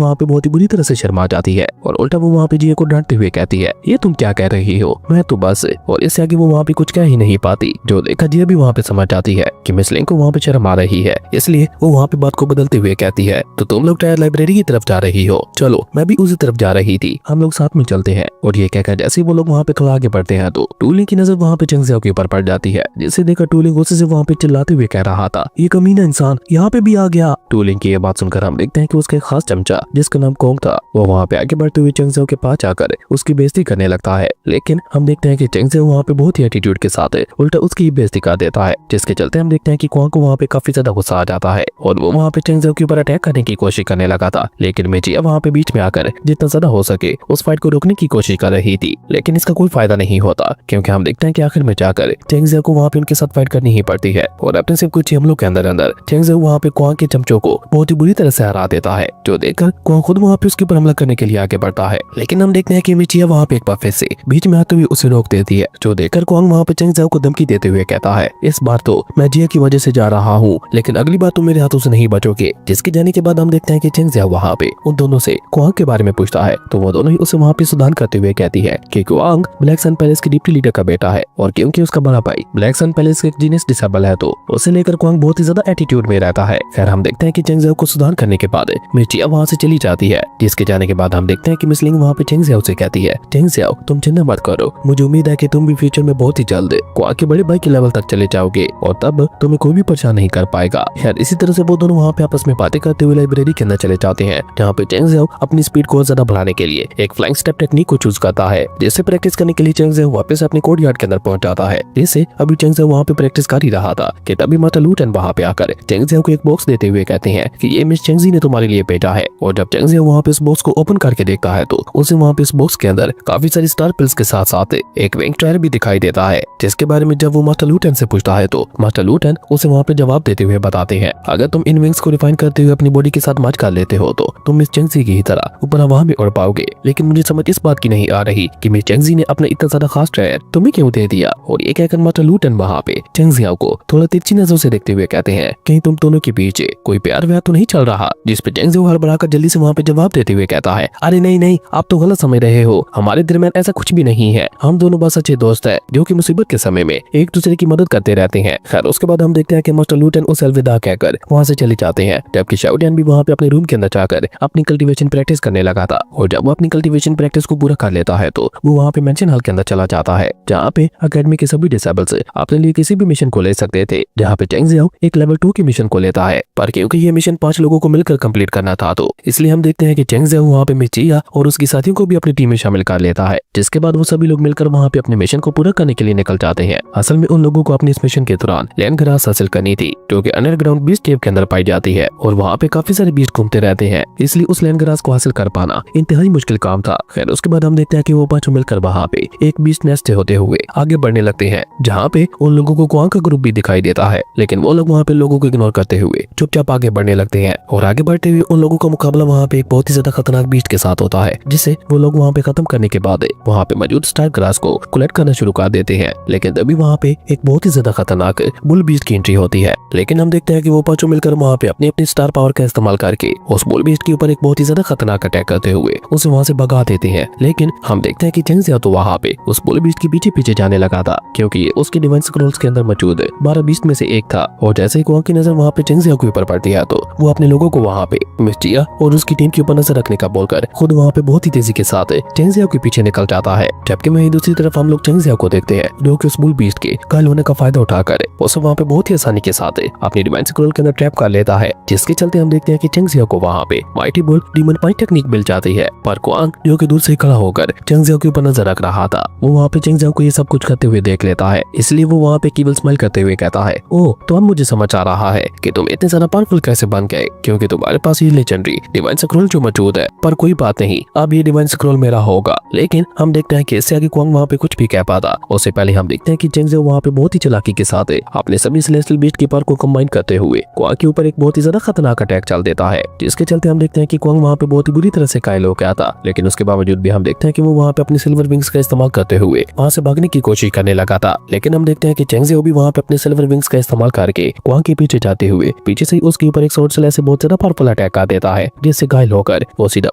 वहाँ पे बहुत ही बुरी तरह से शर्मा जाती है और उल्टा वो वहाँ पे जिया को डांटते हुए कहती है ये तुम क्या कह रही हो, मैं तो बस। और इससे आगे वो वहाँ पे कुछ कह ही नहीं पाती। जो देखा जिया भी वहाँ पे समझ जाती है कि मिस लिंग को वहाँ पे शर्म आ रही है, इसलिए वो वहाँ पे बात को बदलते हुए कहती है तो तुम लोग ट्रायल लाइब्रेरी की तरफ जा रही हो, चलो मैं भी उसी तरफ जा रही थी, हम लोग साथ में चलते हैं। और ये कहकर जैसे ही वो लोग वहाँ पे थोड़ा आगे बढ़ते हैं तो टूलिंग की नजर वहाँ पे चेंग ज़ियाओ के ऊपर पड़ जाती है, जिसे देखकर टूलिंग गुस्से से वहाँ पे चिल्लाते हुए कह रहा था ये कमीना इंसान यहाँ पे भी आ गया। टूलिंग की ये बात सुनकर हम देखते हैं कि उसका एक खास चमचा जिसका नाम कोंग था वो वहाँ पे आगे बढ़ते हुए चेंग ज़ियाओ के पास आकर उसकी बेइज्जती करने लगता है। लेकिन हम देखते हैं कि चेंग ज़ियाओ वहाँ पे बहुत ही एटीट्यूड के साथ उल्टा उसकी बेइज्जती कर देता है, जिसके चलते हम देखते हैं कि कोंग को वहाँ पे काफी ज्यादा गुस्सा आ जाता है और वो वहाँ पे चेंग ज़ियाओ के ऊपर अटैक करने की कोशिश करने लगा था। लेकिन मेजिया वहाँ पे बीच में आकर जितना ज्यादा हो सके उस फाइट को रोकने की कोशिश कर रही थी, लेकिन इसका कोई फायदा नहीं होता क्योंकि हम देखते हैं कि आखिर में जाकर चेंग ज़ियाओ को वहाँ पे उनके साथ फाइट करनी ही पड़ती है। और अपने सिर्फ कुछ ही हमलों के अंदर अंदर चेंग ज़ियाओ वहाँ पे कोंग के चमचों को बहुत ही बुरी तरह से हरा देता है, जो देखकर कोंग खुद वहाँ पे उसके ऊपर हमला करने के लिए आगे बढ़ता है। लेकिन हम देखते हैं कि मेजिया वहाँ पे एक बार फिर से बीच में आते हुए उसे रोक देती है, जो देखकर कोंग वहाँ पे चेंग ज़ियाओ को धमकी देते हुए कहता है इस बार तो मैं जिया की वजह से जा रहा हूँ, लेकिन अगली बार तुम मेरे हाथों से नहीं बचोगे। जिसके जाने के बाद हम देखते हैं कि चेंग ज़ियाओ वहाँ पे उन दोनों से कोंग के बारे में पूछता है तो वो दोनों ही उसे वहाँ पे सुधार करते हुए कहती है कि कोंग ब्लैक सन पैलेस के डिप्टी लीडर का बेटा है और क्योंकि उसका बड़ा भाई ब्लैक सन पैलेस के जीनियस डिसेबल है तो उसे लेकर कोंग बहुत ही ज्यादा एटीट्यूड में रहता है। खैर हम देखते हैं कि चेंग ज़ियाओ को सुधार करने के बाद मिर्चिया वहाँ से चली जाती है, जिसके जाने के बाद हम देखते हैं कि मिस लिंग वहाँ पे चेंग ज़ियाओ से कहती है चेंग ज़ियाओ तुम चिंता मत करो, मुझे उम्मीद है कि तुम भी फ्यूचर में बहुत ही जल्द कोंग के बड़े भाई के लेवल तक चले जाओगे और तब तुम्हें कोई भी परेशान नहीं कर पाएगा। खैर इसी तरह से वो दोनों वहाँ पे आपस में बातें करते हुए लाइब्रेरी के अंदर चले जाते हैं, जहाँ पे चेंग ज़ियाओ अपनी स्पीड को ज्यादा बढ़ाने के लिए एक फ्लाइंग स्टेप टेक्निक को चूज करता है, जिससे प्रैक्टिस करने के लिए चेंग ज़ियाओ वापस अपने कोर्ट यार्ड के अंदर पहुंच जाता है। जिससे अभी चेंग ज़ियाओ वहाँ पे प्रैक्टिस कर ही रहा था कि तभी मास्टर लू टेन वहाँ पे आकर चेंग ज़ियाओ को एक बॉक्स देते हुए कहते हैं कि ये मिस चेंग ज़ी ने तुम्हारे लिए भेजा है। और जब चेंग ज़ियाओ वहाँ पे इस बॉक्स को ओपन करके देखता है तो उसे वहाँ पे इस बॉक्स के अंदर काफी सारी स्टार पिल्स के साथ साथ एक विंग ट्रायर भी दिखाई देता है, जिसके बारे में जब वो मास्टर लू टेन से पूछता है तो मास्टर लू टेन उसे वहाँ पे जवाब देते हुए बताते हैं अगर तुम इन विंग्स को रिफाइन करते हुए अपनी बॉडी के साथ मर्ज कर लेते हो तो तुम मिस चेंग ज़ी की ही तरह ऊपर हवा में उड़ पाओगे। लेकिन मुझे समझ इस बात की नहीं आ रही कि मिस चेंग ज़ी ने अपना इतना ज्यादा खास ट्रायर तुम्हें क्यों दे दिया। और ये कहकर मास्टर लू टेन वहाँ पे चेंग ज़ियाओ को थोड़ा तिरछी नजरों से देखते हुए कहते हैं कहीं तुम दोनों के बीच कोई प्यार व्यार तो नहीं चल रहा। जिस पे चेंग ज़ियाओ हड़बड़ाकर जल्दी से वहाँ पे जवाब देते हुए कहता है अरे नहीं नहीं आप तो गलत समझ रहे हो, हमारे दरमियान ऐसा कुछ भी नहीं है, हम दोनों बस अच्छे दोस्त हैं जो कि मुसीबत के समय में एक दूसरे की मदद करते रहते हैं। खैर उसके बाद हम देखते हैं कि मास्टर लू टेन उसे अलविदा कहकर वहाँ से चले जाते हैं, जबकि शाओडियन भी वहाँ पे अपने रूम के अंदर जाकर अपनी कल्टीवेशन प्रैक्टिस करने लगा था। और जब वो अपनी कल्टीवेशन प्रैक्टिस को पूरा कर लेता है तो वो वहाँ पे मेंशन हॉल के अंदर चला जाता है, जहाँ पे अकेडमी के सभी डिसेबल्स अपने लिए किसी भी मिशन को ले सकते थे। जहाँ पे चेंग ज़ियाओ एक लेवल 2 की मिशन को लेता है, पर क्योंकि ये मिशन 5 लोगों को मिलकर कंप्लीट करना था तो इसलिए हम देखते हैं कि चेंग ज़ियाओ वहाँ पे मिर्चिया और उसकी साथियों को भी अपनी टीम में शामिल कर लेता है, जिसके बाद वो सभी लोग मिलकर वहाँ पे अपने मिशन को पूरा करने के लिए निकल जाते हैं। असल में उन लोगों को अपने इस मिशन के दौरान लैंड ग्रास हासिल करनी थी, जो कि अंडरग्राउंड बीस्ट केव के अंदर पाई जाती है और वहाँ पे काफी सारे बीस्ट घूमते रहते हैं, इसलिए उस लैंड ग्रास को हासिल कर पाना इंतहाई मुश्किल काम था। खैर उसके बाद हम देखते हैं कि वो पांचों मिलकर वहाँ पे एक बीस्ट नेस्ट होते हुए आगे बढ़ने लगते हैं, जहाँ पे उन लोगों को कोंग का ग्रुप भी दिखाई देता है, लेकिन वो लोग वहाँ पे लोगों को इग्नोर करते हुए चुपचाप आगे बढ़ने लगते हैं। और आगे बढ़ते हुए उन लोगों का मुकाबला वहाँ पे एक बहुत ही ज्यादा खतरनाक बीस्ट के साथ होता है, जिसे वो लोग वहाँ पे खत्म करने के बाद वहाँ पे मौजूद स्टार ग्रास को कलेक्ट करना शुरू कर देते हैं। लेकिन तभी वहाँ पे एक बहुत ही ज्यादा खतरनाक बुल बीस्ट की एंट्री होती है। लेकिन हम देखते हैं कि वो पांचों मिलकर वहाँ पे अपनी अपनी स्टार पावर का इस्तेमाल करके उस बुल बीस्ट के ऊपर एक बहुत ही ज्यादा खतरनाक अटैक करते हुए उसे वहाँ से भगा देते हैं। लेकिन हम देखते हैं कि चेंग जियाओ तो वहाँ पे उस बुल बीस्ट के पीछे पीछे जाने लगा था, क्योंकि ये उसके डिवाइन स्क्रॉल्स के अंदर मौजूद 12 बीस्ट में से एक था। और जैसे ही क्वांग की नजर वहाँ पे चेंग जियाओ के ऊपर पड़ती है तो वो अपने लोगों को वहाँ पे मिस जिया और उसकी टीम के ऊपर नजर रखने का बोलकर खुद वहाँ पे बहुत ही तेजी के साथ चेंग जियाओ के पीछे निकल जाता है। जबकि वहीं दूसरी तरफ हम लोग चेंग जियाओ को देखते हैं, जो कि उस बुल बीस्ट के घायल होने का फायदा उठाकर उसे वहाँ पे बहुत ही आसानी के साथ अपनी डिवाइन स्क्रॉल के अंदर ट्रैप कर लेता है, जिसके चलते हम देखते हैं कि चेंग जियाओ को वहाँ पे माइटी बुल डीमन पाइट टेक्निक मिल जाती है। पर क्वांग जो कि दूर से खड़ा होकर चेंग जियाओ के ऊपर नजर रख रहा था, वो वहाँ पे चेंग जियाओ को ये सब कुछ करते हुए देख लेता है। इसलिए वो वहाँ पे केवल स्माइल करते हुए कहता है, ओह तो अब मुझे समझ आ रहा है कि तुम इतने ज्यादा पावरफुल कैसे बन गए, क्योंकि तुम्हारे पास ये लेजेंडरी डिवाइन स्क्रॉल जो मौजूद है। पर कोई बात नहीं, अब ये डिवाइन स्क्रॉल मेरा होगा। लेकिन हम देखते हैं कि इससे आगे क्वांग वहाँ पे कुछ भी कह पाता, उससे पहले हम देखते हैं कि चेंग जियाओ वहाँ पे बहुत ही चालाकी के साथ अपने सभी सेलेस्टियल बीस्ट की पावर को कंबाइन करते हुए क्वांग के ऊपर एक बहुत ही ज्यादा खतरनाक अटैक चल देता है, जिसके चलते हम देखते हैं कि क्वांग वहाँ पे बहुत ही बुरी तरह से घायल हो गया था। लेकिन उसके बावजूद भी हम देखते हैं कि वो वहाँ पे अपने सिल्वर विंग्स का इस्तेमाल करते हुए वहाँ से भागने की कोशिश करने लगा था। लेकिन हम देखते हैं कि चेंग जियाओ भी वहाँ पे अपने सिल्वर विंग्स का इस्तेमाल करके क्वांग के पीछे जाते हुए पीछे से उसके ऊपर एक स्वॉर्ड स्लैश से बहुत ज्यादा पावरफुल अटैक कर देता है, जिससे घायल होकर वो सीधा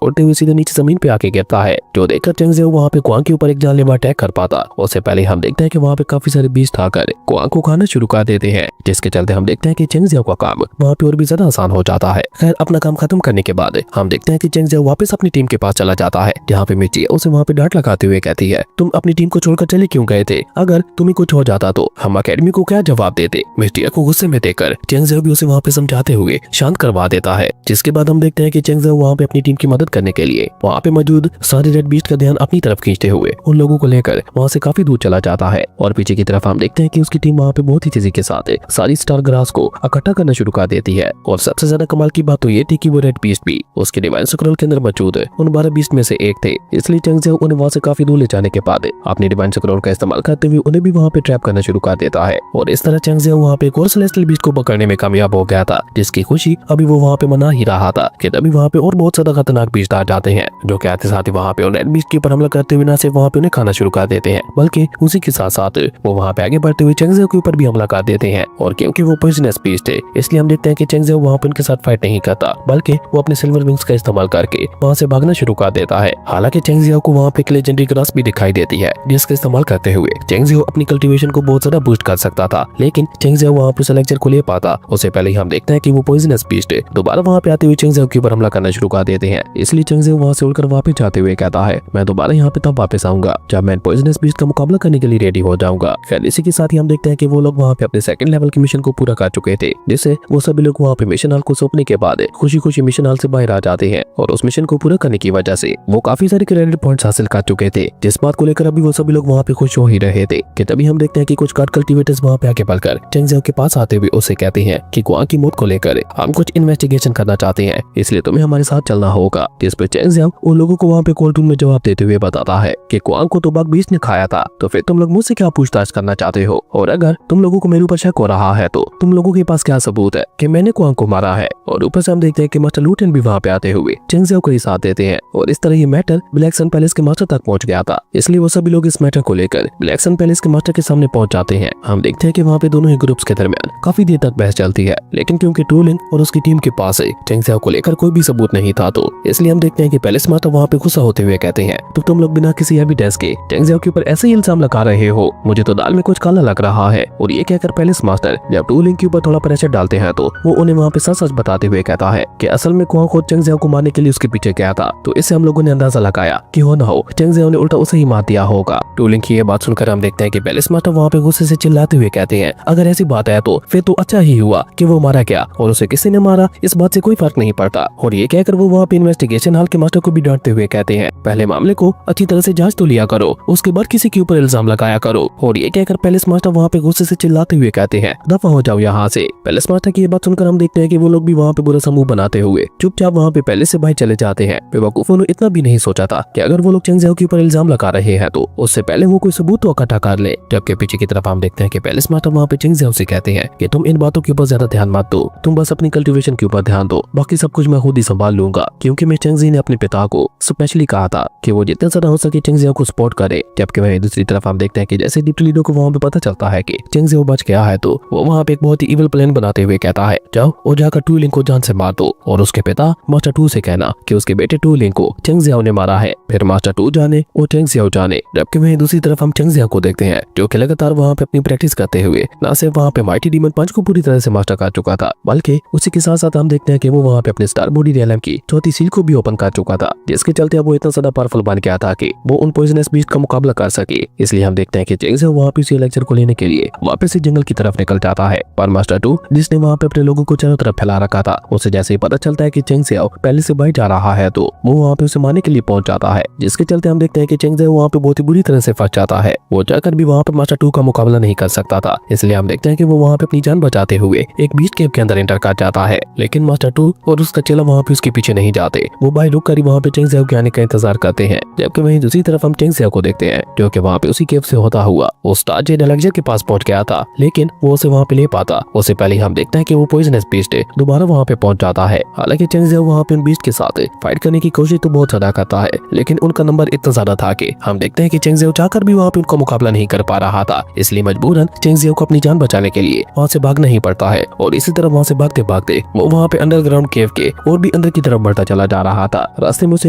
उड़ते हुए सीधे नीचे जमीन पे आके गिरता है। जो देखकर चेंग जियाओ वहाँ पे क्वांग के ऊपर एक जानलेवा अटैक कर पाता, उससे पहले हम देखते हैं कि वहाँ पे काफी सारे बीस्ट आकर क्वांग को खाना शुरू कर देते हैं, जिसके चलते हम देखते हैं कि चेंग जियाओ का काम वहाँ पे और भी ज्यादा आसान हो जाता है। खैर अपना काम खत्म करने के बाद हम देखते हैं कि चेंग जियाओ वापस अपनी टीम के पास चला जाता है, जहाँ पे मिर्ची उसे वहाँ पे डांट लगाते हुए कहती है, तुम अपनी टीम को छोड़कर चले क्यों गए थे? अगर तुम्हें कुछ हो जाता तो हम अकेडमी को क्या जवाब देते? मिर्ची को गुस्से में देकर चेंग जियाओ भी उसे वहाँ पे समझाते हुए शांत करवा देता है। जिसके बाद हम देखते हैं कि चेंग जियाओ वहाँ पे अपनी टीम की मदद करने के लिए वहाँ पे मौजूद सारे रेड बीस्ट का ध्यान अपनी तरफ खींचते हुए उन लोगों को लेकर वहाँ से काफी दूर चला जाता है। और पीछे की तरफ हम देखते हैं कि उसकी टीम वहाँ पे बहुत ही तेजी के साथ सारी स्टार ग्रास को इकट्ठा करना शुरू कर देती है। और सबसे ज्यादा कमाल की बात तो ये थी कि वो रेड बीस्ट भी उसके डिवाइन स्क्रॉल के अंदर मौजूद उन 12 बीस्ट में से एक थे। इसलिए चेंग जियाओ उन्हें वहाँ से काफी दूर ले जाने के बाद अपने डिवाइन स्क्रॉल का इस्तेमाल करते हुए उन्हें भी वहाँ पे ट्रैप करना शुरू कर देता है। और इस तरह चेंग जियाओ वहाँ पे एक और सेलेस्टियल बीस्ट को पकड़ने में कामयाब हो गया था, जिसकी खुशी अभी वो वहाँ पे मना ही रहा था कि तभी वहाँ पे और बहुत ज्यादा खतरनाक बीस्ट आ जाते हैं, जो कि आते साथ ही वहाँ पे रेड बीस्ट के ऊपर हमला करते हुए न सिर्फ वहाँ पे उन्हें खाना शुरू कर देते हैं, बल्कि उसी के साथ साथ वो वहाँ पे आगे बढ़ते हुए चेंग जियाओ के ऊपर भी हमला कर देते हैं। और क्योंकि वो पॉइजनस बीस्ट है, इसलिए हम देखते हैं कि चेंग जियाओ वहाँ पे उनके साथ फाइट नहीं करता, बल्कि वो अपने सिल्वर विंग्स का इस्तेमाल करके वहाँ से भागना शुरू कर देता है। हालांकि चेंग जियाओ को वहाँ पे एक लेजेंडरी ग्रास भी दिखाई देती है, जिसका इस्तेमाल करते हुए चेंग जियाओ अपनी कल्टीवेशन को बहुत ज्यादा बूस्ट कर सकता था। लेकिन चेंग जियाओ वहाँ पे लेक्चर को ले पाता, उससे पहले ही हम देखते हैं कि वो पॉइजनस बीस्ट दोबारा वहाँ पे आते हुए चेंग जियाओ के ऊपर हमला करना शुरू कर देते हैं। इसलिए चेंग जियाओ वहाँ से उड़कर वापस जाते हुए कहता है, मैं दोबारा यहाँ पे तब वापस आऊंगा जब मैं पॉइजनस बीस्ट का मुकाबला करने के लिए रेडी हो जाऊंगा। खैर इसी के साथ ही हम देखते हैं कि वो लोग वहाँ पे अपने सेकंड लेवल के मिशन को पूरा कर चुके थे, जिससे वो सभी लोग वहाँ पे मिशन हॉल को सौंपने के बाद खुशी खुशी मिशन हॉल से बाहर आ जाते हैं। और उस मिशन को पूरा करने की वजह से वो काफी सारे क्रेडिट पॉइंट्स हासिल कर चुके थे, जिस बात को लेकर अभी वो सभी लोग वहाँ पे खुश हो ही रहे थे कि तभी हम देखते हैं कि कुछ कार्ड कल्टीवेटर्स वहाँ पे आके बढ़कर चेंग जियाओ के पास आते हुए उसे कहते हैं कि क्वांग की मौत को लेकर हम कुछ इन्वेस्टिगेशन करना चाहते हैं, इसलिए तुम्हें हमारे साथ चलना होगा। जिस पे चेंग जियाओ उन लोगों को वहाँ पे कोर्ट रूम में जवाब देते हुए बताता है कि क्वांग को तो बाघ बीस्ट ने खाया था, तो फिर तुम लोग मुझसे क्या पूछताछ करना चाहते हो? और अगर तुम लोगों को मेरे ऊपर शक हो रहा है तो तुम लोगों के पास क्या सबूत है कि मैंने क्वांग को मारा है? और ऊपर से हम देखते हैं कि मास्टर लूटेन भी वहाँ पे आते हुए चेंग जियाओ को ही साथ देते हैं। और इस तरह ये मैटर ब्लैक सन पैलेस के मास्टर तक पहुँच गया था, इसलिए वो सभी लोग इस मैटर को लेकर ब्लैक सन पैलेस के मास्टर के सामने पहुंच जाते हैं। हम देखते हैं कि वहाँ पे दोनों ही ग्रुप्स के दरमियान काफी देर तक बहस चलती है, लेकिन क्योंकि टू लिंग और उसकी टीम के पास चेंग जियाओ को लेकर कोई भी सबूत नहीं था, तो इसलिए हम देखते हैं कि पैलेस मास्टर वहाँ पे गुस्सा होते हुए कहते हैं, तो तुम लोग बिना किसी एविडेंस के चेंग जियाओ के ऊपर ऐसे ही इल्जाम लगा रहे हो, मुझे तो दाल में कुछ काला लग रहा है। और ये कहकर पैलेस मास्टर जब टू लिंग के ऊपर थोड़ा प्रेशर डालते हैं तो वो उन्हें वहाँ पे सच सच बताते हुए कहता है कि असल में क्वांग खुद चेंग जियाओ को मारने के लिए उसके पीछे गया था, तो इससे हम लोगों ने अंदाजा लगाया कि हो ना हो चेंग जियाओ ने उल्टा उसे ही मार दिया होगा। टू लिंग की ये बात सुनकर हम देखते हैं कि पैलेस मास्टर वहाँ पे गुस्से से चिल्लाते हुए कहते हैं, अगर ऐसी बात है तो फिर तो अच्छा ही हुआ कि वो मारा गया, और उसे किसी ने मारा इस बात से कोई फर्क नहीं पड़ता। और ये कहकर वो वहाँ पे इन्वेस्टिगेशन हॉल के मास्टर को भी डांटते हुए कहते हैं, पहले मामले को अच्छी तरह से जांच तो लिया करो, उसके बाद किसी के ऊपर इल्जाम लगाया करो। और ये कहकर पैलेस मास्टर वहाँ पे गुस्से से चिल्लाते हुए कहते हैं, दफा हो जाओ यहाँ से। पैलेस मास्टर की ये बात सुनकर हम देखते हैं कि वो लोग भी वहाँ पे बुरा समूह बनाते हुए चुपचाप वहाँ पे पैलेस से बाहर चले जाते हैं। बेवकूफों ने इतना भी नहीं सोचा था कि अगर वो लोग चेंग जियाओ के ऊपर इल्जाम लगा रहे हैं तो उससे पहले वो कोई सबूत तो इकट्ठा कर ले। जबकि पीछे की तरफ हम देखते हैं कि पैलेस मास्टर वहाँ पे चेंग जियाओ से कहते हैं कि तुम इन बातों के ऊपर ज्यादा ध्यान मत दो, तुम बस अपनी कल्टीवेशन के ऊपर ध्यान दो, बाकी सब कुछ मैं खुद ही संभाल लूंगा। क्योंकि मैं चेंग जी ने अपने पिता को स्पेशली कहा था कि वो जितना ज्यादा हो सके चेंग जियाओ को सपोर्ट करे। जबकि वहीं दूसरी तरफ हम देखते हैं कि जैसे डीप लीडो को वहाँ पे पता चलता है कि चेंग जियाओ बच गया है, तो वो वहाँ पे एक बहुत ही इविल प्लान बनाते हुए कहता है, जाओ और जाकर टू लिंग को जान से मार दो, और उसके पिता मास्टर टू से कहना कि उसके बेटे टू लिंग को चेंग जियाओ ने मारा है। फिर मास्टर टू जाने वो चेंग जियाओ जाने। जबकि वहीं दूसरी तरफ हम चेंग जिया को देखते हैं जो कि लगातार वहाँ पे अपनी प्रैक्टिस करते हुए न सिर्फ वहाँ पे माइटी डीमन पंच को पूरी तरह से मास्टर कर चुका था, बल्कि उसी के साथ साथ हम देखते हैं कि वो वहाँ पे अपने स्टार बॉडी रियलम की चौथी सील को भी ओपन कर चुका था, जिसके चलते अब वो इतना ज्यादा पावरफुल बन गया था कि वो उन पॉइजनस बीस्ट का मुकाबला कर सके। इसलिए हम देखते हैं कि चेंग जियाओ वहाँ पे उसी लेक्चर को लेने के लिए वापस से जंगल की तरफ निकल जाता है। पर मास्टर टू जिसने वहाँ पे अपने लोगों को चारों तरफ फैला रखा था, उसे जैसे ही पता चलता है कि चेंग जियाओ पहले से बाहर जा रहा है तो वो वहाँ पे उसे मारने के लिए पहुंच जाता है, जिसके चलते हम देखते हैं कि चेंग जियाओ वहाँ पे बहुत ही बुरी तरह से फंस जाता है। वो जाकर भी वहाँ पे मास्टर टू का मुकाबला नहीं कर सकता था, इसलिए हम देखते हैं कि वो वहाँ पे अपनी जान बचाते हुए एक बीस्ट केव के अंदर एंटर कर जाता है। लेकिन मास्टर टू और उसका चेला वहाँ पे उसके पीछे नहीं जाते, वो बाहर रुक कर ही वहाँ पे चेंग जियाओ के आने का इंतजार करते हैं। जबकि वहीं दूसरी तरफ हम चेंग जियाओ को देखते हैं जो कि वहाँ पे उसी केव से होता हुआ वो स्टार जेड एलेक्जर के पास पहुंच गया था, लेकिन वो उसे वहाँ पे ले पाता उससे पहले हम देखते हैं कि वो पॉइजनस बीस्ट दोबारा वहाँ पे पहुंच जाता है। हालांकि चेंग जियाओ वहाँ पे बीस्ट के साथ फाइट करने की कोशिश तो बहुत ज्यादा करता है, लेकिन उनका नंबर इतना ज्यादा था कि हम देखते हैं कि चेंग जियाओ चाहकर भी वहाँ पे उनका मुकाबला नहीं कर पा रहा था। इसलिए मजबूरन चेंग जियाओ को अपनी जान बचाने के लिए वहाँ से भागना ही पड़ता है। और इसी तरह वहाँ से भागते भागते वो वहाँ पे अंडरग्राउंड केव के और भी अंदर की तरफ बढ़ता चला जा रहा था। रास्ते में उसे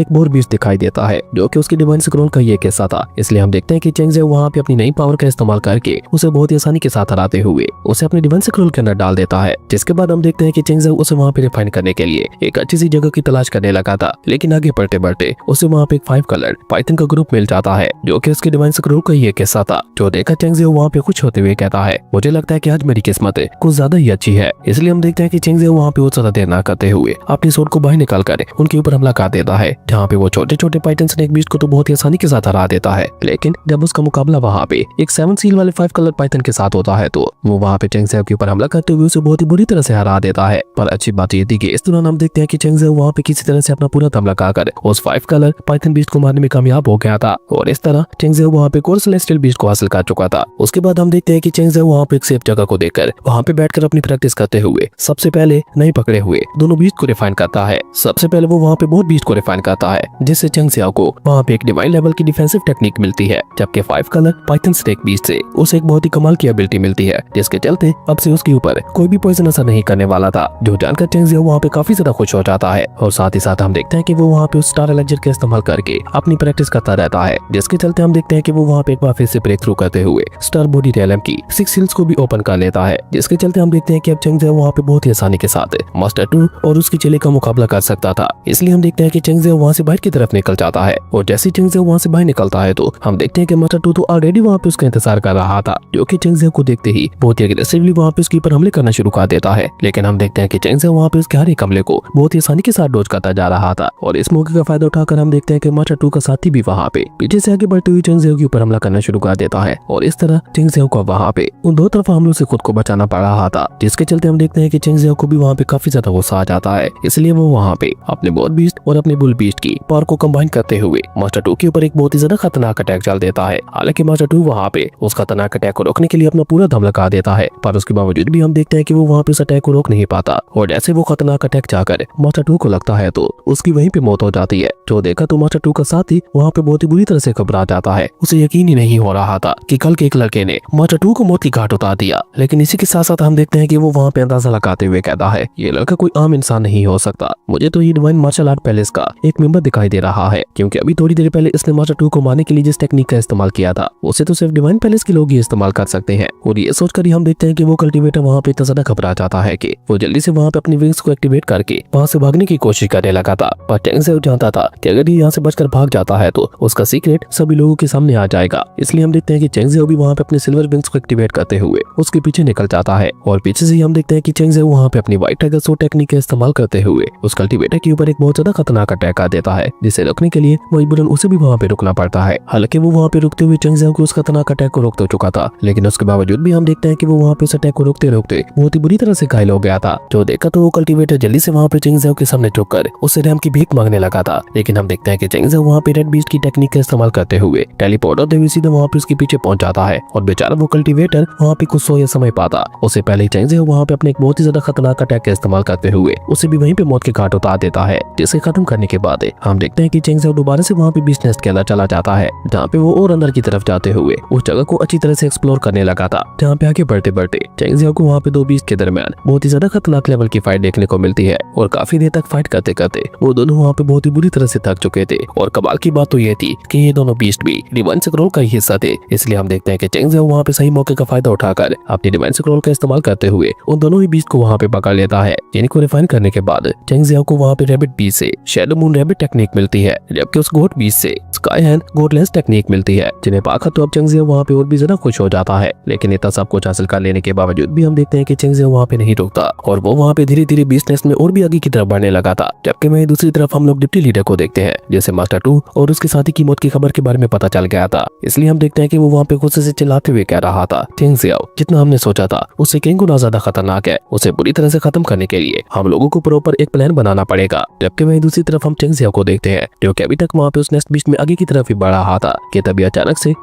एक मोर बीस्ट दिखाई देता है जो कि उसकी डिवाइन स्क्रॉल का ये हिस्सा था। इसलिए हम देखते हैं कि चेंग जियाओ वहाँ पे अपनी नई पावर का इस्तेमाल करके उसे बहुत ही आसानी के साथ हराते हुए उसे अपने डिवाइन स्क्रॉल के अंदर डाल देता है। जिसके बाद हम देखते हैं कि चेंग जियाओ उसे वहाँ पे रिफाइन करने के लिए एक अच्छी सी जगह की तलाश करने लगा था, लेकिन आगे बढ़ते बढ़ते उसे वहाँ पे एक 5 कलर पाइथन का ग्रुप मिल जाता है जो कि उसके डिवाइन स्क्रॉल का ही एक हिस्सा था। जो देखा चेंग जियाओ वहाँ पे खुश होते हुए कहता है, मुझे लगता है कि आज मेरी किस्मत कुछ ज्यादा ही अच्छी है। इसलिए हम देखते हैं कि चेंग जियाओ वहाँ पे बहुत ज्यादा देर ना करते हुए अपनी सोड को बाहर निकाल कर उनके ऊपर हमला कर देता है, जहाँ पे वो छोटे छोटे पाइथन स्नेक बीस्ट को तो बहुत ही आसानी के साथ हरा देता है। लेकिन जब उसका मुकाबला वहाँ पे एक 7 सील वाले 5 कलर पाइथन के साथ होता है तो वो वहाँ पे चेंग जियाओ के ऊपर हमला करते हुए उसे बहुत ही बुरी तरह से हरा देता है। पर अच्छी बात ये थी कि इस दौरान हम देखते हैं कि चेंग जियाओ वहाँ पे किसी तरह से अपना पूरा दम लगाकर उस 5 कलर पाइथन बीस्ट को मारने में कामयाब हो गया था, और इस तरह चेंग जियाओ वहाँ पे कोर सेलेस्टियल बीस्ट को हासिल कर चुका था। उसके बाद हम देखते हैं कि चेंग जियाओ वहाँ पे एक सेफ जगह को देखकर वहाँ पे बैठकर अपनी प्रैक्टिस करते हुए सबसे पहले नहीं पकड़े हुए दोनों बीस्ट को रिफाइन करता है। सबसे पहले वो वहाँ पे बहुत बीस्ट को रिफाइन करता है, जिससे चेंग जियाओ को वहाँ पे एक डिवाइन लेवल की डिफेंसिव टेक्निक मिलती है, जबकि 5 कलर पाइथन स्नेक बीस्ट से उसे एक बहुत ही कमाल की एबिलिटी मिलती है, जिसके चलते अब से उसके ऊपर कोई भी पॉइजन असर नहीं करने वाला था। जो जानकर चेंग जियाओ वहाँ पे काफी ज्यादा खुश हो जाता है, और साथ ही साथ हम देखते हैं कि वो वहाँ पे उस स्टार एलेक्जर का इस्तेमाल करके अपनी प्रैक्टिस करता रहता है, जिसके चलते हम देखते हैं कि वो वहाँ पे एक बार फिर से ब्रेक थ्रू करते हुए स्टार बॉडी रियलम की 6 सील्स को भी ओपन कर लेता है, जिसके चलते हम देखते हैं कि अब चेंग जियाओ वहाँ पे बहुत ही आसानी के साथ मास्टर टू और उसकी चेले का मुकाबला कर सकता था। इसलिए हम देखते हैं कि चेंग जियाओ वहाँ से बाहर की तरफ निकल जाता है, और जैसे चेंग जियाओ वहाँ से बाहर निकलता है तो हम देखते हैं कि मास्टर टू तो ऑलरेडी वहाँ पे उसका इंतजार कर रहा था, जो कि चेंग जियाओ को देखते ही बहुत ही अग्रेसिवली वहाँ पे उसके ऊपर हमले करना शुरू कर देता है। लेकिन हम देखते हैं कि चेंग जियाओ वहाँ पे उसके हर एक हमले को बहुत ही आसानी के साथ डॉज करता जा रहा था, और इस मौके का फायदा उठाकर हम देखते हैं कि मास्टर टू का साथी भी वहाँ पे पीछे से आगे बढ़ते हुए चेंग जियाओ के ऊपर हमला करना शुरू कर देता है, और इस तरह चेंग जियाओ को वहाँ पे उन दो तरफा हमलों से खुद को बचाना पड़ रहा था, जिसके चलते हम देखते हैं कि चेंग जियाओ को भी वहाँ पे काफी ज्यादा गुस्सा आ जाता है। इसलिए वो वहाँ पे अपने बॉल बीस्ट और अपने बुल बीस्ट की पावर को कंबाइन करते हुए मास्टर टू के ऊपर एक बहुत ही ज्यादा खतरनाक अटैक चल देता है। हालांकि मास्टर टू वहाँ पे उस खतरनाक अटैक को रोकने के लिए अपना पूरा दम लगा देता है, पर उसके बावजूद भी हम देखते हैं कि वो वहाँ पे उस अटैक को रोक नहीं पाता, और जैसे वो खतरनाक अटैक जाकर मास्टर टू को लगता है तो उसकी वहीं पे मौत हो जाती है। जो देखा तो मास्टर टू का साथी वहाँ पे बहुत ही बुरी तरह से घबरा जाता है। उसे यकीन ही नहीं हो रहा था कि कल के एक लड़के ने मास्टर टू को मौत की घाट उतार दिया। लेकिन इसी के साथ साथ हम देखते हैं कि वो वहाँ पे अंदाजा लगाते हुए कहता है, ये लड़का कोई आम इंसान नहीं हो सकता, मुझे तो ये डिवाइन मार्शल आर्ट पैलेस का एक मेंबर दिखाई दे रहा है, क्योंकि अभी थोड़ी देर पहले इसने मास्टर टू को मारने के लिए जिस टेक्निक का इस्तेमाल किया था उसे तो सिर्फ डिवाइन पैलेस के लोग ही इस्तेमाल कर सकते हैं। और ये सोचकर ही हम देखते हैं कि वो कल्टीवेटर वहाँ पे इतना ज्यादा घबरा जाता है कि वो जल्दी से वहाँ पे अपनी विंग्स को एक्टिवेट करके वहाँ से भागने की कोशिश करने लगा था। पर चेंग जियाओ जानता था कि अगर ये यहाँ से बचकर भाग जाता है तो उसका सीक्रेट सभी लोगों के सामने आ जाएगा। इसलिए हम देखते हैं कि चेंग जियाओ भी वहाँ पे अपने सिल्वर विंग्स को एक्टिवेट करते हुए उसके पीछे निकल जाता है, और पीछे से हम देखते हैं कि चेंग जियाओ वहाँ पे अपनी व्हाइट टाइगर सो टेक्निक का इस्तेमाल करते हुए उस कल्टीवेटर के ऊपर एक बहुत ज्यादा खतरनाक अटैक कर देता है, जिसे रोकने के लिए मजबूरन उसे भी वहाँ पे रुकना पड़ता है। हालांकि वो वहाँ पे रुकते हुए चेंग जियाओ को उस खतरनाक अटैक को रोक तो चुका था, लेकिन उसके बावजूद भी हम देखते हैं कि वो वहाँ पे उस अटैक को रोकते रोकते बहुत ही बुरी तरह से घायल हो गया था। जो देखा तो वो कल्टीवेटर जल्दी से वहाँ पे चेंग जियाओ के सामने झुककर उससे रैम की भीख मांगने लगा था। लेकिन हम देखते हैं कि चेंग जियाओ वहाँ पे रेड बीस्ट की टेक्निक का इस्तेमाल करते हुए टेलीपोर्ट होते हुए सीधे वहाँ पे उसके पीछे पहुंच जाता है, और बेचारा वो कल्टीवेटर वहाँ पे कुछ सोया समय पाता उससे पहले चेंग जियाओ वहाँ पे अपने एक बहुत ही ज्यादा खतरनाक अटैक का इस्तेमाल करते हुए उसे भी वहीं पे मौत के घाट उतार देता है। जिसे खत्म करने के बाद हम देखते हैं कि चेंग जियाओ दोबारा से वहाँ पे बीस्ट नेस्ट के अंदर चला जाता है, जहाँ पे वो और अंदर की तरफ जाते हुए उस जगह को अच्छी तरह से एक्सप्लोर करने लगा था। जहाँ पे आगे बढ़ते बढ़ते चेंग जियाओ को वहाँ पे दो बीस्ट के दरमियान बहुत ही ज्यादा खतरनाक लेवल की फाइट देखने को मिलती है, और काफी देर तक फाइट करते करते वो दोनों वहाँ पे बहुत ही बुरी तरह से थक चुके थे। और कमाल की बात तो ये ये थी कि ये दोनों बीस्ट भी डिवाइन स्क्रॉल का ही हिस्सा थे। इसलिए हम देखते हैं कि चेंग ज़ियाओ वहाँ पे सही मौके का फायदा उठाकर अपनी डिवाइन स्क्रॉल का इस्तेमाल करते हुए उन दोनों ही बीस्ट को वहाँ पे पकड़ लेता है, जिनको रिफाइन करने के बाद चेंग ज़ियाओ को वहाँ पे रैबिट बीस्ट से शैडो मून रैबिट टेक्निक मिलती है, जबकि उस गोट बीस्ट से स्काई हैंड गोट लेंस टेक्निक मिलती है, जिन्हें पाकर तो अब चेंग ज़ियाओ वहाँ पे और भी ज्यादा खुश हो जाता है। लेकिन इतना सब कुछ हासिल कर लेने के बावजूद भी हम देखते हैं कि चेंग ज़ियाओ वहाँ पे नहीं रुकता और वो वहाँ पे धीरे धीरे बीस्ट नेस्ट में और भी आगे की तरफ बढ़ने लगा था। जबकि वहीं दूसरी तरफ हम लोग डिप्टी लीडर को देखते हैं, जैसे मास्टर 2 और उसके साथी की मौत की खबर के बारे में पता चल गया था। इसलिए हम देखते हैं कि वो वहाँ पे गुस्से से चिल्लाते हुए कह रहा था, चेंग ज़ियाओ जितना हमने सोचा था उससे कई गुना ज्यादा खतरनाक है, उसे बुरी तरह से खत्म करने के लिए हम लोगों को प्रॉपर एक प्लान बनाना पड़ेगा। जबकि वहीं दूसरी तरफ हम चेंग ज़ियाओ को देखते हैं, जो कि अभी तक वहाँ पे उस नेस्ट बीस्ट में आगे की तरफ ही बढ़ रहा था कि तभी अचानक से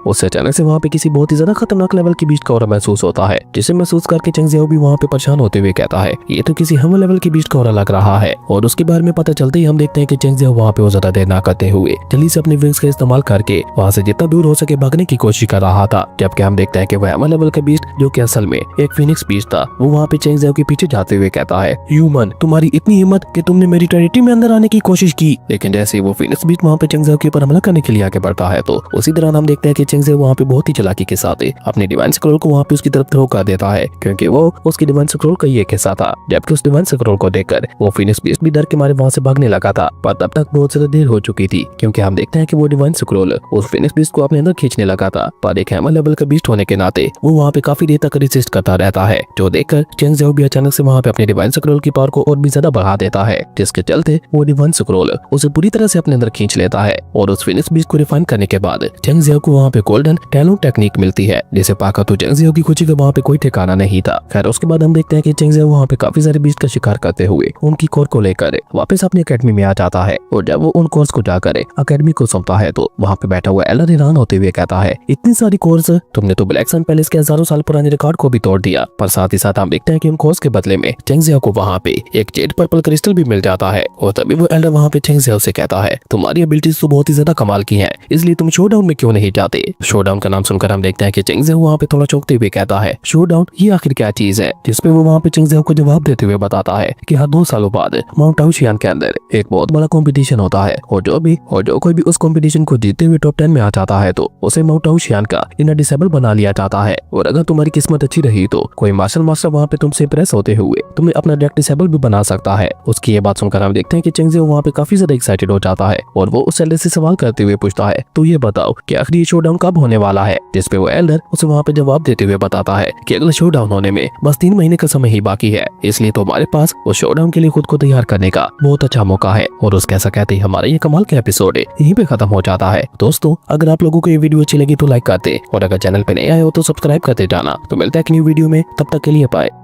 वहाँ पे किसी बहुत ही ज्यादा खतरनाक लेवल की बीस्ट का ऑरा महसूस होता है, जिसे महसूस करके चेंग ज़ियाओ भी वहाँ पे परेशान होते हुए कहता है, ये तो किसी हमर लेवल की बीस्ट का ऑरा लग रहा है। और उसके बारे में पता चलते ही हम देखते हैं कि चेंग ज़ियाओ वहाँ पे वो ज्यादा देर ना करते हुए जल्दी से अपने विंग्स का इस्तेमाल करके वहाँ से जितना दूर हो सके भागने की कोशिश कर रहा था। जबकि हम देखते हैं कि वह हमर लेवल का बीस्ट, जो कि असल में एक फिनिक्स बीस्ट था, वो वहाँ पे चेंग ज़ियाओ के पीछे जाते हुए कहता है, ह्यूमन तुम्हारी इतनी हिम्मत कि तुमने मेरी टेरिटरी में अंदर आने की कोशिश की। लेकिन जैसे ही वो फिनिक्स बीस्ट वहाँ पे चेंग ज़ियाओ के ऊपर हमला करने के लिए आगे बढ़ता है, तो उसी दौरान हम देखते हैं कि चेंग ज़ियाओ वहाँ पे बहुत ही चालाकी के साथ अपने डिवाइन स्क्रॉल को वहाँ पे उसकी तरफ थ्रो कर देता है, क्योंकि वो उसकी डिवाइन स्क्रॉल का ही एक हिस्सा था। जबकि उस डिवाइन स्क्रॉल को देखकर वो फिनिक्स बीस्ट भी डर के मारे वहाँ से भागने लगा था, पर तब तक बहुत ज्यादा देर हो चुकी थी, क्योंकि हम देखते हैं कि वो डिवाइन स्क्रॉल उस फिनिक्स बीस्ट को अपने अंदर खींचने लगा था। पर एक हैमर लेवल का बीस्ट होने के नाते वो वहाँ पे काफी देर तक रेसिस्ट करता रहता है, जो देखकर चेंग ज़ियाओ भी अचानक से वहाँ पे अपने डिवाइन स्क्रॉल की पावर को और भी ज्यादा बढ़ा देता है, जिसके चलते वो डिवाइन स्क्रॉल उसे पूरी तरह से अपने अंदर खींच लेता है। और उस फिनिक्स बीस्ट को रिफाइन करने के बाद चेंग ज़ियाओ को वहाँ पे गोल्डन टैलोन टेक्निक मिलती है, जिसे पाकर तो चेंग ज़ियाओ की खुशी का वहाँ पे कोई ठिकाना नहीं था। खैर उसके बाद हम देखते हैं कि चेंग ज़ियाओ वहाँ पे काफी सारे बीस्ट का शिकार करते हुए उनकी कोर को लेकर वापस अपनी अकेडमी में आ जाता है। और जब वो उन कोर्स को जाकर अकेडमी को सौंपता है, तो वहाँ पे बैठा हुआ एलर हैरान होते हुए कहता है, इतनी सारी कोर्स, तुमने तो ब्लैक सन पैलेस के हजारों साल पुराने रिकॉर्ड को भी तोड़ दिया। पर साथ ही साथ हम देखते हैं कि उन कोर्स के बदले में चेंग ज़ियाओ को वहाँ पे एक जेड पर्पल क्रिस्टल भी मिल जाता है। और तभी वो एल्डर वहाँ पे चेंग ज़ियाओ से कहता है, तुम्हारी एबिलिटीज तो बहुत ही ज्यादा कमाल की है, इसलिए तुम शोडाउन में क्यों नहीं जाते। शोडाउन का नाम सुनकर हम देखते हैं कि चेंग ज़ियाओ वहाँ पे थोड़ा चौंकते हुए कहता है, शोडाउन ये आखिर क्या चीज है। जिसपे वो वहाँ पे चेंग ज़ियाओ को जवाब देते हुए बताता है कि हर 2 सालों बाद माउंट टाओशियान के अंदर एक बहुत बड़ा कंपटीशन होता है, और जो कोई भी उस कंपटीशन को जीतते हुए टॉप 10 में आ जाता है, तो उसे माउंट टाओशियान का इनर डिसेबल बना लिया जाता है। और अगर तुम्हारी किस्मत अच्छी रही तो कोई मार्शल मास्टर वहाँ पे तुमसे इंप्रेस होते हुए तुम्हें अपना डायरेक्ट डिसेबल भी बना सकता है। उसकी ये बात सुनकर हम देखते हैं कि चेंग ज़ियाओ वहाँ पे काफी ज्यादा एक्साइटेड हो जाता है, और वो उस एल्डर से सवाल करते हुए पूछता है, तो ये बताओ कि आखिर ये शोडाउन कब होने वाला है। जिसपे वो एल्डर उसे वहाँ पे जवाब देते हुए बताता है कि अगला शोडाउन होने में बस 3 महीने का समय ही बाकी है, इसलिए तुम्हारे पास उस शोडाउन के लिए खुद को तैयार करने का बहुत अच्छा मौका है। और उसके ऐसा कहते ही हमारा ये कमाल का एपिसोड यहीं पे खत्म हो जाता है। दोस्तों अगर आप लोगों को ये वीडियो अच्छी लगी तो लाइक करते, और अगर चैनल पे नए आए हो तो सब्सक्राइब करते जाना। तो मिलते हैं एक न्यू वीडियो में, तब तक के लिए बाय।